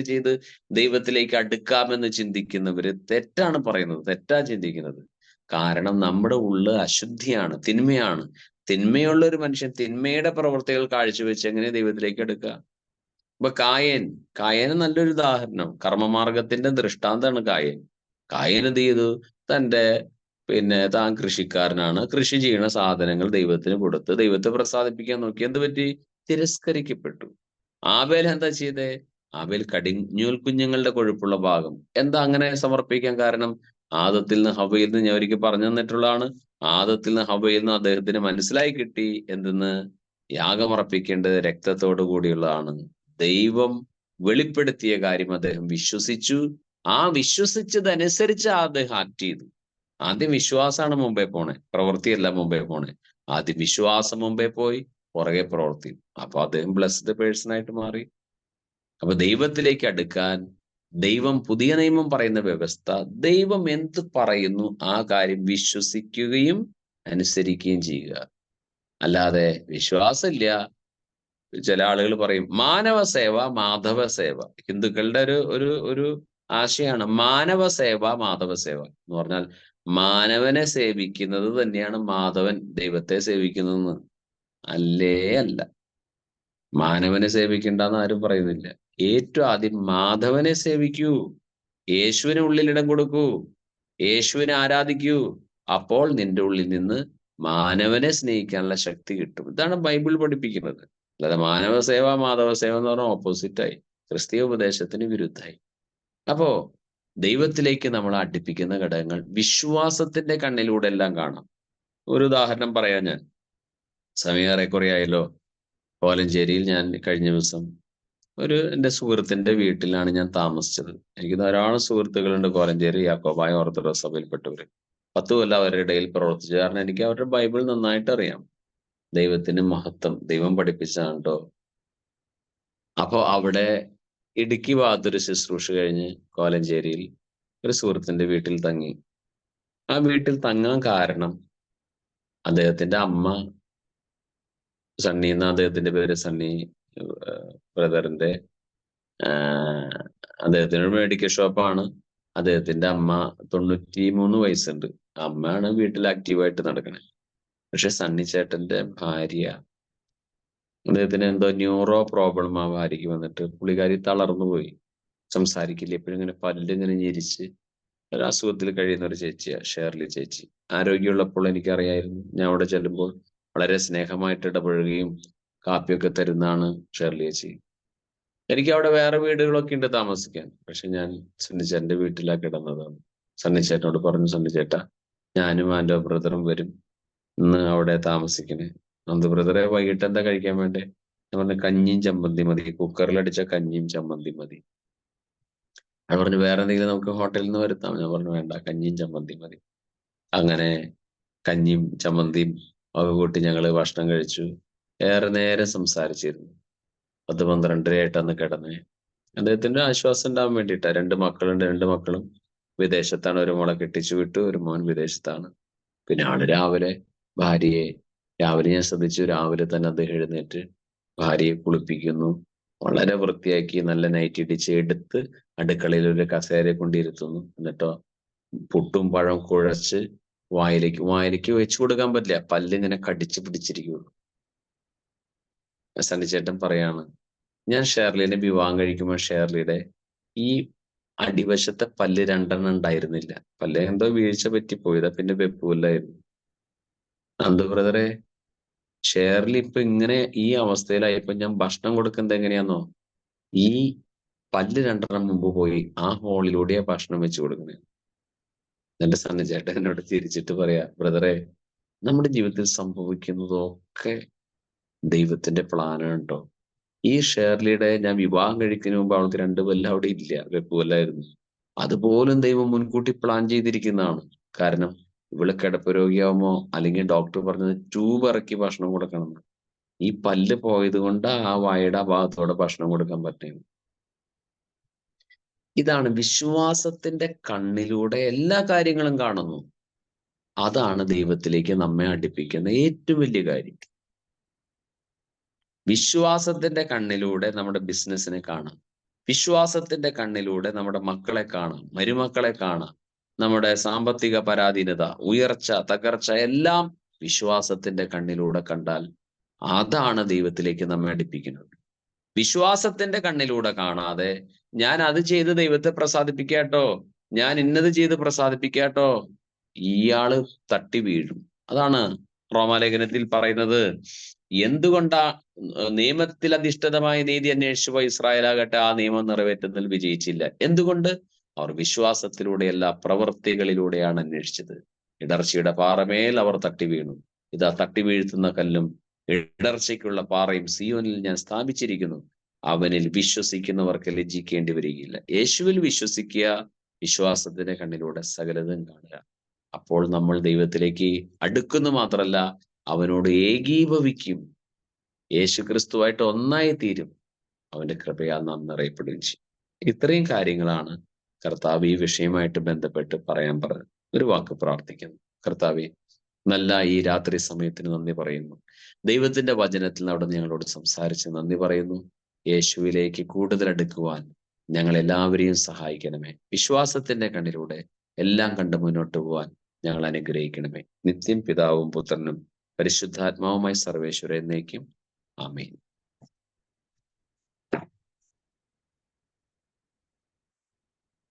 ചെയ്ത് ദൈവത്തിലേക്ക് അടുക്കാമെന്ന് ചിന്തിക്കുന്നവര് തെറ്റാണ് പറയുന്നത്, തെറ്റാ ചിന്തിക്കുന്നത്. കാരണം നമ്മുടെ ഉള്ള് അശുദ്ധിയാണ്, തിന്മയാണ്. തിന്മയുള്ള ഒരു മനുഷ്യൻ തിന്മയുടെ പ്രവൃത്തികൾ കാഴ്ചവെച്ച് എങ്ങനെ ദൈവത്തിലേക്ക് അടുക്കുക? ഇപ്പൊ കായന് നല്ലൊരു ഉദാഹരണം, കർമ്മമാർഗത്തിന്റെ ദൃഷ്ടാന്തമാണ് കായൻ എന്ത് ചെയ്തു? താൻ കൃഷിക്കാരനാണ്, കൃഷി ചെയ്യുന്ന സാധനങ്ങൾ ദൈവത്തിന് കൊടുത്ത് ദൈവത്തെ പ്രസാദിപ്പിക്കാൻ നോക്കി. എന്ത് പറ്റി? തിരസ്കരിക്കപ്പെട്ടു. ആബേൽ എന്താ ചെയ്തേ? ആബേൽ കടിഞ്ഞൂൽ കുഞ്ഞുങ്ങളുടെ കൊഴുപ്പുള്ള ഭാഗം എന്താ അങ്ങനെ സമർപ്പിക്കാൻ കാരണം? ആദത്തിൽ നിന്ന് ഹവയിൽ നിന്ന് ഞാൻ ഒരിക്കൽ പറഞ്ഞു തന്നിട്ടുള്ളതാണ്. ആദത്തിൽ നിന്ന് ഹവയിൽ നിന്ന് അദ്ദേഹത്തിന് മനസ്സിലായി കിട്ടി എന്തെന്ന്? യാഗമർപ്പിക്കേണ്ടത് രക്തത്തോടു കൂടിയുള്ളതാണ്. ദൈവം വെളിപ്പെടുത്തിയ കാര്യം അദ്ദേഹം വിശ്വസിച്ചു. ആ വിശ്വസിച്ചതനുസരിച്ച് അദ്ദേഹം ആക്ട് ചെയ്തു. ആദ്യം വിശ്വാസമാണ് മുമ്പേ പോണേ, പ്രവൃത്തിയല്ല മുമ്പേ പോണേ. ആദ്യം വിശ്വാസം മുമ്പേ പോയി, പുറകെ പ്രവൃത്തി. അപ്പൊ അദ്ദേഹം ബ്ലെസ്ഡ് പേഴ്സൺ ആയിട്ട് മാറി. അപ്പൊ ദൈവത്തിലേക്ക് അടുക്കാൻ ദൈവം, പുതിയ നിയമം പറയുന്ന വ്യവസ്ഥ, ദൈവം എന്ത് പറയുന്നു ആ കാര്യം വിശ്വസിക്കുകയും അനുസരിക്കുകയും ചെയ്യുക. അല്ലാതെ വിശ്വാസമില്ല. ചില ആളുകൾ പറയും മാനവ സേവ മാധവ സേവ. ഹിന്ദുക്കളുടെ ഒരു ആശയമാണ് മാനവ സേവ മാധവ സേവ എന്ന് പറഞ്ഞാൽ മാനവനെ സേവിക്കുന്നത് തന്നെയാണ് മാധവൻ ദൈവത്തെ സേവിക്കുന്നതെന്ന്. അല്ലേ അല്ല. മാനവനെ സേവിക്കണ്ടെന്ന് ആരും പറയുന്നില്ല. ഏറ്റവും ആദ്യം മാധവനെ സേവിക്കൂ, യേശുവിന് ഉള്ളിലിടം കൊടുക്കൂ, യേശുവിനെ ആരാധിക്കൂ. അപ്പോൾ നിന്റെ ഉള്ളിൽ നിന്ന് മാനവനെ സ്നേഹിക്കാനുള്ള ശക്തി കിട്ടും. ഇതാണ് ബൈബിൾ പഠിപ്പിക്കുന്നത്. അല്ലാതെ മാനവ സേവ മാധവ സേവ എന്ന് പറഞ്ഞാൽ ഓപ്പോസിറ്റായി, ക്രിസ്തീയ ഉപദേശത്തിന് വിരുദ്ധായി. അപ്പോ ദൈവത്തിലേക്ക് നമ്മൾ അടുപ്പിക്കുന്ന ഘടകങ്ങൾ വിശ്വാസത്തിന്റെ കണ്ണിലൂടെ എല്ലാം കാണാം. ഒരു ഉദാഹരണം പറയാം ഞാൻ. സമയം കുറെ ആയല്ലോ. കോലഞ്ചേരിയിൽ ഞാൻ കഴിഞ്ഞ ദിവസം എൻ്റെ സുഹൃത്തിന്റെ വീട്ടിലാണ് ഞാൻ താമസിച്ചത്. എനിക്ക് ധാരാളം സുഹൃത്തുക്കളുണ്ട് കോലഞ്ചേരി യാക്കോബായ ഓർത്തഡോക്സ് സഭയിൽപ്പെട്ടവര്. 10 കൊല്ലം അവരുടെ ഇടയിൽ പ്രവർത്തിച്ചു. കാരണം എനിക്ക് അവരുടെ ബൈബിൾ നന്നായിട്ട് അറിയാം. ദൈവത്തിന് മഹത്വം, ദൈവം പഠിപ്പിച്ചതാണ് കേട്ടോ. അപ്പൊ അവിടെ ഇടുക്കി ഭാഗത്തൊരു ശുശ്രൂഷ കഴിഞ്ഞ് കോലഞ്ചേരിയിൽ ഒരു സുഹൃത്തിന്റെ വീട്ടിൽ തങ്ങി. ആ വീട്ടിൽ തങ്ങാൻ കാരണം അദ്ദേഹത്തിന്റെ അമ്മ, സണ്ണി എന്ന അദ്ദേഹത്തിന്റെ പേര്, സണ്ണി ബ്രദറിന്റെ, അദ്ദേഹത്തിന് ഒരു മെഡിക്കൽ ഷോപ്പാണ്. അദ്ദേഹത്തിന്റെ അമ്മ 93 വയസ്സുണ്ട്. അമ്മയാണ് വീട്ടിൽ ആക്റ്റീവായിട്ട് നടക്കണേ. പക്ഷെ സണ്ണി ചേട്ടന്റെ ഭാര്യ, അദ്ദേഹത്തിന് എന്തോ ന്യൂറോ പ്രോബ്ലം ആ ഭാര്യയ്ക്ക് വന്നിട്ട് പുള്ളിക്കാരി തളർന്നു പോയി, സംസാരിക്കില്ല. എപ്പോഴും ഇങ്ങനെ പല്ലിങ്ങനെ ഞെരിച്ച് ഒരു അസുഖത്തിൽ കഴിയുന്ന ഒരു ചേച്ചിയാ ഷേർലി ചേച്ചി. ആരോഗ്യമുള്ളപ്പോൾ എനിക്കറിയായിരുന്നു. ഞാൻ അവിടെ ചെല്ലുമ്പോൾ വളരെ സ്നേഹമായിട്ട് ഇടപഴകുകയും കാപ്പിയൊക്കെ തരുന്നതാണ് ഷേർലി ചേച്ചി. എനിക്ക് അവിടെ വേറെ വീടുകളൊക്കെ ഉണ്ട് താമസിക്കാൻ. പക്ഷെ ഞാൻ സണ്ണിച്ചേട്ടന്റെ വീട്ടിലാ കിടന്നതാണ്. സണ്ണിച്ചേട്ടനോട് പറഞ്ഞു, സണ്ണിച്ചേട്ടാ ഞാനും ആൻഡോ ബ്രദറും വരും, ഇന്ന് അവിടെ താമസിക്കണേ. അന്ത് ബ്രദറെ വൈകിട്ട് എന്താ കഴിക്കാൻ വേണ്ടേ? ഞാൻ പറഞ്ഞു കഞ്ഞിയും ചമ്മന്തി മതി, കുക്കറിലടിച്ച കഞ്ഞിയും ചമ്മന്തി മതി. ഞാൻ പറഞ്ഞു വേറെ എന്തെങ്കിലും നമുക്ക് ഹോട്ടലിൽ നിന്ന് വരുത്താം. ഞാൻ പറഞ്ഞു വേണ്ട, കഞ്ഞിയും ചമ്മന്തി മതി. അങ്ങനെ കഞ്ഞിയും ചമ്മന്തിയും ഒക്കെ കൂട്ടി ഞങ്ങള് ഭക്ഷണം കഴിച്ചു. ഏറെ നേരം സംസാരിച്ചിരുന്നു. 10-12 അന്ന് കിടന്നേ. അദ്ദേഹത്തിന്റെ ആശ്വാസം ഉണ്ടാവാൻ വേണ്ടിയിട്ടാ. 2 മക്കളുണ്ട്. 2 മക്കളും വിദേശത്താണ്. ഒരു മോളെ കെട്ടിച്ചു വിട്ടു, ഒരു മോൻ വിദേശത്താണ്. പിന്നെ ആള് രാവിലെ ഞാൻ ശ്രദ്ധിച്ചു, രാവിലെ തന്നെ അദ്ദേഹം എഴുന്നേറ്റ് ഭാര്യയെ കുളിപ്പിക്കുന്നു, വളരെ വൃത്തിയാക്കി നല്ല നൈറ്റ് ഇടിച്ച് എടുത്ത് അടുക്കളയിൽ ഒരു കസേരയെ കൊണ്ടിരുത്തുന്നു. എന്നിട്ടോ പുട്ടും പഴം കുഴച്ച് വായിലേക്ക് വെച്ചു കൊടുക്കാൻ പറ്റില്ല, പല്ലിങ്ങനെ കടിച്ചു പിടിച്ചിരിക്കുള്ളൂ. സണ്ണിച്ചേട്ടൻ പറയാണ്, ഞാൻ ഷേർലിനെ വിവാഹം കഴിക്കുമ്പോൾ ഷേർലിയുടെ ഈ അടിവശത്തെ പല്ല് 2 ഉണ്ടായിരുന്നില്ല. പല്ല് എന്തോ വീഴ്ച പറ്റിപ്പോയതാ, പിന്നെ വെപ്പുമില്ലായിരുന്നു. നന്ദു ബ്രദറെ, ഷേർലി ഇപ്പൊ ഇങ്ങനെ ഈ അവസ്ഥയിലായപ്പോ ഞാൻ ഭക്ഷണം കൊടുക്കുന്നത് എങ്ങനെയാന്നോ, ഈ പല്ല് 2 മുമ്പ് പോയി ആ ഹോളിലൂടെയാ ഭക്ഷണം വെച്ച് കൊടുക്കുന്നത്. എന്റെ സണ്ണിച്ചേട്ടൻ എന്നോട് ചിരിച്ചിട്ട് പറയാ, ബ്രദറെ നമ്മുടെ ജീവിതത്തിൽ സംഭവിക്കുന്നതൊക്കെ ദൈവത്തിന്റെ പ്ലാനാണ് കേട്ടോ. ഈ ഷേർലിയുടെ ഞാൻ വിവാഹം കഴിക്കുന്നതിന് മുമ്പ് അവൾക്ക് 2 പല്ല് അവിടെ ഇല്ല, വെപ്പുമല്ലായിരുന്നു. അതുപോലും ദൈവം മുൻകൂട്ടി പ്ലാൻ ചെയ്തിരിക്കുന്നതാണ്. കാരണം ഇവള് കിടപ്പ് രോഗിയാവുമോ, അല്ലെങ്കിൽ ഡോക്ടർ പറഞ്ഞത് ട്യൂബ് ഇറക്കി ഭക്ഷണം കൊടുക്കണം. ഈ പല്ല് പോയത് കൊണ്ട് ആ വായുടെ ആ ഭാഗത്തോടെ ഭക്ഷണം കൊടുക്കാൻ പറ്റുന്നത്. ഇതാണ് വിശ്വാസത്തിന്റെ കണ്ണിലൂടെ എല്ലാ കാര്യങ്ങളും കാണുന്നു. അതാണ് ദൈവത്തിലേക്ക് നമ്മെ അടുപ്പിക്കുന്ന ഏറ്റവും വലിയ കാര്യം. വിശ്വാസത്തിന്റെ കണ്ണിലൂടെ നമ്മുടെ ബിസിനസ്സിനെ കാണാം, വിശ്വാസത്തിന്റെ കണ്ണിലൂടെ നമ്മുടെ മക്കളെ കാണാം, മരുമക്കളെ കാണാം. നമ്മുടെ സാമ്പത്തിക പരാധീനത, ഉയർച്ച, തകർച്ച എല്ലാം വിശ്വാസത്തിന്റെ കണ്ണിലൂടെ കണ്ടാൽ അതാണ് ദൈവത്തിലേക്ക് നമ്മെ അടുപ്പിക്കുന്നത്. വിശ്വാസത്തിന്റെ കണ്ണിലൂടെ കാണാതെ ഞാൻ അത് ചെയ്ത് ദൈവത്തെ പ്രസാദിപ്പിക്കാട്ടോ, ഞാൻ ഇന്നത് ചെയ്ത് പ്രസാദിപ്പിക്കാട്ടോ, ഇയാള് തട്ടി വീഴും. അതാണ് റോമാലേഖനത്തിൽ പറയുന്നത്. എന്തുകൊണ്ടാ നിയമത്തിൽ അധിഷ്ഠിതമായ നീതി അന്വേഷിച്ചു പോയ ഇസ്രായേലാകട്ടെ ആ നിയമം നിറവേറ്റുന്നതിൽ വിജയിച്ചില്ല? എന്തുകൊണ്ട്? അവർ വിശ്വാസത്തിലൂടെയല്ല, പ്രവൃത്തികളിലൂടെയാണ് അന്വേഷിച്ചത്. ഇടർച്ചയുടെ പാറമേൽ അവർ തട്ടി വീണു. ഇതാ തട്ടി വീഴ്ത്തുന്ന കല്ലും ഇടർച്ചയ്ക്കുള്ള പാറയും സിയോനിൽ ഞാൻ സ്ഥാപിച്ചിരിക്കുന്നു. അവനിൽ വിശ്വസിക്കുന്നവർക്ക് ലജ്ജിക്കേണ്ടി വരികയില്ല. യേശുവിൽ വിശ്വസിക്കുക, വിശ്വാസത്തിന്റെ കണ്ണിലൂടെ സകലതും കാണുക. അപ്പോൾ നമ്മൾ ദൈവത്തിലേക്ക് അടുക്കുന്നു മാത്രമല്ല, അവനോട് ഏകീഭവിക്കും. യേശു ക്രിസ്തുവായിട്ട് ഒന്നായി തീരും. അവന്റെ കൃപയാൽ നാം നിറയപ്പെടുകയും ചെയ്യും. ഇത്രയും കാര്യങ്ങളാണ് കർത്താവ് ഈ വിഷയമായിട്ട് ബന്ധപ്പെട്ട് പറയാൻ പറഞ്ഞത്. ഒരു വാക്ക് പ്രാർത്ഥിക്കുന്നു. കർത്താവെ, നല്ല ഈ രാത്രി സമയത്തിന് നന്ദി പറയുന്നു. ദൈവത്തിന്റെ വചനത്തിൽ അവിടെ ഞങ്ങളോട് സംസാരിച്ച് നന്ദി പറയുന്നു. യേശുവിലേക്ക് കൂടുതൽ അടുക്കുവാൻ ഞങ്ങൾ എല്ലാവരെയും സഹായിക്കണമേ. വിശ്വാസത്തിന്റെ കണ്ണിലൂടെ എല്ലാം കണ്ട് മുന്നോട്ട് പോവാൻ ഞങ്ങൾ അനുഗ്രഹിക്കണമേ. നിത്യം പിതാവും പുത്രനും പരിശുദ്ധാത്മാവുമായി സർവേശ്വരൻ എന്നേക്കും. ആമേൻ.